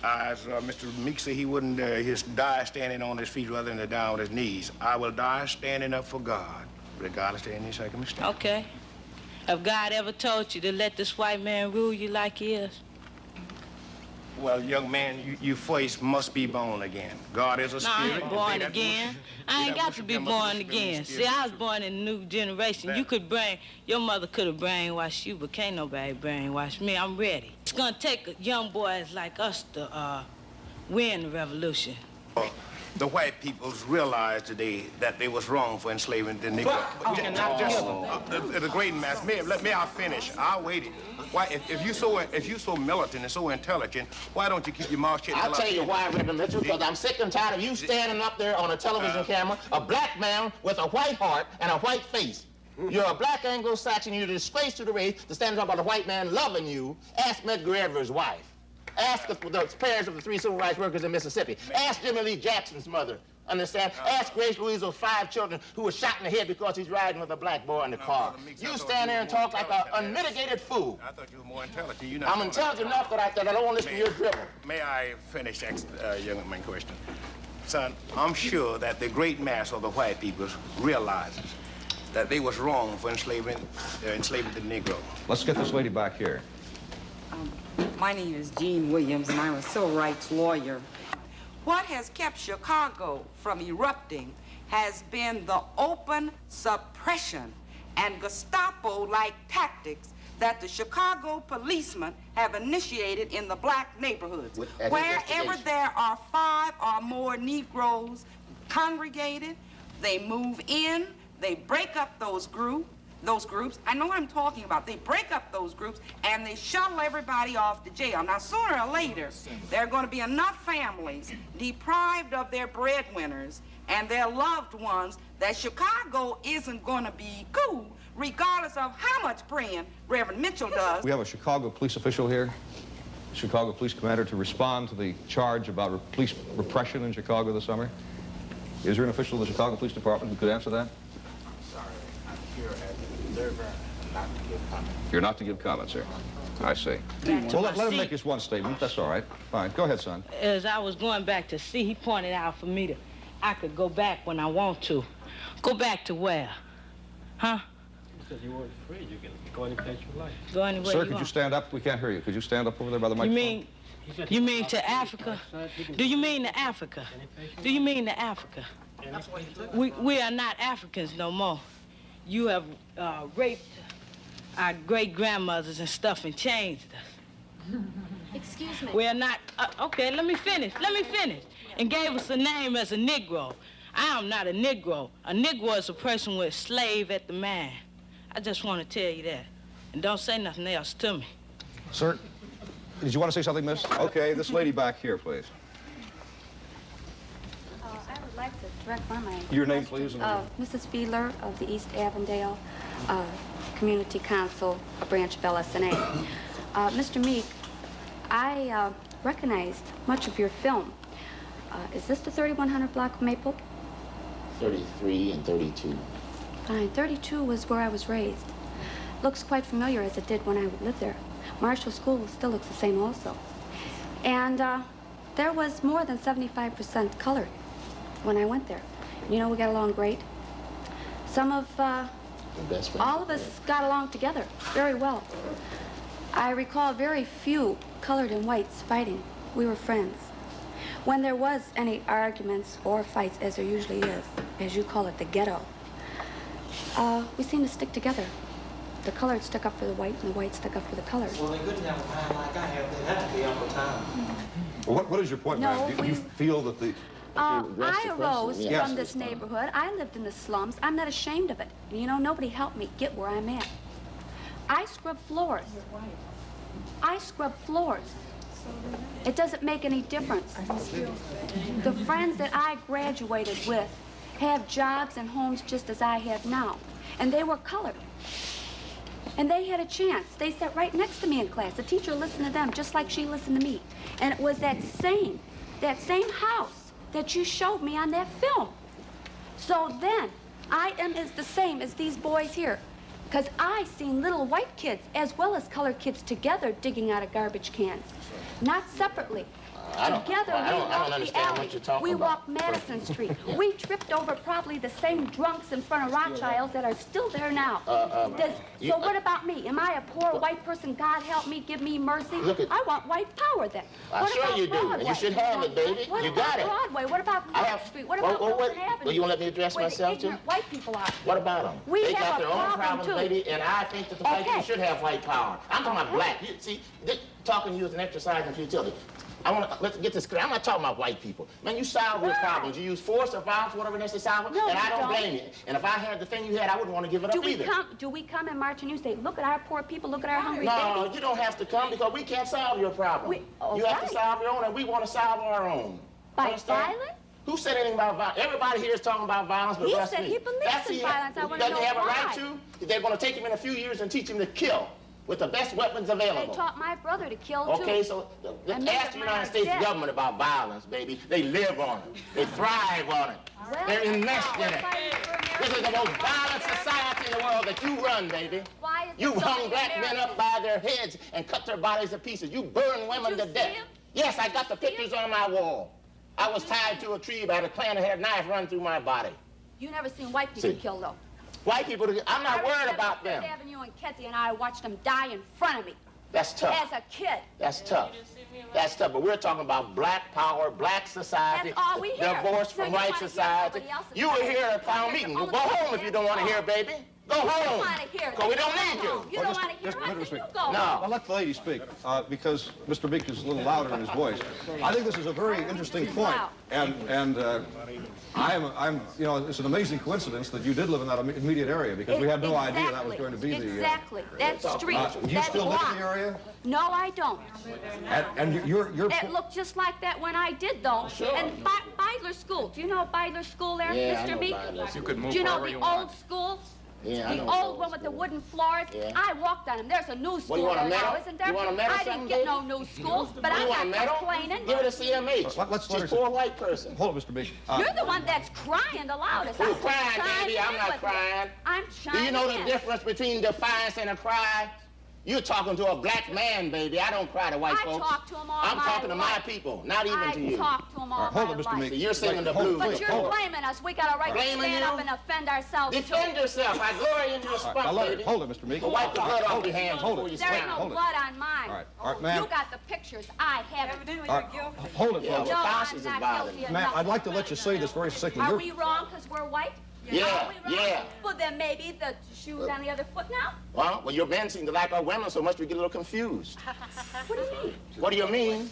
as Mr. Meek said, he wouldn't die standing on his feet rather than to die on his knees. I will die standing up for God, regardless of any circumstance. Okay. Have God ever told you to let this white man rule you like he is? Well, young man, you first must be born again. God is a spirit. I ain't born again. I ain't got to be born again. See, I was born in a new generation. Your mother could have brainwashed you, but can't nobody brainwash me. I'm ready. It's gonna take young boys like us to win the revolution. The white peoples realized today that they was wrong for enslaving the Negro. The great mass. May I finish? I'll wait. Why, if you so militant and so intelligent, why don't you keep your mouth shut? I'll tell you why, Reverend Mitchell, because I'm sick and tired of you standing up there on a television camera, a black man with a white heart and a white face. You're a black Anglo-Saxon. You're a disgrace to the race to stand and talk about a white man loving you. Ask Medgar Evers' wife. Ask the parents of the 3 civil rights workers in Mississippi. Ask Jimmy Lee Jackson's mother. Understand? Ask Grace Louise's 5 children who were shot in the head because he's riding with a black boy in the car. You stand there and talk like an unmitigated fool. I thought you were more intelligent. I'm intelligent enough that I don't want to listen to your dribble. May I finish young man question? Son, I'm sure that the great mass of the white people realizes that they was wrong for enslaving the Negro. Let's get this lady back here. My name is Jean Williams, and I'm a civil rights lawyer. What has kept Chicago from erupting has been the open suppression and Gestapo-like tactics that the Chicago policemen have initiated in the black neighborhoods. Wherever there are 5 or more Negroes congregated, they move in, they break up those groups. I know what I'm talking about. They break up those groups and they shuttle everybody off to jail. Now, sooner or later, there are going to be enough families deprived of their breadwinners and their loved ones that Chicago isn't going to be cool, regardless of how much praying Reverend Mitchell does. We have a Chicago police official here, Chicago police commander, to respond to the charge about police repression in Chicago this summer. Is there an official of the Chicago Police Department who could answer that? Sorry, I'm here as an observer, not to give comment. You're not to give comment, sir. I see. Well, let him make his one statement. That's all right. Fine. Go ahead, son. As I was going back to see, he pointed out for me that I could go back when I want to. Go back to where? Huh? Because you weren't free. You can go any place you like. Go anywhere Sir, you could want. you stand up? We can't hear you. Could you stand up over there by the microphone? You mean to Africa? Do you mean to Africa? Do you mean to Africa? We are not Africans no more. You have raped our great-grandmothers and stuff and changed us. Excuse me. We are not, okay, let me finish, and gave us a name as a Negro. I am not a Negro. A Negro is a person with a slave at the man. I just want to tell you that. And don't say nothing else to me. Sir, did you want to say something, miss? Okay, this lady back here, please. I would like to direct one of my Your name, please. Mrs. Fiedler of the East Avondale Community Council branch of LSNA. Mr. Meek, I recognized much of your film. Is this the 3100 block of Maple? 33 and 32. Fine. 32 was where I was raised. Looks quite familiar as it did when I lived there. Marshall School still looks the same also. And there was more than 75% colored when I went there. You know, we got along great. Some of, all of us got along together very well. I recall very few colored and whites fighting. We were friends. When there was any arguments or fights, as there usually is, as you call it, the ghetto, we seemed to stick together. The colored stuck up for the white, and the white stuck up for the colored. Well, they couldn't have a mind like I have. They'd have to be all the time. Well, what is your point, ma'am? Do you feel that the... I arose from this neighborhood. I lived in the slums. I'm not ashamed of it. You know, nobody helped me get where I'm at. I scrub floors. I scrub floors. It doesn't make any difference. The friends that I graduated with have jobs and homes just as I have now. And they were colored. And they had a chance. They sat right next to me in class. The teacher listened to them just like she listened to me. And it was that same house that you showed me on that film. So then, I am as the same as these boys here. Because I seen little white kids as well as colored kids together digging out of garbage cans. Not separately. Together, we walked Madison Street. We tripped over probably the same drunks in front of Rothschilds that are still there now. So what about me? Am I a poor white person? God help me, give me mercy. I want white power then. I'm sure you do, and you should have it, baby. You got it. Broadway? What about North Street? What about Wilson Avenue? Well, you want to let me address myself, too? White people are. What about them? They got their own problems, lady, and I think that the white people should have white power. I'm talking about black. You see, talking to you is an exercise in futility. Let's get this clear. I'm not talking about white people. Man, you solve your problems. You use force or violence, whatever necessary, and I don't blame you. And if I had the thing you had, I wouldn't want to give it up either. Do we come and march and you say, look at our poor people, look at our hungry babies? No, you don't have to come because we can't solve your problem. You have to solve your own, and we want to solve our own. By violence? Who said anything about violence? Everybody here is talking about violence, but He Russ said me. he believes in violence. I want to know Doesn't he have a why. right to? They're going to take him in a few years and teach him to kill with the best weapons available. They taught my brother to kill, too. Okay, so ask the United States government about violence, baby. They live on it. They thrive on it. Well, They're enmeshed in it. This is the most violent society in the world that you run, baby. Why is You there so hung many black men up by their heads and cut their bodies to pieces. You burn women to death. Yes, I got the pictures on my wall. I was tied to a tree by the clan that had a knife run through my body. You never seen white people killed, though. White people, I'm not worried about them. Fifth Avenue and Ketty and I watched them die in front of me. That's tough. As a kid. That's tough. That's tough, but we're talking about black power, black society, That's all we hear. divorce from So you white wanna hear society. somebody else's You were side. here at a town meeting. Go home if you don't want to hear, baby. Go home. Because we don't need you. You don't want to hear us, then you go. No. I'll let the lady speak because Mr. Meek is a little louder in his voice. I think this is a very interesting point, and I'm you know, it's an amazing coincidence that you did live in that immediate area because we had no idea that was going to be the. Exactly. That street. Do you still live in the area? No, I don't. And you're. It looked just like that when I did, though. Sure. And Beidler School. Do you know Beidler School there, Yeah, I Mr. know Meek? Beidler. You could move Do you know wherever the you old want. school? Yeah, I The know old one with the wooden floors? Yeah. I walked on them. There's a new school you want, a there now, medal? isn't there? You want a medal I something, didn't get no new schools, but You want a I'm medal? not complaining. Give it a CMH. Let's She's poor white person. Hold it, Mr. Meek. You're the one that's crying the loudest. Who's I'm crying, chiming baby? I'm in not with you. crying. I'm Do chiming you know the in. difference between defiance and a cry? You're talking to a black man, baby. I don't cry to white I folks. talk to 'em all I'm my talking to my life. people, not even to you. I talk to them all Hold my it, Mr. life. Meek. So you're singing the Hold it, blues. But please, you're hold it. blaming us. We got a right to Blaming stand you? up and defend ourselves. Defend yourself. I glory in your Now, spunk, baby. hold it, Mr. Meek. But wipe the blood off your hands Hold before it. you There ain't slam. no Hold it. blood on mine. All right, ma'am. You got the pictures. I haven't. All right, hold it, Yeah, folks. No, well, I'm conscience is not bothering guilty you. of Ma'am, nothing. I'd like to let you say this very succinctly. Are You're- we wrong because we're white? Yeah, Are we wrong? yeah. Well, then maybe the shoe's on the other foot now. Well, your men seem to like our women so much we get a little confused. What do you mean? What do you mean?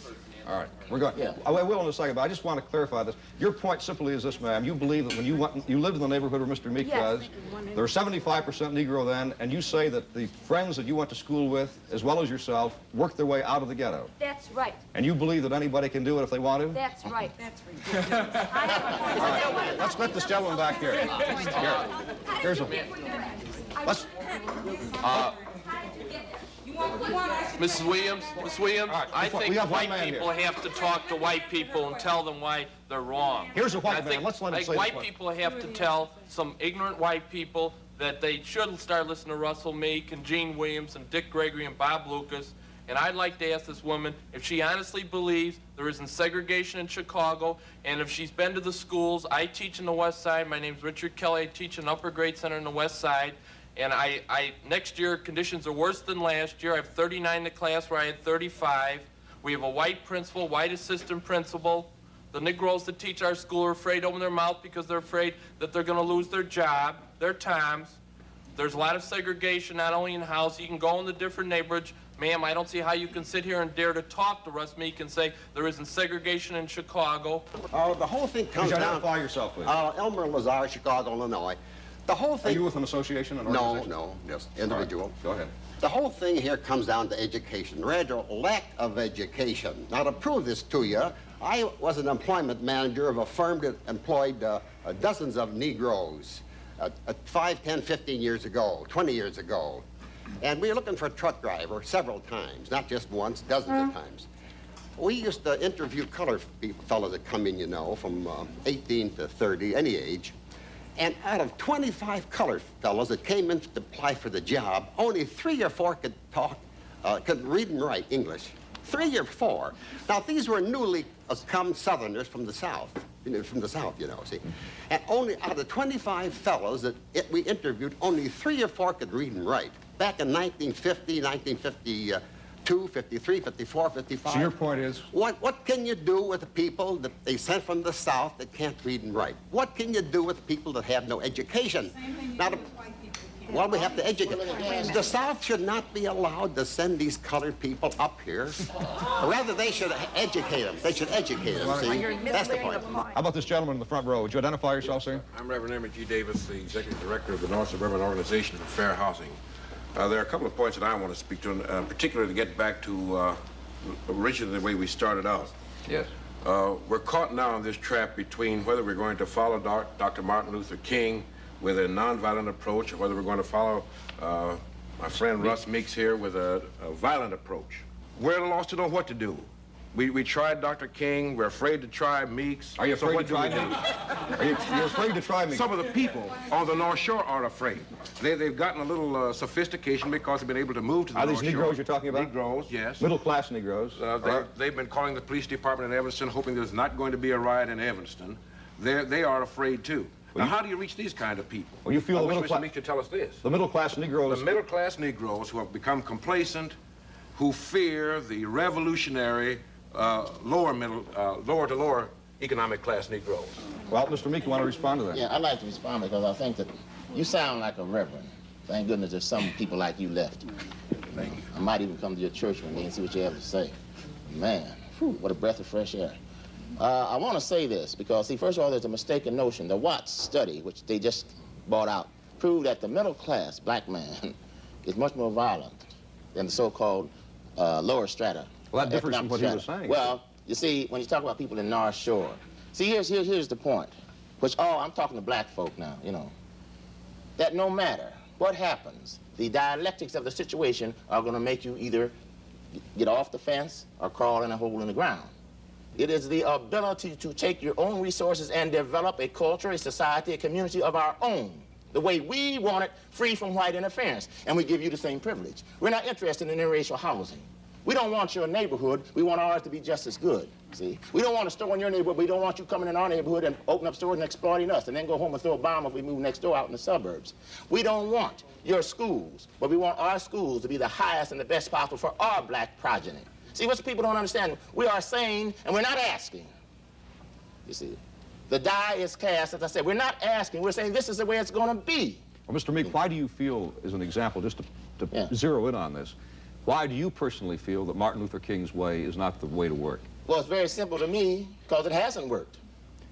All right, we're going. Yeah. I will in a second, but I just want to clarify this. Your point simply is this, ma'am. You believe that when you lived in the neighborhood where Mr. Meek Yes. was, there were 75% Negro then, and you say that the friends that you went to school with, as well as yourself, worked their way out of the ghetto. That's right. And you believe that anybody can do it if they want to? That's right. That's ridiculous. All right, let's let this gentleman back here. Here's a. Let's. Mrs. Williams, Miss Williams, right, I we think have one white man people here. have to talk to white people and tell them why they're wrong. Here's a white I man. think, Let's let him like, say this white one. people have to tell some ignorant white people that they should start listening to Russell Meek and Gene Williams and Dick Gregory and Bob Lucas. And I'd like to ask this woman if she honestly believes there isn't segregation in Chicago, and if she's been to the schools. I teach in the West Side. My name's Richard Kelly. I teach in Upper Grade Center in the West Side. And next year, conditions are worse than last year. I have 39 in the class where I had 35. We have a white principal, white assistant principal. The Negroes that teach our school are afraid to open their mouth because they're afraid that they're going to lose their job, their times. There's a lot of segregation, not only in the house. You can go in the different neighborhoods. Ma'am, I don't see how you can sit here and dare to talk to Russ Meek and say there isn't segregation in Chicago. The whole thing comes Could you down... identify yourself, please? Elmer Lazar, Chicago, Illinois. The whole thing... Are you with an association, an organization? No, just individual. All right, go ahead. The whole thing here comes down to education, rather lack of education. Now, to prove this to you, I was an employment manager of a firm that employed dozens of Negroes 5, 10, 15 years ago, 20 years ago. And we were looking for a truck driver several times, not just once, dozens of times. We used to interview colored fellows that come in, you know, from 18 to 30, any age. And out of 25 colored fellows that came in to apply for the job, only 3 or 4 could talk, could read and write English. 3 or 4. Now, these were newly come Southerners from the South, you know, see. And only out of 25 fellows that we interviewed, only 3 or 4 could read and write. Back in 1950, 1952, 53, 54, 55. So your point is? What can you do with the people that they sent from the South that can't read and write? What can you do with people that have no education? Now, well, we have to educate. The South should not be allowed to send these colored people up here. Rather, they should educate them. They should educate them, see? That's the point. How about this gentleman in the front row? Would you identify yourself, sir? I'm Reverend Emmett G. Davis, the Executive Director of the North Suburban Organization for Fair Housing. There are a couple of points that I want to speak to, particularly to get back to originally the way we started out. Yes. We're caught now in this trap between whether we're going to follow Dr. Martin Luther King with a nonviolent approach or whether we're going to follow my friend Russ Meeks here with a violent approach. We're at a loss to know what to do. We tried Dr. King. We're afraid to try Meeks. Are you afraid to try Meeks? You're afraid to try Meeks? Some of the people on the North Shore aren't afraid. They've gotten a little sophistication because they've been able to move to the North Shore. Are these Negroes you're talking about? Negroes, yes. Middle-class Negroes. They've been calling the police department in Evanston, hoping there's not going to be a riot in Evanston. They are afraid, too. Now, how do you reach these kind of people? Well, you feel I wish Mr. Meeks could tell us this. The middle-class Negroes... The middle-class Negroes who have become complacent, who fear the revolutionary lower to lower economic class Negroes. Well, Mr. Meek, you want to respond to that? Yeah, I'd like to respond because I think that you sound like a reverend. Thank goodness there's some people like you left. Thank you. I might even come to your church one day and see what you have to say. Man, whew, what a breath of fresh air. I want to say this because, see, first of all, there's a mistaken notion. The Watts study, which they just brought out, proved that the middle class black man is much more violent than the so-called lower strata. Well, that differs from what he was saying. Well, you see, when you talk about people in North Shore, see, here's the point, which, I'm talking to black folk now, you know, that no matter what happens, the dialectics of the situation are going to make you either get off the fence or crawl in a hole in the ground. It is the ability to take your own resources and develop a culture, a society, a community of our own, the way we want it, free from white interference. And we give you the same privilege. We're not interested in interracial housing. We don't want your neighborhood. We want ours to be just as good, see? We don't want a store in your neighborhood. We don't want you coming in our neighborhood and opening up stores and exploiting us and then go home and throw a bomb if we move next door out in the suburbs. We don't want your schools, but we want our schools to be the highest and the best possible for our black progeny. See, what people don't understand, we are saying, and we're not asking. You see, the die is cast, as I said. We're not asking. We're saying this is the way it's going to be. Well, Mr. Meek, why do you feel, as an example, just to zero in on this, why do you personally feel that Martin Luther King's way is not the way to work? Well, it's very simple to me, because it hasn't worked.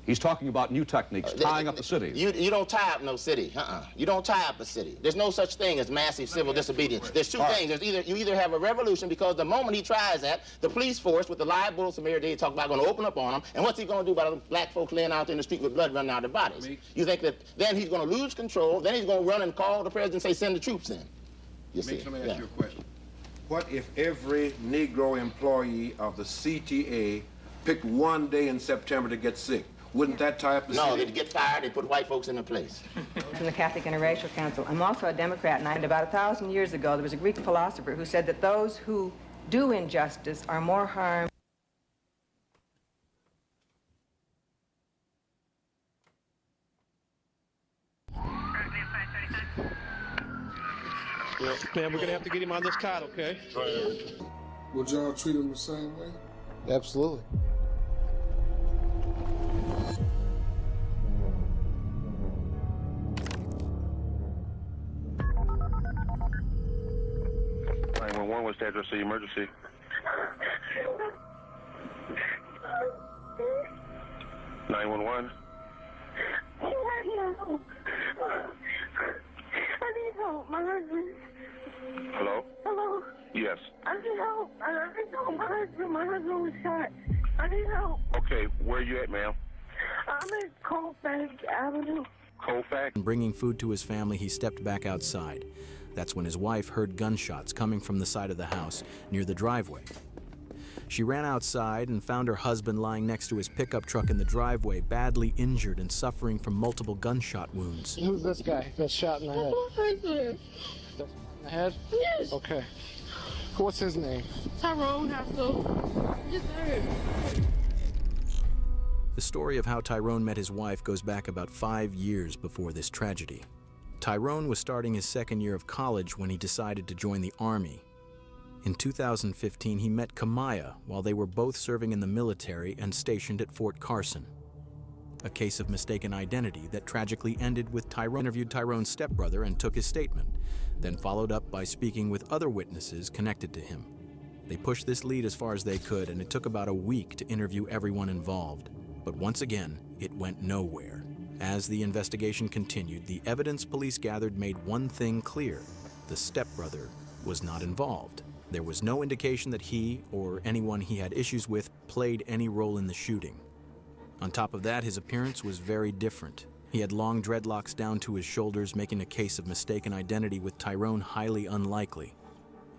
He's talking about new techniques, tying up the city. You don't tie up no city. You don't tie up a city. There's no such thing as massive civil disobedience. There's two things. There's you either have a revolution, because the moment he tries that, the police force with the live bullets from every day talk about going to open up on him. And what's he going to do about the black folks laying out there in the street with blood running out of their bodies? You think that then he's going to lose control, then he's going to run and call the president and say, send the troops in. You see? Let me ask you a question. What if every Negro employee of the CTA picked one day in September to get sick? Wouldn't that tie up the city? No, they'd get fired, they'd put white folks in their place. From the Catholic Interracial Council. I'm also a Democrat, and about 1,000 years ago, there was a Greek philosopher who said that those who do injustice are more harmed. Well, man, we're gonna have to get him on this cot, okay? Would y'all treat him the same way? Absolutely. What's the address of the emergency? 911. I need help. My husband. Hello? Hello? Yes. I need help. I need help. My husband was shot. I need help. Okay, where are you at, ma'am? I'm at Colfax Avenue. Colfax? Bringing food to his family, he stepped back outside. That's when his wife heard gunshots coming from the side of the house near the driveway. She ran outside and found her husband lying next to his pickup truck in the driveway, badly injured and suffering from multiple gunshot wounds. Who's this guy that's shot in the head? Husband. In the head? Yes. Okay. What's his name? Tyrone Hassel. Yes, sir. The story of how Tyrone met his wife goes back about 5 years before this tragedy. Tyrone was starting his second year of college when he decided to join the Army. In 2015, he met Kamaya while they were both serving in the military and stationed at Fort Carson. A case of mistaken identity that tragically ended with Tyrone interviewed Tyrone's stepbrother and took his statement, then followed up by speaking with other witnesses connected to him. They pushed this lead as far as they could, and it took about a week to interview everyone involved. But once again, it went nowhere. As the investigation continued, the evidence police gathered made one thing clear: the stepbrother was not involved. There was no indication that he, or anyone he had issues with, played any role in the shooting. On top of that, his appearance was very different. He had long dreadlocks down to his shoulders, making a case of mistaken identity with Tyrone highly unlikely.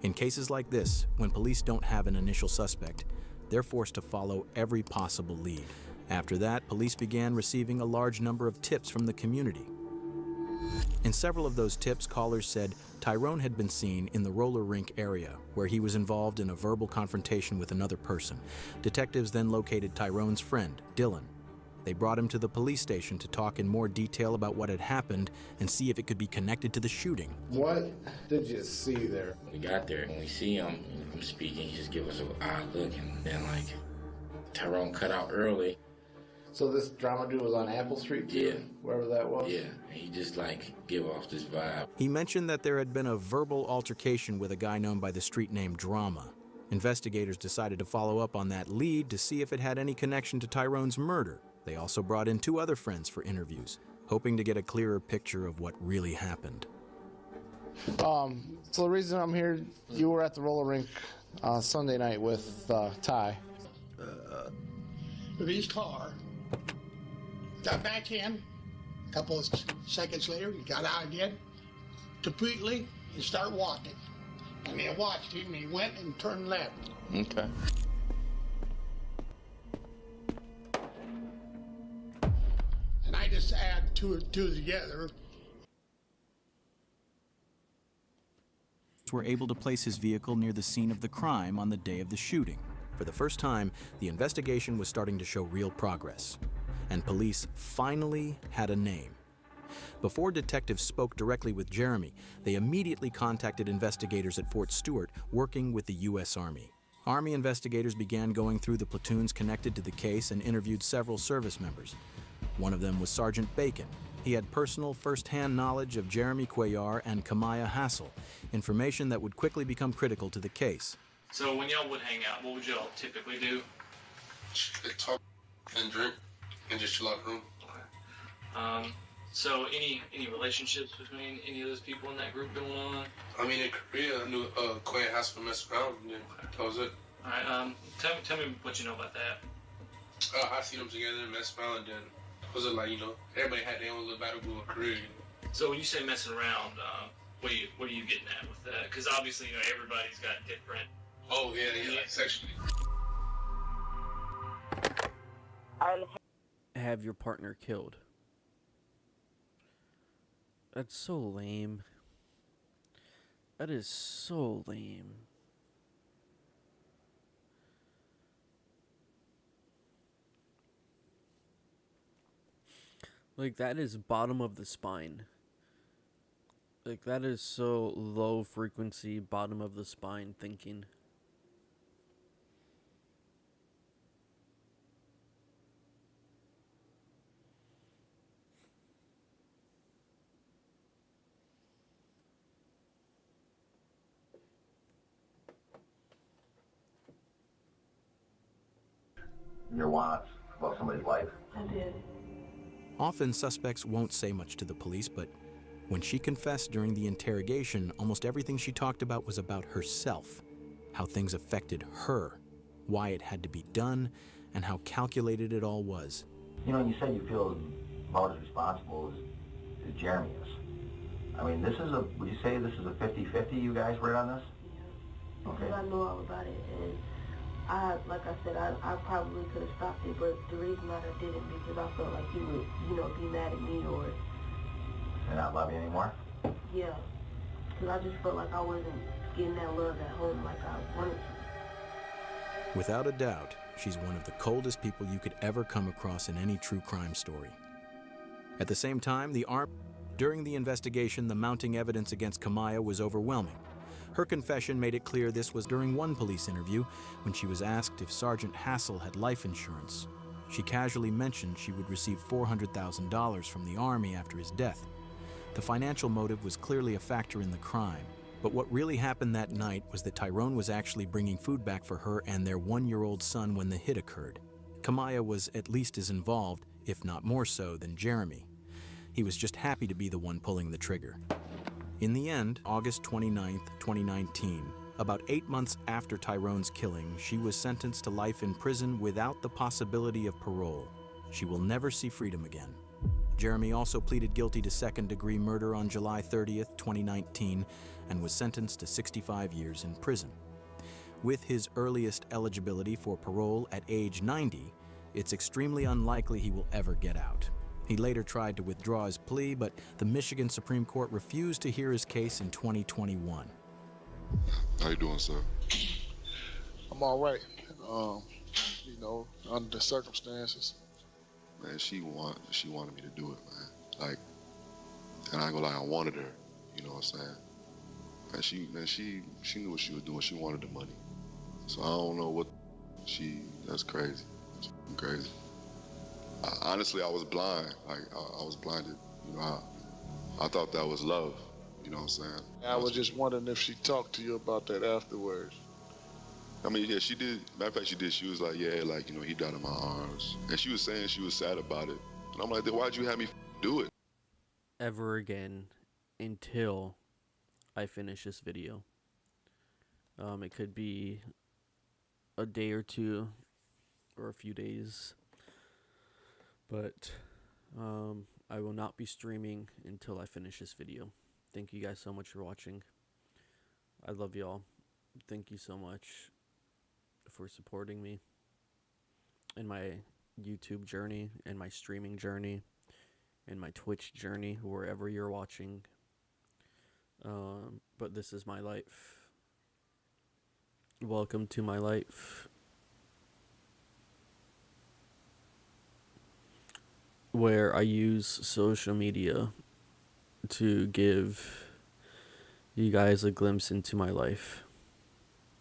In cases like this, when police don't have an initial suspect, they're forced to follow every possible lead. After that, police began receiving a large number of tips from the community. In several of those tips, callers said Tyrone had been seen in the roller rink area, where he was involved in a verbal confrontation with another person. Detectives then located Tyrone's friend, Dylan. They brought him to the police station to talk in more detail about what had happened and see if it could be connected to the shooting. What did you see there? We got there, when we see him, I'm speaking, he just give us an odd look, and then like, Tyrone cut out early. So this drama dude was on Apple Street too? Yeah. Wherever that was? Yeah, he just like give off this vibe. He mentioned that there had been a verbal altercation with a guy known by the street name Drama. Investigators decided to follow up on that lead to see if it had any connection to Tyrone's murder. They also brought in 2 other friends for interviews, hoping to get a clearer picture of what really happened. So the reason I'm here, you were at the roller rink Sunday night with Ty. With his car, got back in, a couple of seconds later, he got out again, completely, and started walking. And I watched him, and he went and turned left. Okay. And I just add two together. Were able to place his vehicle near the scene of the crime on the day of the shooting. For the first time, the investigation was starting to show real progress, and police finally had a name. Before detectives spoke directly with Jeremy, they immediately contacted investigators at Fort Stewart working with the U.S. Army. Army investigators began going through the platoons connected to the case and interviewed several service members. One of them was Sergeant Bacon. He had personal first-hand knowledge of Jeremy Cuellar and Kamaya Hassel, information that would quickly become critical to the case. So when y'all would hang out, what would y'all typically do? Talk and drink and just chill out the room. Okay. So any relationships between any of those people in that group going on? I mean, in Korea, I knew Quay has to mess around, and then that was it. All right. Tell me what you know about that. I seen them together and mess around, and then was it like, everybody had their own little battle group in Korea. So when you say messing around, what are you getting at with that? Because obviously, everybody's got different. Oh yeah, like sexually. Have your partner killed. That's so lame. That is so lame. Like, that is bottom of the spine. Like, that is so low frequency, bottom of the spine thinking. Your wants about somebody's life? I did. Often suspects won't say much to the police, but when she confessed during the interrogation, almost everything she talked about was about herself, how things affected her, why it had to be done, and how calculated it all was. You said you feel about as responsible as Jeremy is. I mean, would you say this is a 50-50 you guys were on this? Yeah. Okay. Because I knew all about it, and like I said, I probably could have stopped it, but the reason that I didn't, because I felt like he would, be mad at me or... And not love you anymore? Yeah, because I just felt like I wasn't getting that love at home like I wanted to. Without a doubt, she's one of the coldest people you could ever come across in any true crime story. At the same time, during the investigation, the mounting evidence against Kamaya was overwhelming. Her confession made it clear this was during one police interview when she was asked if Sergeant Hassel had life insurance. She casually mentioned she would receive $400,000 from the Army after his death. The financial motive was clearly a factor in the crime, but what really happened that night was that Tyrone was actually bringing food back for her and their 1-year-old son when the hit occurred. Kamaya was at least as involved, if not more so, than Jeremy. He was just happy to be the one pulling the trigger. In the end, August 29th, 2019, About 8 months after Tyrone's killing, she was sentenced to life in prison without the possibility of parole. She will never see freedom again. Jeremy also pleaded guilty to second-degree murder on July 30th, 2019, and was sentenced to 65 years in prison. With his earliest eligibility for parole at age 90, it's extremely unlikely he will ever get out. He later tried to withdraw his plea, but the Michigan Supreme Court refused to hear his case in 2021. How you doing, sir? I'm all right. You know, under the circumstances. Man, she wanted me to do it, man. Like, and I ain't gonna lie, I wanted her. You know what I'm saying? And she knew what she was doing. She wanted the money. So I don't know what that's crazy. That's crazy. Honestly, I was blind. Like, I was blinded. You know, I thought that was love. You know what I'm saying? I was just wondering if she talked to you about that afterwards. I mean, yeah, she did. Matter of fact, she did. She was like, yeah, like, you know, he died in my arms. And she was saying she was sad about it. And I'm like, then why'd you have me do it? Ever again until I finish this video. It could be a day or two or a few days. But I will not be streaming until I finish this video. Thank you guys so much for watching. I love y'all. Thank you so much for supporting me in my YouTube journey, and my streaming journey, and my Twitch journey, wherever you're watching. But this is my life. Welcome to my life, where I use social media to give you guys a glimpse into my life.